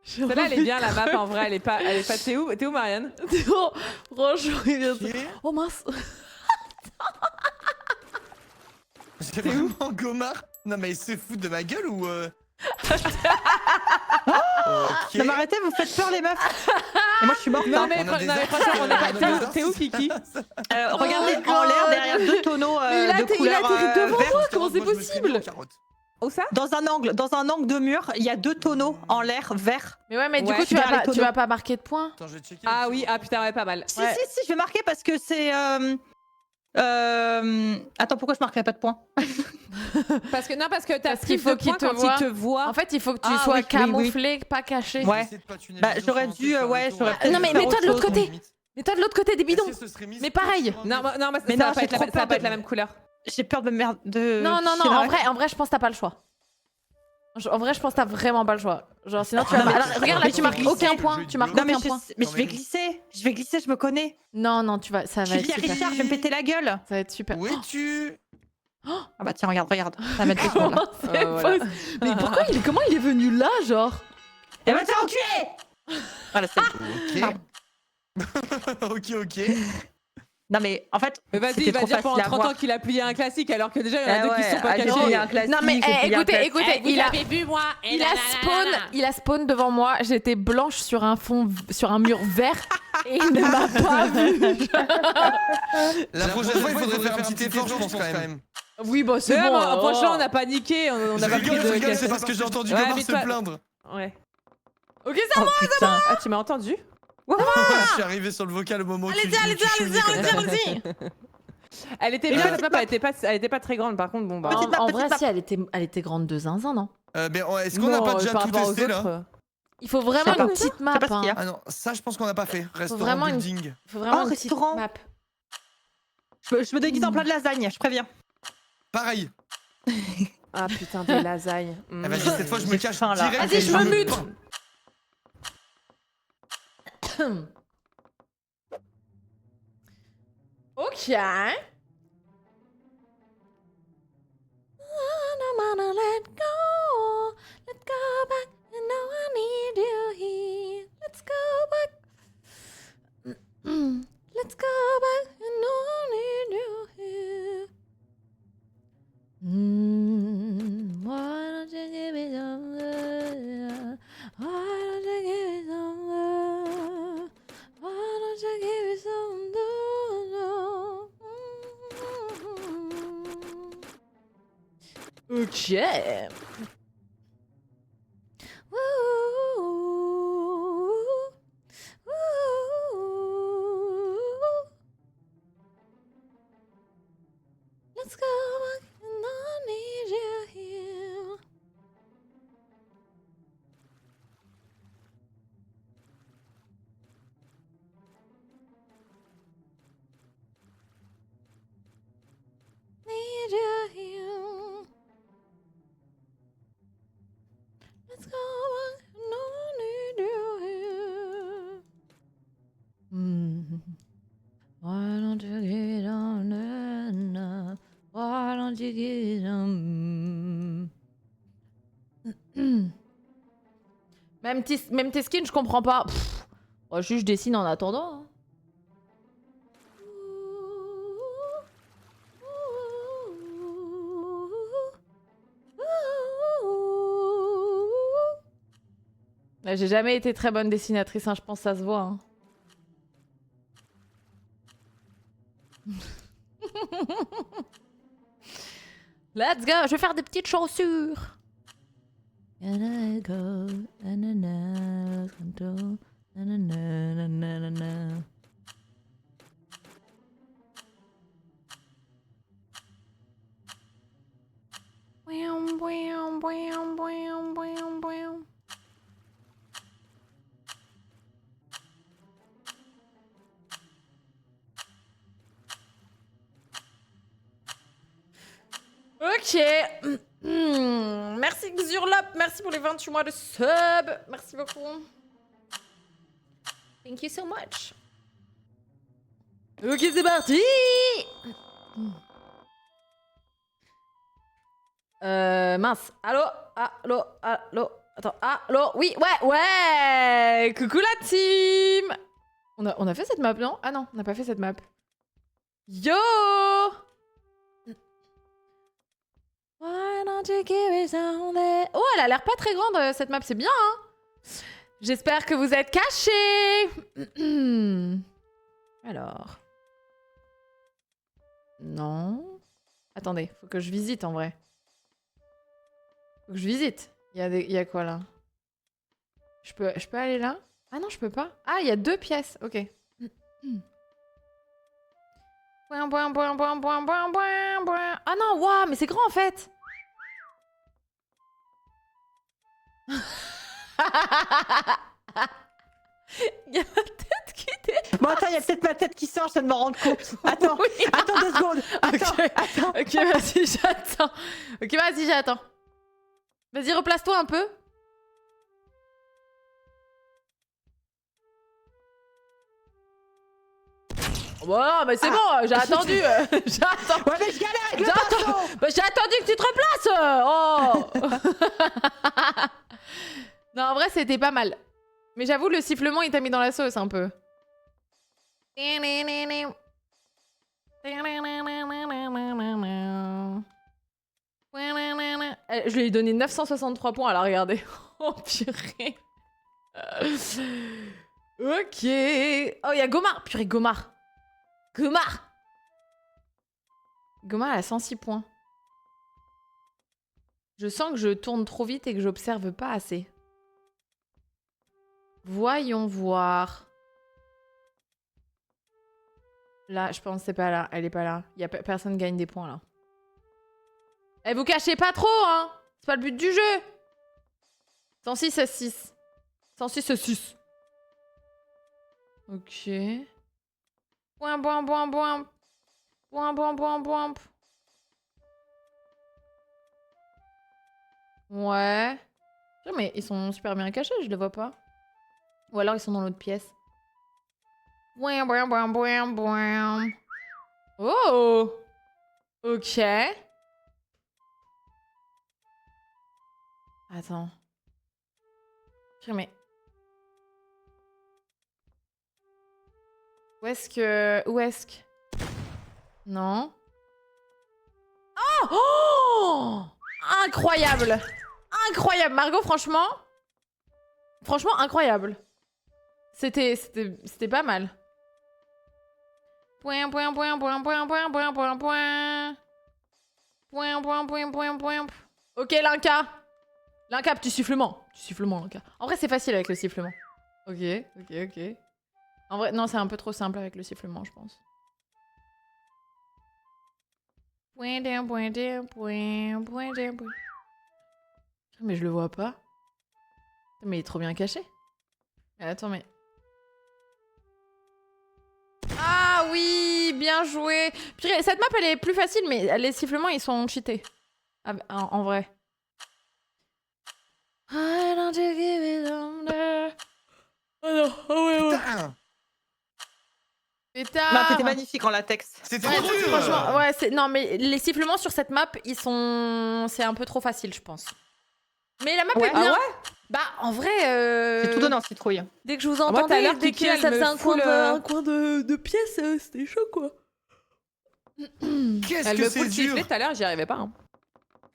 Celle-là, elle est bien la map en vrai, elle est pas. T'es où Marianne? Oh, franchement, il vient de- Ok. Oh mince. J'ai vraiment Gomard. Non mais il se fout de ma gueule ou Ok. Non mais arrêtez, vous faites peur les meufs. Et moi je suis morte. Non hein. mais, On a des non, mais artistes, franchement, on est on pas. a des artistes. T'es où Kiki? Regardez Oh en my l'air God. derrière deux tonneaux Mais il a de été couleur devant vert. moi, comment c'est Moi, je me serais mis en possible? carotte. Où ça? Dans un angle de mur, il y a deux tonneaux en l'air vert. Mais ouais, mais du Ouais, coup, tu derrière les vas tonneaux. pas marquer de points. Attends, je vais checker. Ah le oui, petit- ah putain, ouais, pas mal. Si, Ouais. si, je vais marquer parce que c'est... Attends, pourquoi je marquerai pas de points? Parce que t'as Parce plus qu'il faut de qu'il points te quand voit. il te voit. En fait, il faut que tu Ah, sois oui, oui, camouflé, pas caché. Ouais. J'essaie de patiner Bah, les gens j'aurais sur un dû, truc, faire ouais, le tour. j'aurais Ah, non, mais faire mets-toi de autre l'autre chose. côté. Mets-toi de l'autre côté des bidons. Est-ce que ce serait mis Mais sur pareil. un Non, mur non, Mais ça non, va pas j'ai être la trop même- ça va peur pas être de- la même couleur. J'ai peur de merde de... Non, non, non, en vrai, je pense que t'as pas le choix. En vrai, je pense que t'as vraiment pas le choix. Genre, sinon, tu vas. Non, mais Alors, tu- regarde, là, mais tu tu marques glisses. aucun point. Tu marques Non mais, aucun point. mais Non, je mais- vais glisser, je me connais. Non, non, ça Je va suis être bien super. Richard, je vais me péter la gueule. Ça va être super. Où es-tu? Ah bah tiens, regarde, ça va mettre des secondes là. C'est voilà. faux. Mais comment il est venu là, genre? Et va te faire enculer. Voilà, c'est bon. Ok. Ok. Non mais en fait, Mais vas-y, c'était il va trop dire pendant facile à 30 ans voir. qu'il a plié un classique alors que déjà il y en a Eh deux qui ouais, sont pas ah, j'ai cachés. plié un classique, Non mais j'ai plié un écoutez, classique. écoutez, vu moi. il a spawn devant moi. J'étais blanche sur un mur vert et il ne m'a pas vu. La prochaine fois, il faudrait faire un petit effort, je pense quand même. Oui, bah c'est bon. Franchement, on n'a pas niqué, on n'a pas pris Je rigole, de c'est parce que j'ai entendu Ouais, Gomard mais se toi- plaindre. Ouais. Ok, ça Oh putain. Ah, tu m'as entendu? Je suis arrivé sur le vocal au moment où tu allez-y. Elle était Et bien, la cette map, elle était pas très grande par contre, bon bah. Petite map, En petite vrai, map. si, elle était grande de zinzin, non? Mais est-ce qu'on n'a pas déjà tout testé là? Il faut Je vraiment sais pas. une petite Je map. sais pas ce qu'il y a. Ah non, ça je pense qu'on n'a pas fait. Restaurant vraiment une- building. Il faut vraiment Oh, une petite restaurant. map. Je me déguise en plat de lasagne, je préviens. Pareil. Ah putain, des lasagnes. Ah, vas-y, cette fois, je me cache faim, là. direct. Vas-y, et je me mute. Ok. Let go. Let go back. And now I need you here. Let's go back. Let's go back. And now I need you here. Why don't you give me some love? Why don't you give me some love? Why don't you give me some love? Ok. Let's go back and I need you here. Need you here. Let's go back and I need you here. Why don't you get on it? Why don't you get on? Même tes skins, je comprends pas. Pff, oh, juste je dessine en attendant. Hein. J'ai jamais été très bonne dessinatrice, hein, je pense que ça se voit. Hein. Let's go, je vais faire des petites chaussures. Ok. Merci Xurlop, merci pour les 28 mois de sub. Merci beaucoup. Thank you so much. Ok, c'est parti. Mince. Allô. Attends. Allô. Oui, ouais. Coucou la team. On a fait cette map, non? Ah non, on n'a pas fait cette map. Yo. Why don't you give it some day? Oh, elle a l'air pas très grande cette map, c'est bien, hein? J'espère que vous êtes cachés. Alors. Non. Attendez, faut que je visite en vrai. Faut que je visite. Il y a quoi là? Je peux aller là? Ah non, je peux pas. Ah, il y a 2 pièces. Ok. Ah non, waouh, mais c'est grand en fait. Il y a ma tête qui dépasse. Bon, attends, il y a peut-être ma tête qui sort, je viens de m'en rendre compte. Attends, Oui. attends 2 secondes. Attends. Ok, vas-y, j'attends. Ok, vas-y, j'attends. Vas-y, replace-toi un peu. Bon, mais c'est bon, j'ai attendu. J'attends. Ouais, mais je galère avec le J'attends. pinceau. Bah, j'ai attendu que tu te replaces. Oh. Non, en vrai, c'était pas mal. Mais j'avoue, le sifflement, il t'a mis dans la sauce un peu. Je lui ai donné 963 points, alors regardez. Oh purée. Ok. Oh, il y a Gomar. Purée, Gomar. Gomar, elle a 106 points. Je sens que je tourne trop vite et que j'observe pas assez. Voyons voir. Là, je pense que c'est pas là. Elle est pas là. Personne gagne des points là. Eh, vous cachez pas trop, hein. C'est pas le but du jeu. 106 à 6. 106 à 6. Ok. Boing. Ouais. Mais ils sont super bien cachés, je les vois pas. Ou alors ils sont dans l'autre pièce. Bouin, bouin, bouin, bouin, bouin. Oh! Ok. Attends. Mais... Où est-ce que... Où est-ce que... Non. Oh! Oh! Incroyable! Incroyable! Margot, franchement... Franchement, incroyable. C'était pas mal. Point, point, point, point, point, point, point, point, point. Point, point, point, point, point. Ok, Linka. Linka, petit sifflement. Petit sifflement, Linka. En vrai, c'est facile avec le sifflement. Ok, ok, ok. En vrai, non, c'est un peu trop simple avec le sifflement, je pense. Point, point, point, point, point, point. Mais je le vois pas. Mais il est trop bien caché. Attends, mais... Ah oui, bien joué. Purée, cette map, elle est plus facile, mais les sifflements, ils sont cheatés. Ah, en vrai. I don't give it under. Oh non, oh ouais, ouais. Putain. Pétard. Non, t'étais magnifique en latex. C'était Ouais, trop dur. franchement, ouais, non, mais les sifflements sur cette map, ils sont... C'est un peu trop facile, je pense. Mais la map Ouais. est bien. Ah ouais? Bah, en vrai... C'est tout donnant, citrouille. Dès que je vous moi, tout à entendais, l'heure, dès Kiki, que elle ça me faisait un fout coin, le- coin de pièce, c'était chaud, quoi. Qu'est-ce Elle que me c'est fout le dur. sifflet tout à l'heure, j'y arrivais pas. Hein.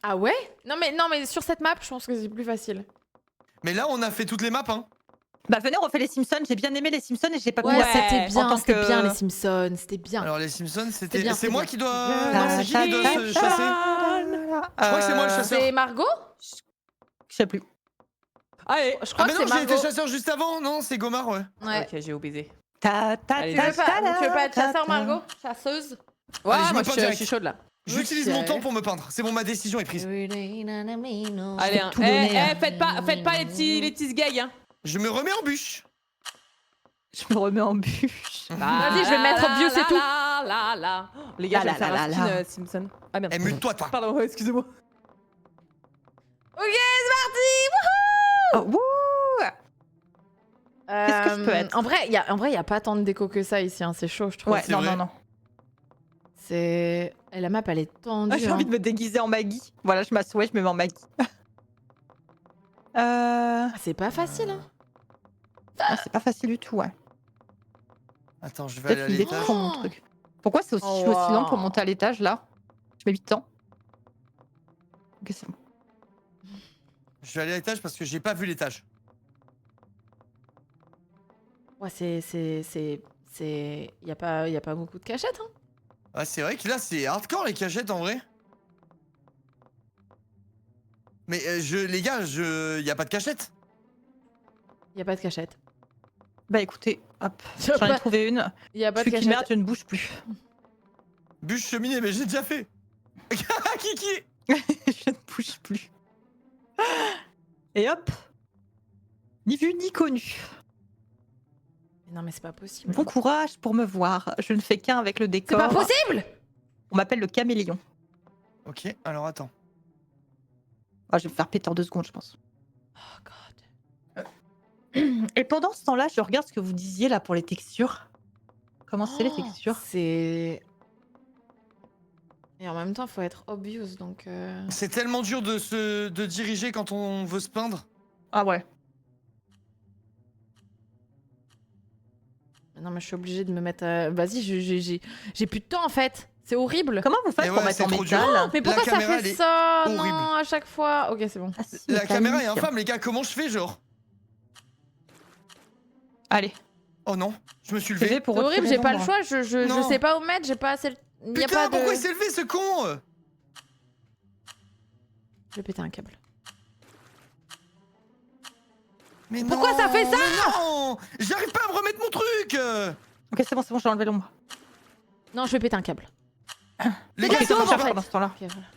Ah ouais? Non, mais sur cette map, je pense que c'est plus facile. Mais là, on a fait toutes les maps, hein. Bah venez, on refait les Simpsons. J'ai bien aimé les Simpsons et j'ai pas pu Ouais, la c'était en bien, tant c'était que- bien les Simpsons, c'était bien. Alors les Simpsons, C'était bien, c'est c'était moi bien. qui dois... Non, c'est qui doit se chasser. Je crois que c'est moi le chasseur. C'est Margot? Je sais plus. Allez. Je crois Ah mais que non, c'est j'ai été Margot. chasseur juste avant. Non, c'est Gomard, ouais. Ouais. Ok, j'ai oublié. Allez, Tu veux pas être chasseur, Margot? Chasseuse? Ouais, Allez, je moi me peins je direct. suis chaude là. J'utilise Ok. mon temps pour me peindre. C'est bon, ma décision est prise. Allez, hein. tout donner, hein. faites pas les petits gags, hein. Je me remets en bûche. Je me remets en bûche. Vas-y, je vais mettre Bios et tout. Là. Les gars, je vais faire un spin Simpson. Ah merde. Eh, mute-toi, toi. Pardon, excusez-moi. Ok, c'est parti! Oh, wouh. Qu'est-ce que je peux être? En vrai, y a pas tant de déco que ça ici, hein. C'est chaud, je trouve. Ouais, c'est non, vrai. non, non. C'est... Et la map, elle est tendue. Ah, j'ai hein. envie de me déguiser en Maggie. Voilà, je m'assois, je me mets en Maggie. Ah, c'est pas facile, hein. Ah, c'est pas facile du tout, ouais. Attends, je vais aller Peut-être à une idée l'étage. pour mon truc. Pourquoi c'est aussi, Oh, je suis aussi lent pour wow. monter à l'étage là? Je mets 8 ans. Ok, c'est bon. Je vais aller à l'étage parce que j'ai pas vu l'étage. Ouais, y a pas beaucoup de cachettes, hein. Ah, c'est vrai que là, c'est hardcore les cachettes en vrai. Mais les gars, y a pas de cachette. Y a pas de cachette. Bah écoutez, hop, Y a j'en ai pas- trouvé une. Y a pas Je de suis cachette. merde, je ne bouge plus. Bûche cheminée, mais j'ai déjà fait. Kiki. Je ne bouge plus. Et hop. Ni vu ni connu. Mais non, mais c'est pas possible. Bon courage pour me voir. Je ne fais qu'un avec le C'est décor. pas possible! On m'appelle le caméléon. Ok, alors attends. Ah, je vais me faire péter en 2 secondes, je pense. Oh god. Et pendant ce temps-là, je regarde ce que vous disiez là pour les textures. Comment c'est les Oh, textures? C'est... Et en même temps, faut être obvious, donc... C'est tellement dur de diriger quand on veut se peindre. Ah ouais. Non, mais je suis obligée de me mettre... Vas-y, j'ai plus de temps, en fait. C'est horrible. Comment vous faites Mais pour ouais, mettre c'est en trop métal? dur. Mais pourquoi La ça caméra, fait elle est ça? horrible. Non, à chaque fois. Ok, c'est bon. Ah, si, La caméra est métallique. infâme, les gars. Comment je fais, genre? Allez, Oh non, je me suis c'est levé. fait pour C'est horrible, retirer j'ai pas le l'ombre. choix. Je Non. sais pas où mettre, j'ai pas assez... Y a Putain, pas de... pourquoi il s'est levé, ce con? Je vais péter un câble. Mais Pourquoi non, ça fait ça? mais non, j'arrive pas à me remettre mon truc. Ok, c'est bon, j'ai enlevé l'ombre. Non, je vais péter un câble. Les de gars, la ça sauce, marche en pas. fait. pendant ce temps-là. Ok, voilà.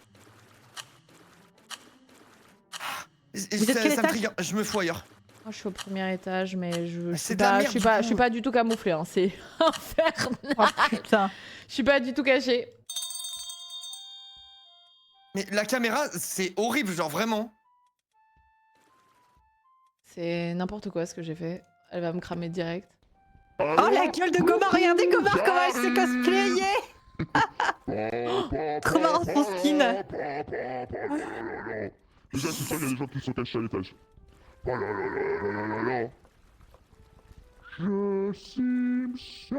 Vous êtes quel Ça me étage? trigger. Je me fous ailleurs. Moi, je suis au premier étage, mais je C'est suis de la pas, merde, je suis du pas, coup. je suis pas du tout camouflée. Hein. C'est infernal. Oh putain. Je suis pas du tout cachée. Mais la caméra, c'est horrible, genre vraiment. C'est n'importe quoi ce que j'ai fait. Elle va me cramer direct. Oh la gueule de Gomar, regardez Gomar comment elle s'est cosplayée. Trop marrant son skin. Déjà, c'est sûr, il y a des gens qui sont cachés à l'étage. Oh là là là là là là là. Je Simpson.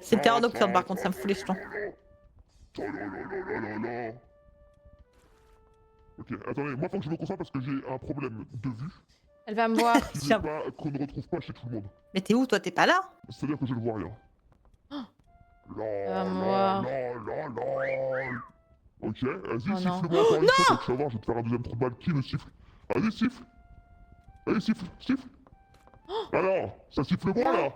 C'est terreur nocturne par contre, ça me fout les jetons. Ok, attendez, moi faut que je me concentre parce que j'ai un problème de vue. Elle va me voir. Qu'on ne retrouve pas chez tout le monde. Mais t'es où toi? T'es pas là? C'est-à-dire que je ne vois rien. va me voir. Ok, vas-y, Oh non. siffle-moi encore une fois, donc tu vas voir, je vais te faire un deuxième trou de balle. Qui le siffle? Vas-y, siffle. Allez, siffle, siffle. Alors, ça siffle moi là.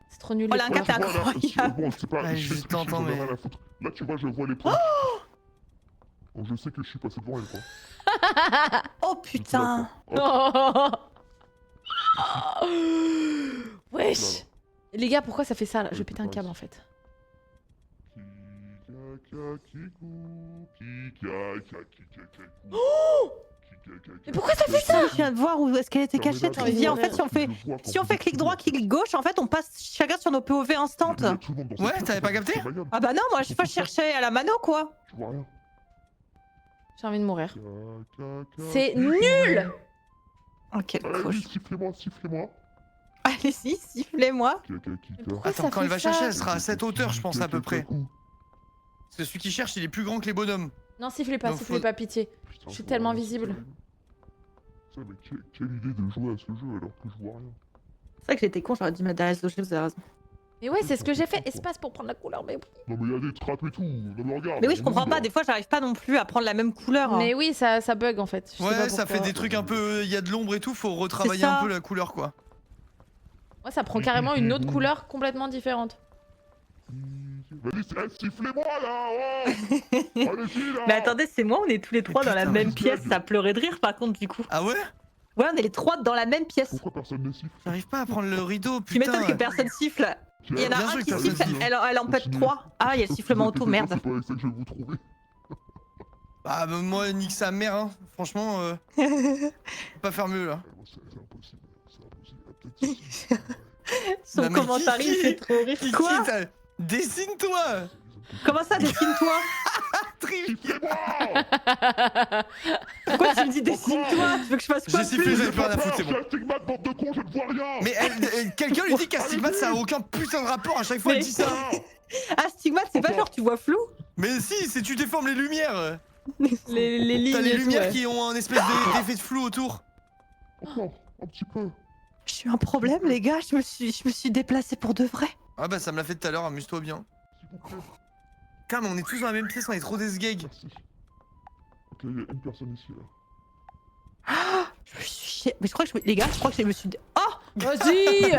C'est trop nul. Oh, les la couleurs. carte est Tu vois, là, incroyable. bon, c'est pas... Ouais, je je t'entends, j'en ai mais- rien à foutre. Là, tu vois, je vois les points. Donc, je sais que je suis passé devant elle, quoi. Oh putain. Oh. Wesh. Les gars, pourquoi ça fait ça là? Je vais péter un câble en fait. Mais pourquoi ça fait ça? Je viens de voir où est-ce qu'elle était cachée. mais Trivia. En non, fait, si on fait clic droit, clic gauche, en fait, on passe chacun sur nos POV instant. Ouais, t'avais pas capté? Ah bah non, moi je cherchais à la mano quoi. Je vois rien. J'ai envie de mourir. C'est nul. Ok, Allez, cool. sifflez-moi, sifflez-moi. Allez-y, sifflez-moi. Pourquoi Attends, ça quand fait elle va ça chercher, elle sera à cette hauteur, je pense, à peu près. Parce que celui qui cherche, il est plus grand que les bonhommes. Non, sifflez pas, Donc, sifflez faut- pas, pitié. Putain, Je suis tellement visible. Ça, mais quelle idée de jouer à ce jeu alors que je vois rien. C'est vrai que j'étais con, j'aurais dû mettre derrière ce jeu, vous avez raison. Mais ouais, c'est ce que j'ai fait. Espace pour prendre la couleur, mais oui. Non mais il y a des trappes et tout. Non mais regarde. Mais oui, je comprends on pas, ouvre. des fois j'arrive pas non plus à prendre la même couleur. Mais oui, ça bug en fait. Je sais pas Ouais, ça pourquoi. fait des trucs un peu. Il y a de l'ombre et tout, faut retravailler ça. un peu la couleur, quoi. Ouais, ça prend carrément une autre couleur complètement différente. Vas-y, sifflez-moi là. Oh allez-y là. Mais attendez, c'est moi, on est tous les trois dans la putain, même mais pièce, blague. ça pleurait de rire par contre du coup. Ah ouais? Ouais, on est les trois dans la même pièce. Pourquoi personne ne siffle? J'arrive pas à prendre le rideau, Tu m'étonnes putain. que personne siffle. Il y en Bien a sûr un que qui personne siffle, siffle. elle en pète Continuez. trois. Ah, il y a le sifflement auto, merde. C'est pas avec ça que je vais vous trouver. Bah, moi, nique sa mère, hein. Franchement, faut pas faire mieux là. C'est impossible. C'est impossible. Peut-être Son Non, mais commentaire, il Kiki, fait trop rire. Kiki, Quoi dessine-toi. Comment ça, dessine-toi sifflez-moi. Pourquoi tu me dis dessine-toi Tu veux que je fasse quoi J'ai de sifflé, plus j'avais plus rien à foutre, c'est J'ai bon. un stigmate, bande de cons, je ne vois rien. Mais quelqu'un lui dit qu'astigmate ça a aucun putain de rapport, à chaque fois elle Mais- dit ça. Ah, stigmate, c'est pas genre tu vois flou Mais si, c'est tu déformes les lumières. Les lignes. T'as les et tout, lumières ouais. qui ont un espèce d'effet de flou autour. Encore, un petit peu. J'ai eu un problème, les gars, je me suis déplacée pour de vrai. Ah bah ça me l'a fait tout à l'heure, amuse-toi bien. S'il vous plaît. Putain, mais on est tous dans la même pièce, on est trop desgeg. Merci. Ok, il y a une personne ici là. Je me suis chiée. Mais je crois que les gars, je crois que je me suis. Oh Vas-y.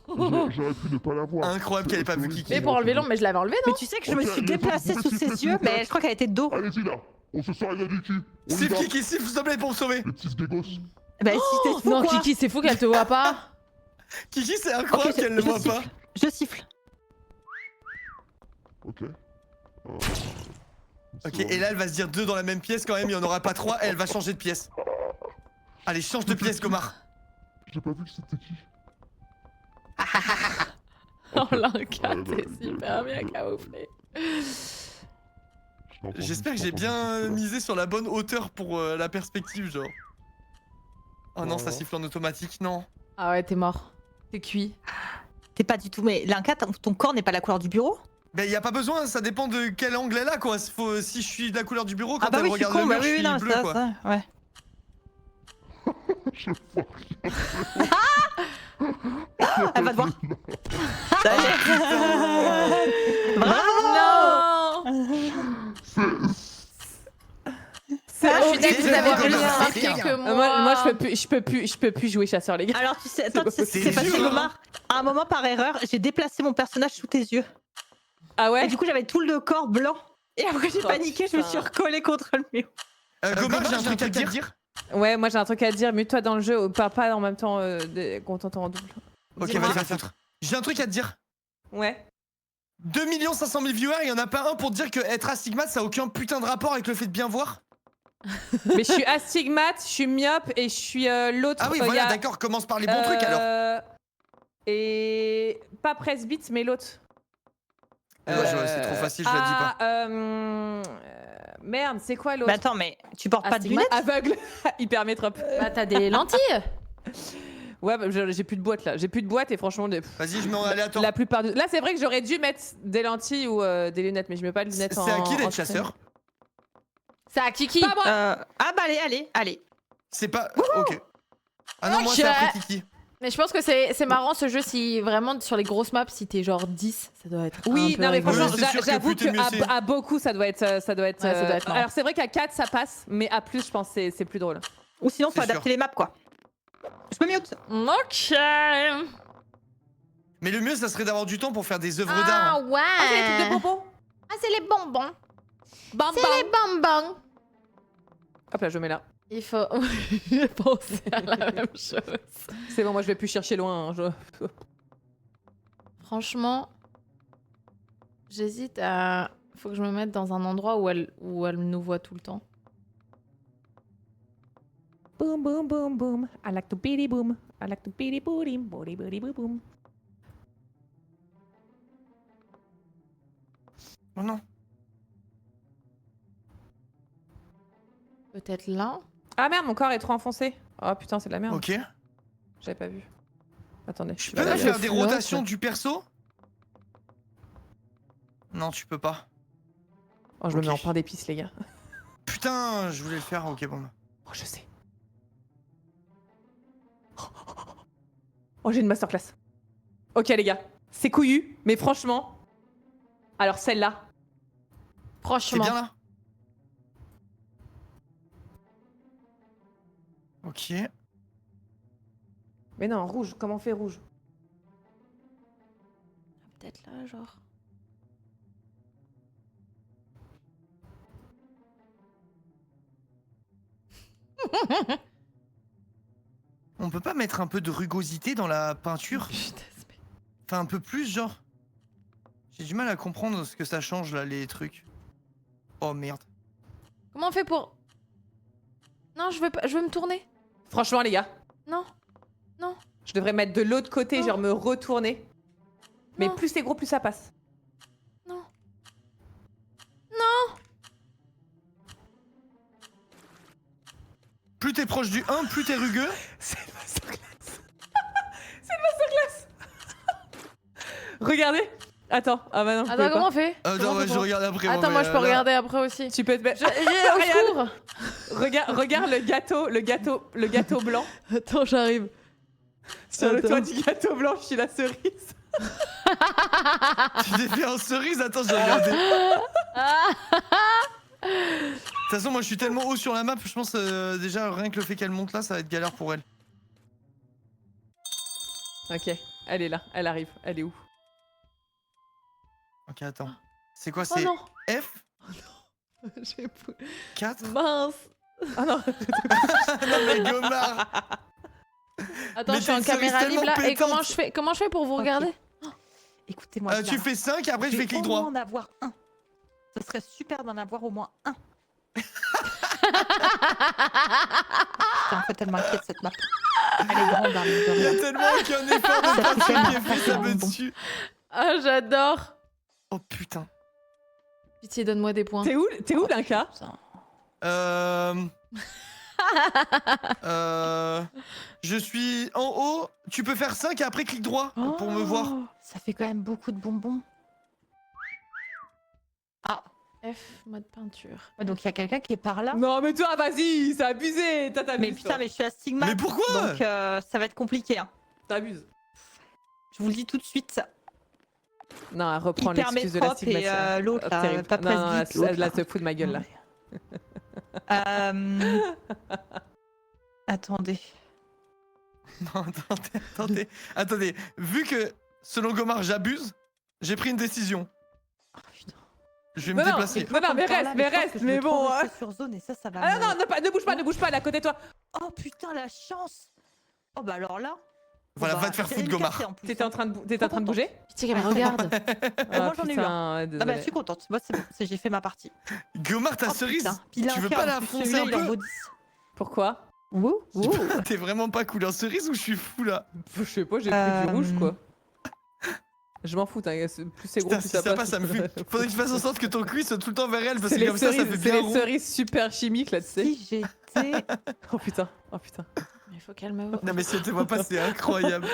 J'aurais pu ne pas la voir. Incroyable qu'elle ait pas vu Kiki. Mais pour enlever l'ombre, mais je l'avais enlevé, non? Mais tu sais que je me Ok, suis les déplacée autres, sous vous ses pouvez yeux, s'il vous plaît. mais je crois qu'elle était de dos. Allez-y là. On se sort de qui? On y Siffle va. Kiki, siffle s'il te plaît pour me sauver. Les petits sgégos. Bah si t'es fou Non, quoi. Kiki, c'est fou qu'elle te voit pas. Kiki, c'est incroyable Ok, je- qu'elle le je voit siffle. pas. Je siffle. Ok. Ok, et là elle va se dire deux dans la même pièce quand même, il y en aura pas trois, elle va changer de pièce. Allez, change de pièce, Gomar. J'ai pas vu que c'était qui. Oh, Ok. l'encart, Ouais, c'est bah, super bien camouflé. J'espère que j'ai bien misé sur la bonne hauteur pour la perspective, genre. Oh non, ça Voilà. siffle en automatique, non. Ah ouais, t'es mort. T'es cuit. T'es pas du tout. Mais Linka, ton corps n'est pas la couleur du bureau? Bah y a pas besoin, ça dépend de quel angle elle a quoi. Si je suis de la couleur du bureau, quand Ah bah elle oui, je suis regarde le con, mur, bah je oui, suis non, bleu ça, quoi. ça, ouais. Je vois Elle va te voir. Salut. Bravo. Non. C'est Ah, je suis d'accord, vous avez horrible. plus C'est remarqué rien. que moi. Moi je peux plus jouer chasseur les gars. Alors tu sais, attends, tu sais ce qui C'est s'est passé, dur, hein. Gomar? À un moment, par erreur, j'ai déplacé mon personnage sous tes yeux. Ah Et ouais. du coup, j'avais tout le corps blanc. Et après, j'ai Oh, paniqué, je me putain. suis recollée contre le mur. Gomar, j'ai un truc à te dire. Ouais, moi j'ai un truc à dire. Mute-toi dans le jeu, pas en même temps qu'on t'entend en double. Ok, Dis-moi. vas-y, va foutre. J'ai un truc à te dire. Ouais. 2 500 000 viewers, il y en a pas un pour dire que être astigmate, ça a aucun putain de rapport avec le fait de bien voir. Mais je suis astigmate, je suis myope et je suis l'autre. Ah oui, y voilà, a- d'accord, commence par les bons trucs alors. Et pas presbyte, mais l'autre. C'est trop facile, je la dis pas. Merde, c'est quoi l'autre? Mais attends, mais tu portes pas de Astigmate. lunettes? Aveugle. Hypermétrope. Bah, t'as des lentilles. Ouais, bah, j'ai plus de boîte là. J'ai plus de boîte et franchement, Vas-y, je mets en aléatoire. la plupart de... Là, c'est vrai que j'aurais dû mettre des lentilles ou des lunettes, mais je mets pas de lunettes C'est en... à qui en d'être chasseur? C'est à Kiki. Pas moi. Ah bah allez. C'est pas. Ok. Ah non, moi Ok. c'est après Kiki. Mais je pense que c'est marrant ce jeu si vraiment sur les grosses maps, si t'es genre 10, ça doit être. Oui, un peu non mais rigolo. franchement, Oui, c'est sûr que j'avoue plus t'es mieux, c'est. qu'à beaucoup, ça doit être... Ouais, ça doit être marrant. Alors c'est vrai qu'à 4, ça passe, mais à plus, je pense que c'est plus drôle. Ou sinon, faut C'est sûr. adapter les maps, quoi. Je me mute. Ok. Mais le mieux, ça serait d'avoir du temps pour faire des œuvres Ah d'art. ouais. Ah, c'est les trucs de pompons. Ah, c'est les bonbons. Bam, C'est bam. les bonbons. Hop là, je mets là. Il faut penser à la même chose. C'est bon, moi je vais plus chercher loin. hein, Franchement, j'hésite à. Faut que je me mette dans un endroit où elle nous voit tout le temps. Boom, boom, boom, boom. I like to beady boom. I like to beady booty, booty, booty, boom, boom. Oh non. Peut-être là. Ah merde, mon corps est trop enfoncé. Oh putain, c'est de la merde. Ok. J'avais pas vu. Attendez. Tu je peux vais aller- faire je des flotte. rotations du perso? Non, tu peux pas. Oh, je me Ok. mets en pain d'épices, les gars. Putain, je voulais le faire, ok, bon. Oh, je sais. Oh, j'ai une masterclass. Ok, les gars. C'est couillu, mais franchement. Alors, celle-là. C'est Franchement. bien là? Ok. Mais non, rouge. Comment on fait rouge? Peut-être là, genre. On peut pas mettre un peu de rugosité dans la peinture? Putain, c'est- Enfin, un peu plus, genre. J'ai du mal à comprendre ce que ça change là, les trucs. Oh merde. Comment on fait pour. Non, je veux pas. Je veux me tourner. Franchement, les gars. Non. Je devrais mettre de l'autre côté, Non. genre me retourner. Mais Non. plus c'est gros, plus ça passe. Non. Plus t'es proche du 1, plus t'es rugueux. C'est une masterclass. C'est une masterclass. Regardez. Attends. Ah bah non. vous pouvez Attends, pas. comment on fait Attends, Comment on ouais, fait je pour- regarde après. Attends, moi je peux regarder après aussi. Tu peux te mettre. J'ai au secours. Regarde le gâteau blanc. Attends, j'arrive. Sur le Attends. toit du gâteau blanc, je suis la cerise. Tu t'es fait en cerise? Attends, j'ai regardé. De toute façon, moi je suis tellement haut sur la map, je pense déjà rien que le fait qu'elle monte là, ça va être galère pour elle. Ok, elle est là, elle arrive. Elle est où? Ok, attends. C'est quoi? Oh C'est non. F? J'ai 4? mince. Ah non. Non mais Gomard. Attends, Mais je suis en t'as une cerise caméra libre là. tellement Et comment pétante. je fais pour vous regarder? Écoutez-moi. Tu fais 5 et après je fais clic droit. en avoir un. Ce serait super d'en avoir au moins un. Putain, en fait, elle m'inquiète cette map. Elle est grande, hein, mine de Il y a rien. tellement aucun effort de Ça fait peinture qui est tellement fait, ça me bon. tue. Ah, j'adore. Oh putain. Pitié, donne-moi des points. T'es où, Linka? Putain. Je suis en haut. Tu peux faire 5 et après clic droit pour me voir. Oh, ça fait quand même beaucoup de bonbons. Ah, F, mode peinture. ouais, donc il y a quelqu'un qui est par là. Non mais toi, vas-y, c'est abusé. T'abuses. Mais putain, mais je suis astigmate. Mais pourquoi? Donc ça va être compliqué. Hein. T'abuses. Je vous le dis tout de suite. Non, elle reprend l'excuse de la Hypermétrope et stigmatisation. l'autre, là, Terrible. pas Non, non, presbyte, elle l'autre, là là. se fout de ma gueule là. Attendez. Non, attendez. Vu que selon Gomard j'abuse, j'ai pris une décision. Oh, putain. Je vais me Non, déplacer. non, mais Par là, reste, mais je pense reste, que je mais me bon. trouve hein. rester sur zone et ça va Ah me- non, ne bouge pas, elle est à côté de toi. Oh putain, la chance. Oh bah alors là. Voilà, va te faire foutre, Gomard. T'étais en train de bouger? Pitié qu'elle me regarde. moi, j'en ai eu un. Ah bah, je suis contente. Moi, c'est bon. J'ai fait ma partie. Gomard, ta Oh, cerise, putain. Puis il a tu un veux cœur, pas la en plus, foncer celui-là, un il en peu? vaut 10. Pourquoi? Wouh, wouh. T'es vraiment pas couleur cerise ou je suis fou là? Je sais pas, j'ai pris du rouge quoi. Je m'en fous, plus c'est gros, Putain, plus si ça passe, ça me fuit. Faudrait que tu fasses en sorte que ton cuit soit tout le temps vers elle parce C'est que les comme ça fait cerises, c'est bien les rond. cerises super chimiques là, tu sais. Si j'étais. Oh putain, oh putain. Il faut qu'elle me voie. Non mais si elle te voit pas, c'est incroyable.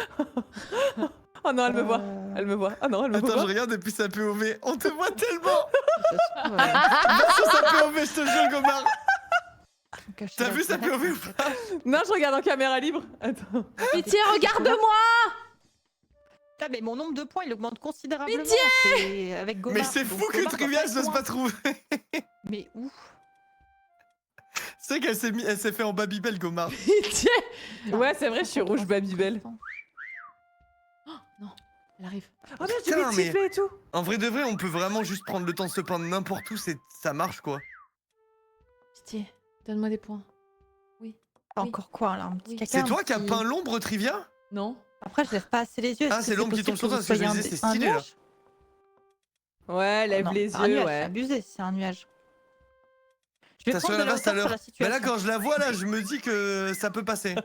Oh non, elle me voit, elle me voit. Oh non, elle me Attends, je voit. regarde depuis sa POV. On te voit tellement. Ça se trouve, Va sur sa POV, je te jure, Gomard. T'as vu sa POV ou pas? Non, je regarde en caméra libre. Attends. Pitié, regarde-moi. Ah, mais mon nombre de points, il augmente considérablement. Pitié c'est avec Gomard. Mais c'est donc fou que Gomard doit Trivial être n'ose loin. pas trouver. Mais où? C'est qu'elle elle s'est fait en Babybel, Gomard. Pitié. Ouais, c'est vrai, je suis rouge Babybel. Non, elle arrive. Oh merde, j'ai Putain, mis mais- de sifflet et tout. En vrai de vrai, on peut vraiment juste prendre le temps de se peindre n'importe où, ça marche quoi. Pitié, donne-moi des points. Encore quoi là, un petit Oui. caca, C'est un toi qui as petit- peint l'ombre, Trivia? Non. Après, je lève pas assez les yeux. Ah, Est-ce c'est que l'ombre qui tombe possible sur toi, vous parce que je me soyez disais, un c'est stylé, là. nuage? Ouais, lève Non, les pas un yeux, nuage, C'est ouais. abusé, c'est un nuage. Je vais T'as prendre sur de la la vase tout à hauteur sur l'heure. la Mais là, situation. quand je la vois, là, je me dis que ça peut passer.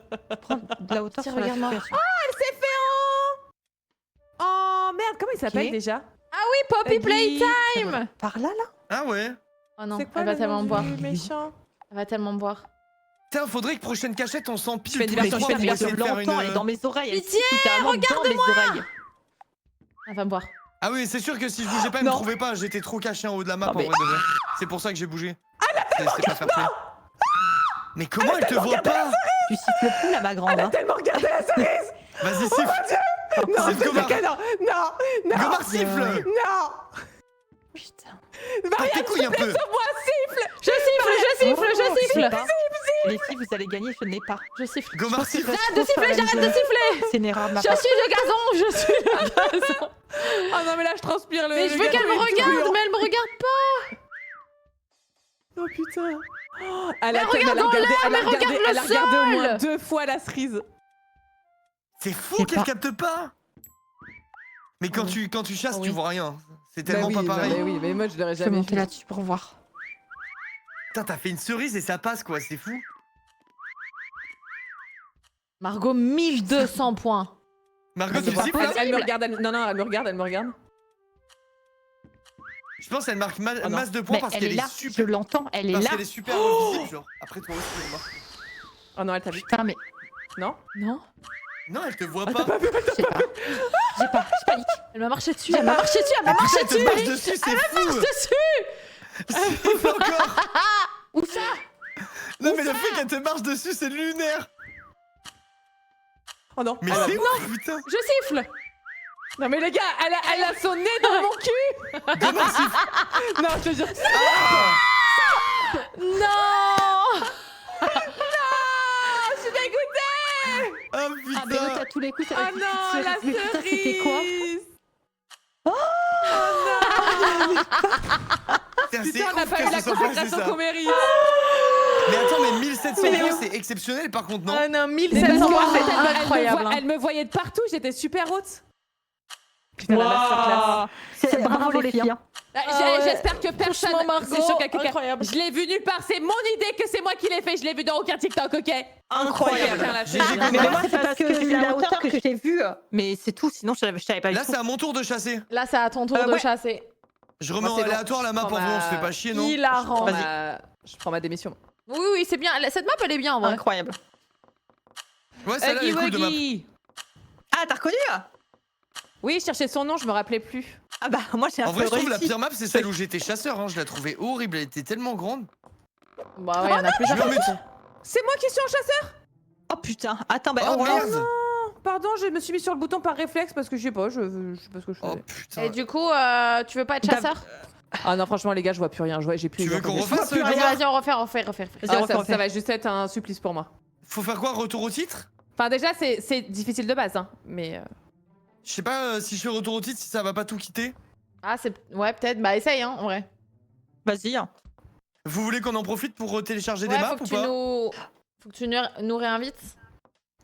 Prendre de la hauteur Tiens, sur la regarde-moi. situation. C'est fait en... Oh merde, comment il s'appelle Ok. déjà? Oui, Poppy Playtime. Par là, là? Ah ouais? Oh non, C'est quoi elle va le tellement nom me boire. du méchant? Elle va tellement me boire. Putain, faudrait que prochaine cachette, on Je s'empile fais tous du les version, trois je fais pour du essayer de faire L'entends, elle est dans une... mes oreilles. Elle Pitié, siffle littéralement dans mes oreilles. Elle va me boire. Ah oui, c'est sûr que si je bougeais pas, elle me Non. trouvait pas. J'étais trop caché en haut de la map, Non, en mais- vrai de vrai. C'est pour ça que j'ai bougé. C'est pas fair play. Mais comment elle te voit pas? Tu siffles plus là, ma grande. Hein. Tellement regardé la cerise. Vas-y, siffle. Non, Siffle, Gomard. non, Gomard, siffle. non. Putain. Tape tes couilles un peu. Je siffle. Les filles, vous allez gagner, je n'ai pas. Je siffle. Gomard, siffle. J'arrête de siffler, j'arrête de siffler. C'est une erreur de ma Je part. suis le gazon, je suis le gazon. Oh non, mais là, je transpire le. Mais je le veux qu'elle gâteau me est tout regarde, blanc. mais elle me regarde pas. Oh putain. Oh, elle Mais a regarde en l'air, mais regarde le elle a regardé au moins sol. 2 fois la cerise. C'est fou C'est qu'elle pas- capte pas. Mais quand tu chasses, Ah tu oui. vois rien. C'est tellement Bah oui, pas pareil. bah oui, mais moi, je l'aurais Je vais jamais monter vu. là-dessus pour voir. Putain, t'as fait une cerise et ça passe quoi, c'est fou. Margot, 1200 points. Margot, Elle tu voit siffles pas. là? Elle me regarde, non, non, elle me regarde. Je pense qu'elle marque non. masse de points Mais parce elle qu'elle est est là, je super. l'entends, elle est Parce là. qu'elle est super visible, genre. Après toi aussi, elle marque. Oh non, elle t'a vu. Putain, mais Non? Non. Non, elle te voit Ah, pas. je sais pas. Je panique. Elle m'a marché dessus, elle m'a marché dessus, elle m'a marché Elle te dessus. marche dessus, c'est fou. Dessus. Siffle encore. Où ça? Non mais le fait qu'elle te marche dessus, c'est lunaire. Oh non. Mais elle a- c'est ouf, putain. Je siffle. Non mais les gars, elle a son nez dans mon cul. Gomard siffle. Non, je te jure. Non. Je suis dégoûtée. Oh Ah, mais l'autre, putain. à tous les coups, ça Oh va être une non, petite la cerise. Mais putain, c'était quoi? cerise. Putain, c'est Putain, on n'a ouf pas que eu ce la soit passé consécration ça. qu'on mérite. Mais attends, mais 1700 Mais points, non. c'est exceptionnel par contre, non? Ah non, Mais 1700 parce points, qu'en fait, c'est incroyable. elle me voyait de partout, j'étais super haute. Putain, la masterclass. C'est bravo les filles. hein. J'espère que personne. Franchement, Margot, c'est sûr qu'il y a quelqu'un- incroyable. Je l'ai vu nulle part, c'est mon idée que c'est moi qui l'ai fait, je l'ai vu dans aucun TikTok, ok? Incroyable. Putain, la J'ai chaîne. déconné. Mais moi, c'est parce que j'ai eu la hauteur que j'ai vue. Mais c'est tout, sinon je savais pas du Là, tout. c'est à mon tour de chasser. Là, c'est à ton tour de Ouais. chasser. Je remets Moi, en c'est bon. aléatoire la map en Je vrai, prends on se fait ma- pas chier, non? Hilarant. Je prends ma démission. Oui, oui, c'est bien. Cette map, elle est bien en vrai. Incroyable. Ouais, celle-là, elle est cool de map. Wuggy. Ah, t'as reconnu? Oui, je cherchais son nom, je me rappelais plus. Ah bah, moi j'ai un En vrai, peu je trouve la réussi. pire map, c'est celle où j'étais chasseur. Hein. Je la trouvais horrible, elle était tellement grande. Bah ouais, il y en a plusieurs. Je me qui mets- C'est moi qui suis en chasseur. Oh putain, attends, bah Oh on relance. merde! Pardon, je me suis mis sur le bouton par réflexe parce que je sais pas, je sais pas ce que je Oh faisais. putain. Et du coup, tu veux pas être T'as- chasseur? Ah non, franchement, les gars, je vois plus rien. J'ai plus Tu les veux qu'on infos. refasse Vas-y, Gomard? vas-y, on refait. Ah, Vas-y, ça va juste être un supplice pour moi. Faut faire quoi? Retour au titre? Enfin, déjà, c'est difficile de base, hein, mais. Je sais pas si je fais retour au titre, si ça va pas tout quitter. Ah, c'est. Ouais, peut-être. Bah, essaye, hein, en vrai. Vas-y. hein. Vous voulez qu'on en profite pour télécharger Ouais, des maps faut ou que tu pas? nous. Faut que tu nous réinvites.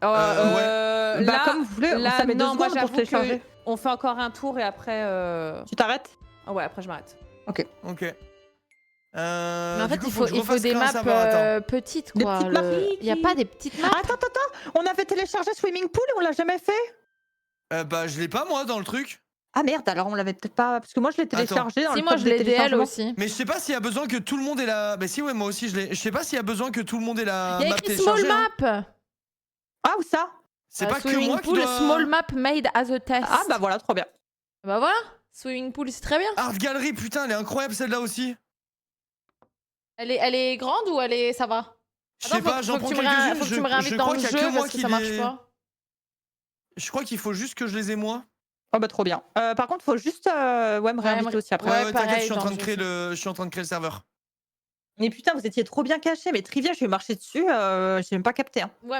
Bah, là, comme vous voulez, là, ça met 2 non, moi secondes pour j'avoue télécharger. que on fait encore un tour et après. Tu t'arrêtes? Ah ouais, après je m'arrête. Ok. Mais en fait, Du coup, il faut que je refasse des créer un maps serveur, attends. petites, Des quoi. petites maps. Il y a pas des petites maps. Attends, on avait téléchargé Swimming Pool et on l'a jamais fait? Bah, je l'ai pas moi dans le truc. Ah merde, alors on l'avait peut-être pas. Parce que moi je l'ai téléchargé dans Si, le moi top je des l'ai DL téléchargements. aussi. Mais je sais pas s'il y a besoin que tout le monde ait la. Bah, si, ouais, moi aussi je l'ai. Je sais pas s'il y a besoin que tout le monde ait la Il y a map écrit small téléchargée. hein. map. Ah, où ça? C'est pas que Swimming moi qui pool, dois. small map made as a test. Ah bah voilà, trop bien. Bah voilà. Swimming pool, c'est très bien. Art Gallery, putain, elle est incroyable celle-là aussi. Elle est grande ou ça va? Je sais pas, j'en prends quelques-unes. Faut que tu me réinvites Je dans crois le qu'il y a jeu que moi parce que qui ça marche les. pas. Je crois qu'il faut juste que je les ai moi. Oh bah trop bien. Par contre, faut juste me réinviter aussi après. Ouais, T'inquiète, pareil, je suis en train de dans créer le je suis en train de créer le serveur. Mais putain, vous étiez trop bien cachés. Mais Trivia, je vais marcher dessus, j'ai même pas capté. Hein. Ouais,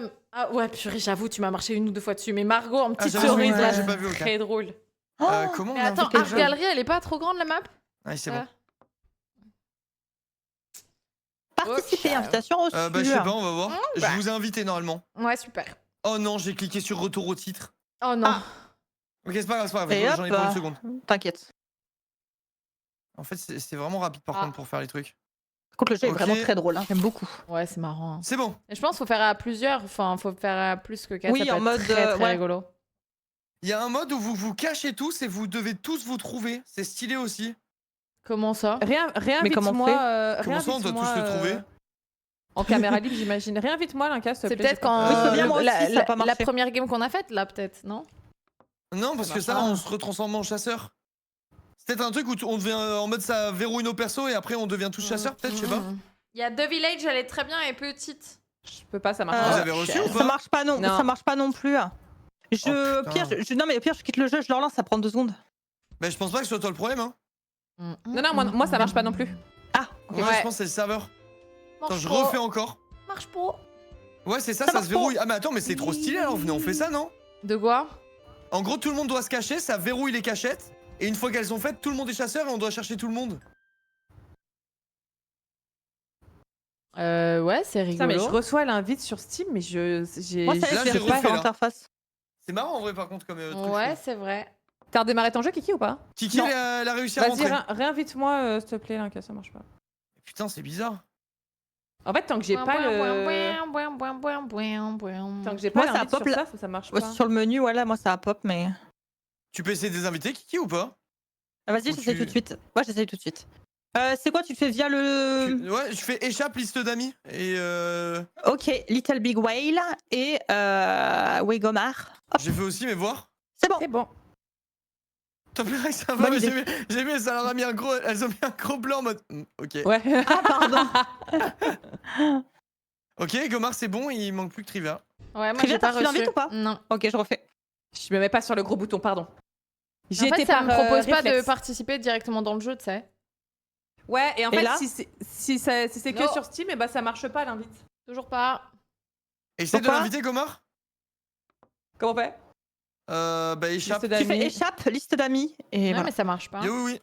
ouais, purée, j'avoue, tu m'as marché 1 ou 2 fois dessus. Mais Margot en petite j'avais cerise oublié, là, j'ai c'est pas vu, ok. très drôle. Comment on Mais a attends, invité les Art gens Gallery, elle est pas trop grande la map? Ouais, c'est bon. Participer, Ok. invitation reçue. Bah, je sais pas, on va voir. Je bah. vous ai invité normalement. Ouais, super. Oh non, j'ai cliqué sur retour au titre. Oh non. Ah. Ok, c'est pas grave, Et j'en ai hop, pour une seconde. T'inquiète. En fait, c'est vraiment rapide par contre pour faire les trucs. Par contre, le jeu Ok. est vraiment très drôle, hein. J'aime beaucoup. Ouais, c'est marrant. hein. C'est bon. Et je pense qu'il faut faire à plusieurs. Enfin, faut faire à plus que 4. Oui, ça peut en être mode, très, très ouais. rigolo. Il y a un mode où vous vous cachez tous et vous devez tous vous trouver. C'est stylé aussi. Comment ça? Mais comment on Réinvite-moi. Comment ça, on doit tous le trouver En caméra libre, j'imagine. Réinvite-moi, Linka, s'il te C'est plaît. peut-être quand Oui, c'est bien, moi aussi, ça a pas la marché. première game qu'on a faite là, peut-être, non? Non, parce que ça, on se retransforme en chasseur. C'est peut-être un truc où on devient en mode ça verrouille nos persos et après on devient tous chasseurs, peut-être, je sais pas. Il y a The Village, elle est très bien et petite. Je peux pas, ça marche Vous pas. avez reçu ou Ça pas marche pas non, Non. ça marche pas non plus. putain. Non mais au pire, je quitte le jeu, je le relance, ça prend 2 secondes. Bah, je pense pas que ce soit toi le problème, hein. Non, moi ça marche pas non plus. Ah, Ouais, Ouais. je pense que c'est le serveur. Attends, je Marche pas. refais encore. Marche pas. Ouais, c'est ça, Ça ça marche se verrouille. Ah, mais attends, mais c'est trop stylé alors, venez, on fait ça, non? De quoi? En gros, tout le monde doit se cacher, ça verrouille les cachettes. Et une fois qu'elles sont faites, tout le monde est chasseur et on doit chercher tout le monde. Ouais, c'est Putain, rigolo. mais je reçois l'invite sur Steam, mais j'ai. moi ça y est, Là, je l'ai j'ai refait refait, sur là. l'interface. C'est marrant en vrai, par contre, comme truc. je Ouais, trouve. c'est vrai. T'as redémarré ton jeu, Kiki, ou pas? Kiki, Non. elle a réussi à Vas-y, rentrer. réinvite-moi, s'il te plaît, Linka, ça marche pas. Putain, c'est bizarre. En fait, tant que j'ai pas le. Tant que j'ai Moi, pas ça l'invite pop sur là. ça marche Ouais, pas. sur le menu, voilà, moi ça a pop, mais. Tu peux essayer de les inviter, Kiki, ou pas? Vas-y, Ou j'essaye tu- tout de suite. Ouais, j'essaye tout de suite. C'est quoi, tu le fais via le. Ouais, je fais échappe liste d'amis. Et Ok, Little Big Whale et Wegomar. Hop, j'ai fait aussi, mais voir. c'est bon. C'est bon. Top là, ça va, Bonne mais idée. j'ai vu, ça leur a mis un gros. Elles ont mis un gros blanc en mode. Ok. Ouais. Ah, pardon. Ok, Gomar, c'est bon, il manque plus que Trivia. Ouais, moi Trivia, j'ai pas t'as reçu reçu. l'invite ou pas Non. Ok, je refais. Je me mets pas sur le gros bouton, pardon. J'y En fait, étais ça par me propose pas de réflexe. participer directement dans le jeu, tu sais. Ouais, et en Et fait, là si c'est que Non. sur Steam, et bah ça marche pas l'invite. Toujours pas. Essaye de Pourquoi l'inviter, Gomar. Comment on fait? Bah, échappe. Liste Tu fais d'amis. échappe, liste d'amis, et Ouais, voilà. mais ça marche pas. Yo, oui,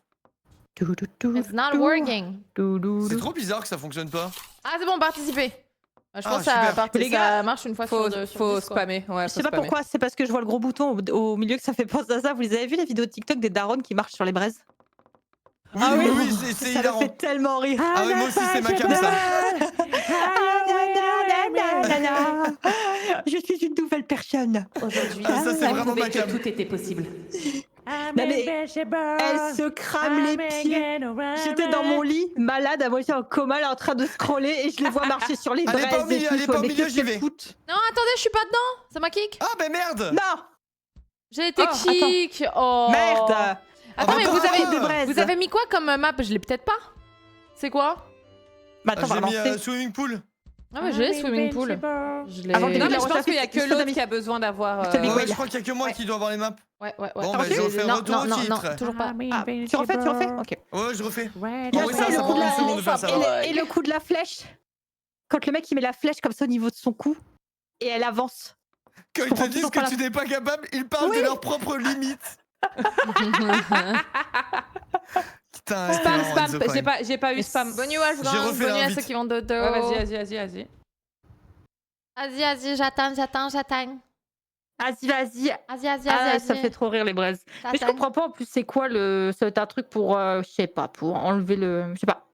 It's not working. oui. C'est trop bizarre que ça fonctionne pas. Ah, c'est bon, participer. Je Ah, pense que ça, super. Les gars, ça marche une fois Faut, sur 10, faut quoi. spammer. Ouais, Je faut sais pas spammer. pourquoi, c'est parce que je vois le gros bouton au milieu que ça fait penser à ça. Vous les avez vu les vidéos TikTok des darons qui marchent sur les braises? Oui, Ah oui, oui. oui, c'est Ça me hilarant. fait tellement rire. Ah oui, moi aussi, c'est ma cam, ça. Je suis une nouvelle personne. Aujourd'hui, Ah, ça, c'est elle vraiment prouvait ma que cam. tout était possible. Non, mais elle se crame les pieds. J'étais dans mon lit, malade, à moitié en coma, là, en train de scroller, et je les vois marcher sur les Allez, braises. pas au milieu, et tout. allez, Je pas fais, au mais milieu, qu'est-ce j'y qu'elle vais. fout Non, attendez, je suis pas dedans. Ça m'a kick. Ah, bah merde. Non, J'ai été Oh, kick. Oh. merde. Attends, mais bah, vous attends. avez, Des braises. vous avez mis quoi comme map? Je l'ai peut-être pas. C'est quoi? Bah, attends, on va J'ai mis relancer. swimming pool. Ah, mais j'ai swimming pool. Je l'ai. Avant le début Non, de mais la je pense recherche, qu'il y a liste que l'autre d'amis. qui a besoin d'avoir. Liste d'amis. Ouais, oui. je crois qu'il y a que moi Ouais. qui dois avoir les maps. Ouais. Bon, bah, je refais non, retour non, au non, titre. non, toujours pas. Ah, tu refais, ok. Ouais, je refais. Et Ah oui, ça après, prend une seconde de faire ça. Et le coup de la flèche. Quand le mec il met la flèche comme ça au niveau de son cou et elle avance. Quand ils te comprends disent toujours pas que la- tu n'es pas capable, ils parlent Oui. de leurs propres limites. Putain, Spam, Enzo, spam. quand même. J'ai pas eu spam. Bonne nuit Wolfgang, J'ai refait bonne nuit à l'invite. ceux qui vont dodo. Ouais, vas-y. Vas-y, j'attends. Vas-y. Vas-y. Ah, ça fait trop rire les braises. Mais je comprends pas en plus, c'est quoi le. Ça va être un truc pour. Je sais pas, pour enlever le. Je sais pas.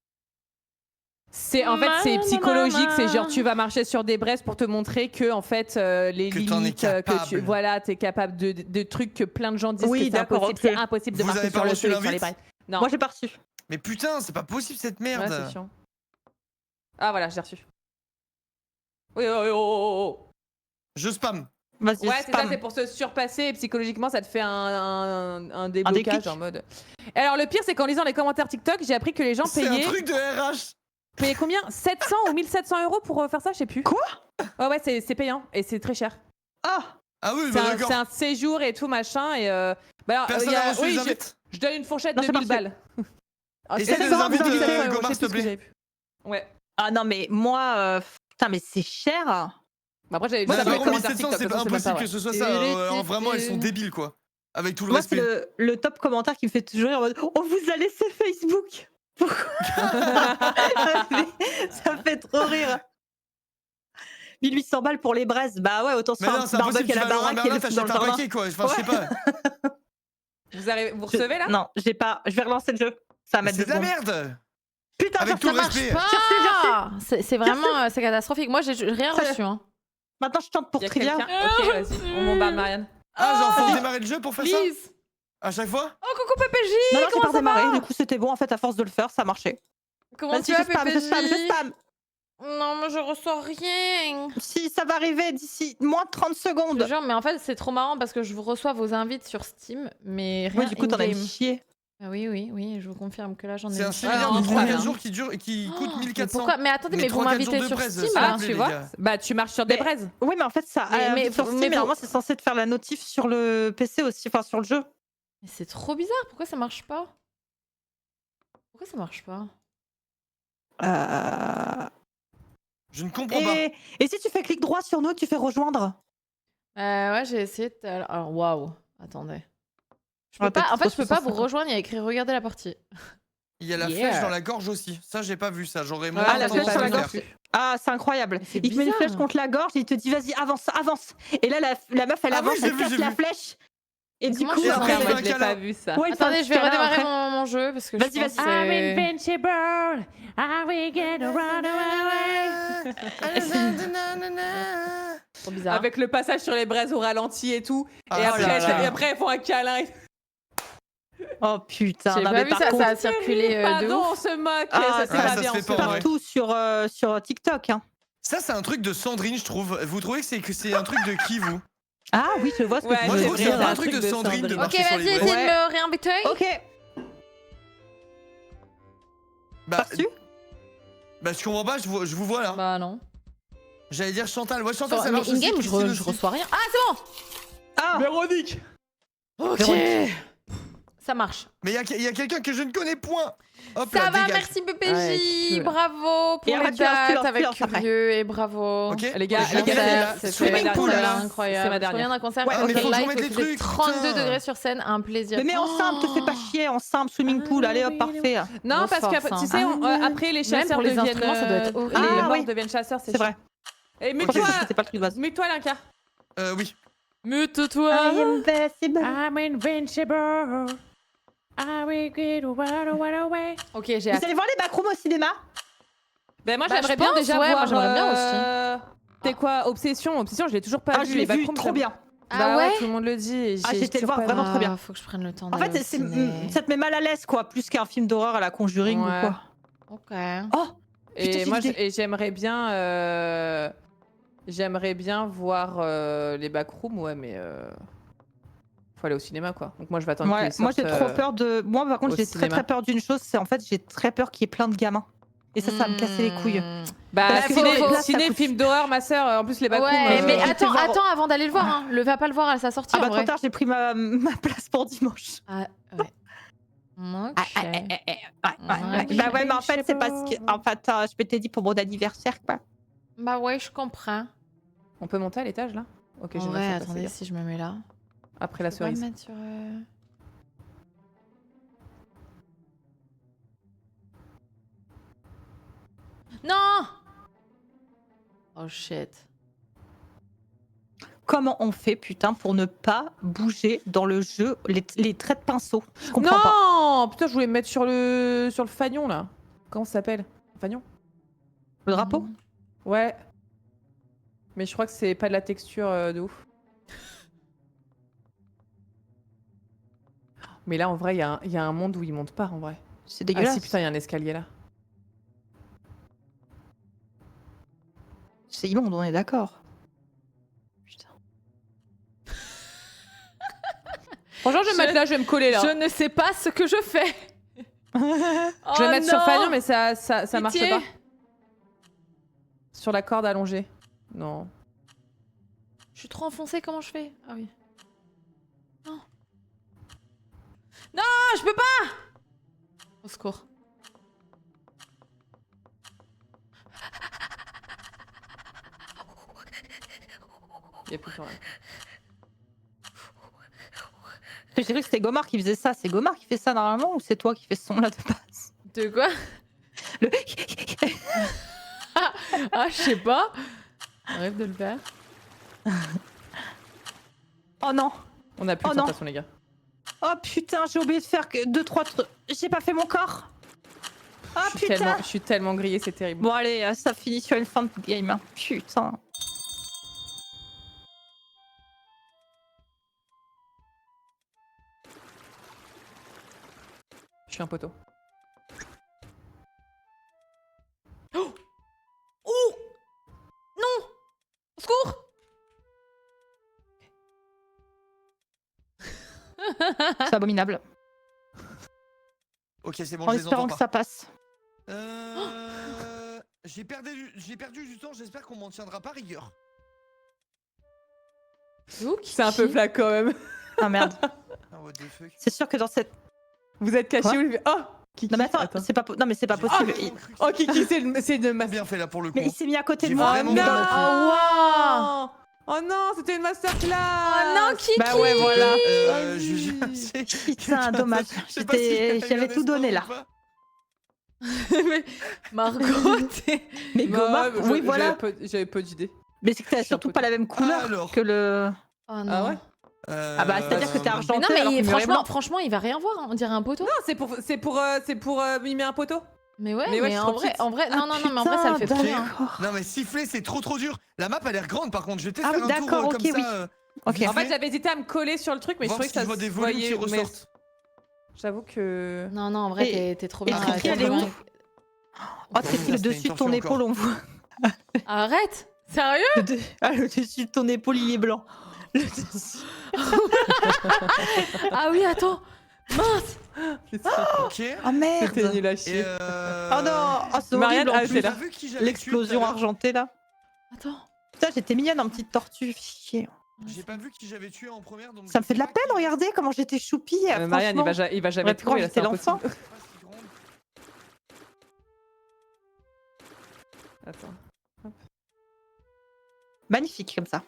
En fait, c'est psychologique. C'est genre, tu vas marcher sur des braises pour te montrer que, en fait, les Que t'en es limites, que capable. t'es capable de trucs que plein de gens disent Oui, que c'est d'accord, impossible. ok. C'est impossible de Vous marcher avez sur pas le reçu feu et sur les l'invite braises. Non. Moi j'ai pas reçu. Mais putain, c'est pas possible cette merde. Ouais, c'est chiant. Ah, voilà, j'ai reçu. Oui, oh. Je spam. Vas-y, Ouais, c'est ça, spam. c'est pour se surpasser et psychologiquement, ça te fait un déclic. déblocage en mode. Et alors, le pire, c'est qu'en lisant les commentaires TikTok, j'ai appris que les gens C'est un payaient. truc de RH. Payaient combien 700 ou 1700 euros pour faire ça, je sais plus. Quoi? Ouais, c'est payant et c'est très cher. Ah, Ah oui, C'est bah un, d'accord. c'est un séjour et tout machin et bah alors, Personne il y a- n'a reçu oui, les invites. je donne une fourchette Non, de j'ai 1000 pas reçu. balles. Ah, Essaie c'est de ça, les inviter, 1700 euros, Gomar, je sais s'il te plus ce que plaît. j'avais pu. Ouais. ah non mais moi, putain mais c'est cher. Bah après, j'avais Moi, vu ça dans les d'abord, commentaires 1700, TikTok. c'est de toute façon, impossible même que pas ce soit vrai. ça. Alors, vraiment, elles sont débiles, quoi. Avec tout le Moi c'est respect. le top commentaire qui me fait toujours rire en mode on vous a laissé Facebook. Pourquoi? Ça fait trop rire. 1800 balles pour les braises. Bah ouais, autant se Mais faire un non, petit c'est impossible. barbecue Tu à vas la à Leroy baraque et Merlin, le foutre dans t'achètes le un jardin. paquet, quoi. Enfin, je sais pas. Vous recevez là? Non, j'ai pas. Je vais relancer le jeu. Ça va Mais mettre c'est deux de la secondes. merde. Putain, Avec tout Ça le marche respect. pas. C'est vraiment c'est catastrophique. Moi, j'ai rien Ça- reçu. Hein. Maintenant je tente pour Y a Trivia. quelqu'un Ok, vas-y, on bombarde Marianne. Ah, genre, faut Oh, démarrer le jeu pour faire ça Please. À chaque fois Oh, coucou PPJ. Non, j'ai Comment pas ça redémarré. va? Du coup, c'était bon en fait à force de le faire, ça marchait. Comment Vas-y, tu je vas spam, je spam, je PPJ? spam. Non, mais je reçois rien. Si ça va arriver d'ici moins de 30 Je secondes. te jure, mais en fait, c'est trop marrant parce que je vous reçois vos invites sur Steam, mais rien Oui, du coup, t'en as in-game. chier. Ah oui, je vous confirme que là, j'en ai C'est un une. séminaire Ouais, de on 3-4 spam, jours qui dure et qui coûte Mais 1400. pourquoi? Mais attendez, mais vous 3-4 jours m'invitez de sur braise, Steam s'il vous là? plaît, Tu les vois gars. Bah, tu marches sur des Mais- braises. Oui, mais en fait, ça. Mais sur vous- Steam, mais et normalement, vous- c'est censé te faire la notif sur le PC aussi, enfin sur le jeu. Mais c'est trop bizarre, pourquoi ça marche pas? Pourquoi ça marche pas? Je ne comprends pas. Et si tu fais clic droit sur nous, tu fais rejoindre. Ouais, j'ai essayé tout à l'heure. Alors, waouh, attendez. Je peux Ouais, pas, t'as en fait, je peux pas vous 350. rejoindre, il y a écrit regarder la partie. Il y a la Yeah. flèche dans la gorge aussi. Ça, j'ai pas vu ça. J'aurais moins Ah, la tendance flèche à sur la le gorge. faire. Ah, c'est incroyable. C'est Il te met une bizarre. flèche contre la gorge, il te dit vas-y, avance, avance. Et là, la meuf, elle Ah oui, avance, j'ai elle vu, casse j'ai la vu. flèche. Et du Comment coup, je fais après, ça, il moi, fait je l'ai un câlin. pas vu ça. Ouais, il fait un Attendez, je vais câlin redémarrer après. mon jeu parce que Vas-y, je pense vas-y. que c'est- invincible. I will get around trop bizarre. Avec le passage sur les braises au ralenti et tout. Ah et, là après, là. et après, elles font un câlin. Oh putain, J'ai non, pas mais vu par ça, contre, ça a circulé de Pardon, ouf. on se moque. Ah, ça, ça, c'est pas ça bien. se on fait se pas, moque. ouais. partout sur TikTok. Hein. Ça, c'est un truc de Sandrine, je trouve. Vous trouvez que c'est un truc de qui, vous Ah oui, je vois ce que Ouais, tu Moi, je veux trouve que vrai, c'est dire. pas un truc de Sandrine de Sandrine. Ok, marcher sur vas-y, les essayez braises. de me réinviter. Ok, Bah, reçu. je comprends pas, je vous vois là. Bah non. J'allais dire Chantal. Ouais, Chantal, ça Mais marche aussi. in-game, Christine je aussi. reçois rien. Ah, c'est bon. Ah, Véronique. Ok. Ça marche. Mais il y a quelqu'un que je ne connais point. Hop Ça là, va, dégage. merci PPJ. Ouais, cool. Bravo pour Et les après, tu lances, dates avec après. Curieux et bravo. Ok. Les gars, Je les vais gars, mettre là, la- c'est Swimming ma pool, dernière. là. Incroyable. C'est ma Je dernière. reviens d'un concert. Ouais, mais ok, faut que je live remette les occupé trucs, 32 putain. degrés sur scène, un plaisir. mais ensemble, te fais pas chier, ensemble, swimming pool, allez hop, parfait. Non, Grosse parce que force, tu sais, hein. après les Même chasseurs pour les deviennent. instruments, ça doit être horrible. Les Ah, morts oui. deviennent chasseurs, c'est C'est vrai. Et Ok. mute-toi, C'était pas le truc de base. mute-toi, Linka. Oui. Mute-toi. invincible. I'm invincible. I will get away. Ok, j'ai Vous hâte. allez voir les backrooms au cinéma? Ben moi Bah, j'aimerais je bien pense, déjà ouais, voir. moi, j'aimerais bien T'es quoi, Obsession, je l'ai toujours pas Ah, vu. je l'ai les vu, backrooms, trop ça- bien. Ah Bah ouais tout le monde le dit. et Ah, j'ai j'étais le toujours voir pas vraiment vu. trop bien. Faut que je prenne le temps En d'aller fait, au ciné. ça te met mal à l'aise, quoi, plus qu'un film d'horreur à la Conjuring Ouais. ou quoi. Ok. Oh, Et Putain, moi j'ai une idée. j'aimerais bien voir les backrooms, ouais, mais faut aller au cinéma quoi. Donc moi je vais attendre ouais, qu'ils moi j'ai sortent, trop peur de. Moi, par contre, au j'ai très cinéma. très peur d'une chose, c'est en fait, j'ai très peur qu'il y ait plein de gamins. Et ça va me casser les couilles. Bah Parce que ciné, les places, ça ciné, coûte- film d'horreur, ma sœur. En plus les backrooms. Ouais, mais j'étais attends, voir- attends avant d'aller le voir. Hein. Le va pas le voir à sa sortie. Ah bah en trop vrai. tard, j'ai pris ma place pour dimanche. Ah, ouais. Ok. Bah ouais, mais en fait, c'est parce que. En fait, je m'étais dit pour mon anniversaire, quoi. Bah ouais, je comprends. On peut monter à l'étage là. Ok, je vais Ouais, mettre ça, attendez, c'est si je me mets là. bien. Après la Je peux pas me cerise. mettre sur. Non. Oh shit. comment on fait, putain, pour ne pas bouger dans le jeu les traits de pinceau? Je comprends pas. Non, putain, je voulais me mettre sur le fanion là. Comment ça s'appelle? Fanion? Le drapeau? Ouais. Mais je crois que c'est pas de la texture de ouf. Mais là, en vrai, il y a un monde où il monte pas, en vrai. C'est Ah dégueulasse. si, putain, il y a un escalier là. C'est immonde, on est d'accord. Putain. Franchement, je vais me mettre là, je vais me coller là. Je ne sais pas ce que je fais. Je vais me mettre sur Fanion, mais ça marche Pitié. pas. Sur la corde allongée. Non. Je suis trop enfoncée, comment je fais? Ah oui. Non. Non, je peux pas. Au secours. Il y a plus de temps là. J'ai cru que c'était Gomar qui faisait ça. C'est Gomar qui fait ça normalement ou c'est toi qui fais ce son là de base? De quoi? Le... Ah, je sais pas. Arrête de le faire. Oh non. On a plus Oh de non. tentation, les gars. Oh putain, j'ai oublié de faire 2-3 trucs. J'ai pas fait mon corps. Oh putain. Je suis tellement grillée, c'est terrible. Bon allez, ça finit sur une fin de game. Hein. Putain. Je suis un poteau. Oh! Oh! Non! Au secours! C'est abominable. Ok, c'est bon, En je les espérant entends que pas. ça passe. J'ai perdu du temps, j'espère qu'on m'en tiendra pas rigueur. C'est un peu plat quand même. Ah merde. Ah, what the fuck. C'est sûr que dans cette. Vous êtes caché Quoi où il fait... Oh Kiki, Non mais attends, c'est pas, non, mais c'est pas J'ai possible. vraiment cru que Oh Kiki, c'est de c'était ma... bien fait là pour le coup. Mais il s'est mis à côté de J'ai moi. vraiment mais bien dans le- appris. Oh non, c'était une masterclass. Oh non, Kiki! Bah ouais, voilà. Putain, dommage. J'avais tout donné là. Mais Margot, t'es... Mais Gomar, Ouais, oui voilà. J'avais peu d'idées. Mais c'est que t'as Je suis un surtout peu- pas la même couleur Alors. que le. Oh non. Ah ouais? Ah bah c'est-à-dire que t'es Mais argenté. non, mais alors que le mur est blanc. franchement, il va rien voir. Hein. On dirait un poteau. Non, c'est pour mimer un poteau. Mais ouais, Mais ouais, je suis en trop vrai, petite. non, non, mais en Putain, vrai, ça le fait trop bien. d'accord. Non mais siffler c'est trop dur. La map a l'air grande par contre, je vais peut-être Ah faire oui, un tour d'accord, comme ok, oui. ça. Ok. vite En fait, fait, j'avais hésité à me coller sur le truc, mais je voir trouvais si que ça je vois se des volumes qui voyait. Mais ressortent. j'avoue que. Non, non, en vrai, Et- t'es trop et bien. le Kiki, elle est où? Oh, t'es pris le C'était une dessus de ton tortue épaule, on voit. Arrête! Sérieux? Le dessus de ton épaule, il est blanc. Le dessus. Ah oui, attends! Mince! Ok. Oh merde. C'était nul à Et chier. Oh non, oh, c'est Marianne, horrible en ah, plus. c'est T'as là. vu qui j'avais tué L'explosion tout à l'heure argentée là. Attends. Putain, j'étais mignonne en petite tortue. Chier. J'ai pas vu qui j'avais tué en première donc. Ça me je fait sais de la pas peine, qui- regardez comment j'étais choupie. Marianne, franchement. il va Ouais, jamais puis quand trouver là, j'étais c'est l'enfant. impossible. C'est pas si grande. Attends. Magnifique comme ça.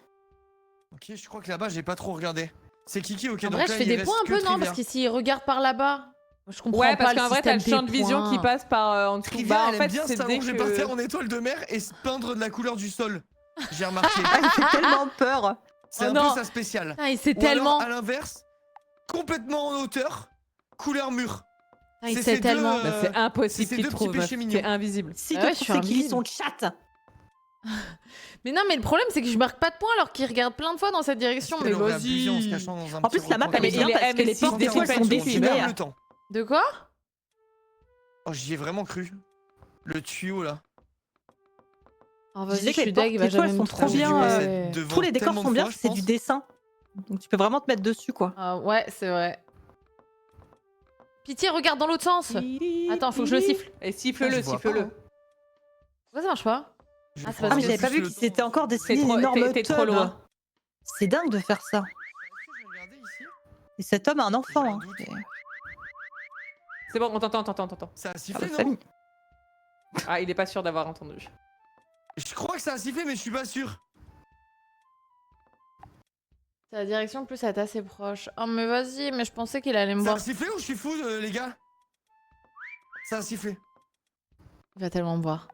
Ok, je crois que là-bas j'ai pas trop regardé. C'est Kiki, ok. En donc vrai, là, je fais il des reste points un que peu, non? Trivia. Parce que s'il regarde par là-bas, je comprends Ouais, pas parce le qu'en vrai, t'as le système champ de des vision points. qui passe par en dessous. Trivia, Bah, en elle fait, aime bien c'est dès s'allonger par terre que. en étoile de mer et se peindre de la couleur du sol. J'ai remarqué. Ah, il fait tellement peur. C'est Oh un non. peu sa spéciale. Putain, il sait Ou alors, tellement. à l'inverse, complètement en hauteur, couleur mur. Putain, il c'est sait ces tellement. deux, Bah, c'est impossible c'est qu'il deux te petits trouve. péchés meuf. mignons. C'est invisible. Si Ah tu ouais, trouves je suis c'est qu'il lit invisible. son chat. Mais non, mais le problème, c'est que je marque pas de points alors qu'il regarde plein de fois dans cette direction. Parce Mais qu'elle aurait abusé en se vas-y. cachant dans un En petit plus, la map, recoin elle est comme bien ça. parce que les M6 portes des fois, elles sont des Tu dessinées. perds le temps. De quoi? Oh, j'y ai vraiment cru. Le tuyau là. Oh, Je disais vas-y, que je les suis portes, deg, il va des fois, jamais elles me sont trop trouver. bien, Ouais. Tous les décors sont bien, c'est du dessin. Donc tu peux vraiment te mettre dessus quoi. Ah, ouais, c'est vrai. Pitié, regarde dans l'autre sens. Attends, faut que je le siffle. Et siffle-le, Je vois siffle-le. pas. Pourquoi ça marche pas? Je Ah, c'est prends parce Ah mais que j'avais plus pas vu le qu'il temps. s'était encore dessiné T'es une trop- énorme t'es trop tub. loin. C'est dingue de faire ça. Je vais regarder ici. Et cet homme a un enfant. J'ai un Hein. doute. C'est bon, on t'entend. Ça a Ah, sifflé, la non? famille. Ah, il est pas sûr d'avoir entendu. Je crois que ça a sifflé, mais je suis pas sûr. C'est la direction plus elle est assez proche. Oh, mais vas-y, mais je pensais qu'il allait me Ça a voir. sifflé ou je suis fou, les gars? Ça a sifflé. Il va tellement me voir.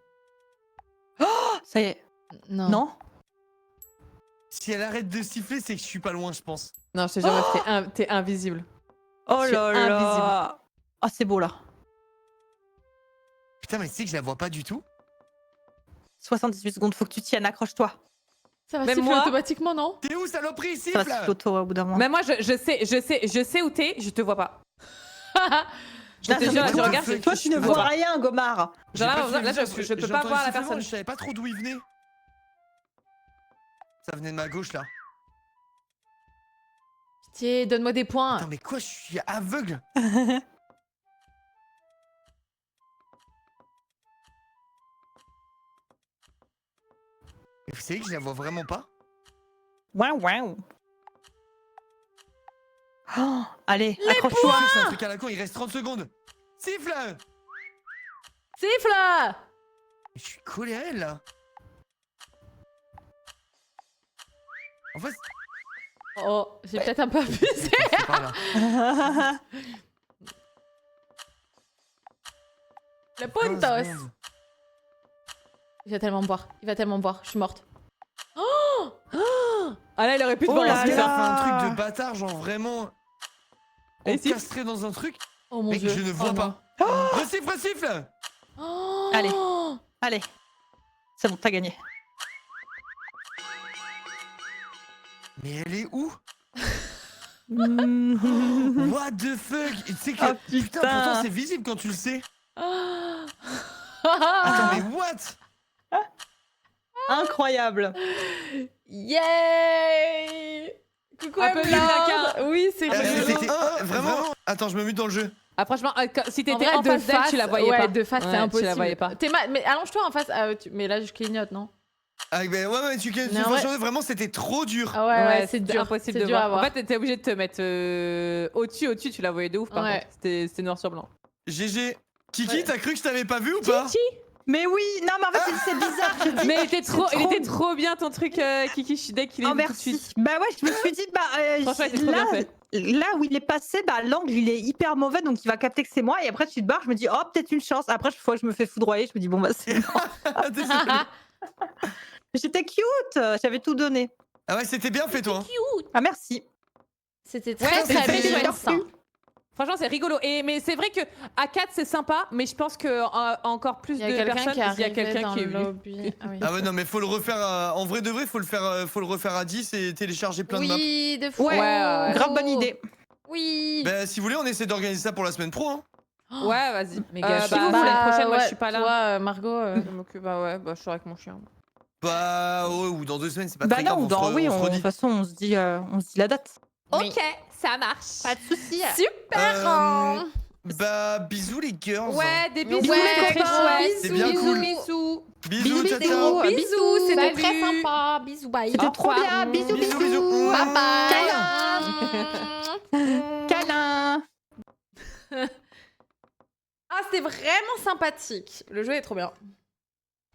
Ça y est. Non. Non. Si elle arrête de siffler, c'est que je suis pas loin, je pense. Non, je te jure, t'es invisible. Oh Je suis là là. Oh, c'est beau là. Putain, mais tu sais que je la vois pas du tout. 78 secondes, faut que tu tiennes, accroche-toi. Ça va Même siffler moi. automatiquement, non? T'es où, saloperie, Ça va siffle? se auto au bout d'un moment. Mais moi, je sais où t'es, je te vois pas. Je Là, te ça jure, me je fait regarde. peur. Toi, tu ne je vois rien, Gomard. J'ai Genre pas là, fait là, gaffe, je peux j'ai pas entendu voir la sifflement, personne. Je savais pas trop d'où il venait. Ça venait de ma gauche, là. Pitié, donne-moi des points. Attends, mais quoi, je suis aveugle? Et vous savez que je la vois vraiment pas? Waouh, waouh. Oh, allez, accroche-toi. C'est un truc à la con, il reste 30 secondes. Siffle! Siffle! Je suis collé à elle, là. En fait, Oh, j'ai peut-être un peu abusé. c'est par là. Le 15 puntos. secondes. Il va tellement me boire. Il va tellement me boire. Je suis morte. Ah là, il aurait pu te Oh voir là Parce là. qu'elle a fait un là. truc de bâtard, genre vraiment. Et siffle. Encastré dans un truc. Oh mon Mec, dieu. je ne vois Oh, pas. Resiffle, resiffle! non. Allez. Allez. C'est bon, t'as gagné. Mais elle est où? Mhm. What the fuck? Tu sais que. Oh, putain, putain. pourtant c'est visible quand tu le sais. Ah. Attends, mais what? Incroyable. Yay! Coucou Un peu Emeline. Blacard. Oui, c'est rigolo. C'était vraiment. Attends, je me mute dans le jeu. Ah, franchement, si En t'étais vrai, en de face d'elle, face, tu la voyais ouais, pas. de face, c'est Ouais, impossible. Tu la voyais pas. Mais allonge-toi en face. Ah, mais là, je clignote, non? Ah, ben ouais, tu Mais en vrai- vraiment, c'était trop dur. Ah ouais, c'est dur. impossible C'est de dur à voir. En voir. fait, t'étais obligé de te mettre au-dessus, tu la voyais de ouf par Ouais. contre. C'était noir sur blanc. GG. Kiki, Ouais. t'as cru que je t'avais pas vu ou pas? Mais oui, non, mais en fait, c'est bizarre. Je dis, Mais il était trop- trop bien ton truc, Kiki. Je suis dès qu'il est Oh, venu tout de merci. suite. Bah ouais, je me suis dit, Franchement, il était trop bien fait. là où il est passé, bah l'angle il est hyper mauvais, donc il va capter que c'est moi. Et après, tu te barres, je me dis, oh, peut-être une chance. Après, chaque fois que je me fais foudroyer, je me dis, bon, bah c'est bon. J'étais cute, j'avais tout donné. Ah ouais, c'était bien fait, toi. hein. Ah, merci. C'était Ouais, très c'était très bien chouette ça. Franchement, c'est rigolo. Mais c'est vrai que à 4 c'est sympa, mais je pense que encore plus Il y a de quelqu'un personnes, qui est il y a arrivé quelqu'un dans qui est le venu. lobby. Ah oui. Ah ouais, non, mais faut le refaire. En vrai de vrai, faut le refaire à 10 et télécharger plein de maps. Oui, de fou. Ouais, ouais. grave bonne idée. Oui. Bah, si vous voulez, on essaie d'organiser ça pour la semaine pro. Hein. Ouais, vas-y. Mais Bah, gâche si vous voulez, la prochaine, moi je suis pas là. Toi, Margot. Je m'occupe, bah ouais, bah je suis avec mon chien. Bah, ouais, ou dans 2 semaines, c'est pas Bah très non, grave. ou dans, oui, on se de toute redit. façon, on se dit la date. Oui. Ok, ça marche. Pas de soucis. Super. hein. Bah, bisous les girls. Ouais, des bisous, Ouais, c'était très copains, chouette. C'est bien cool. Bisous. Bisous, ciao, bisous. ciao. Bisous, c'était Salut. très sympa. Bisous, bye. C'était Au trop revoir. bien. Bisous, Bisous, bisous. bisous. Bye bye. Câlin. Ah, c'était vraiment sympathique. Le jeu est trop bien.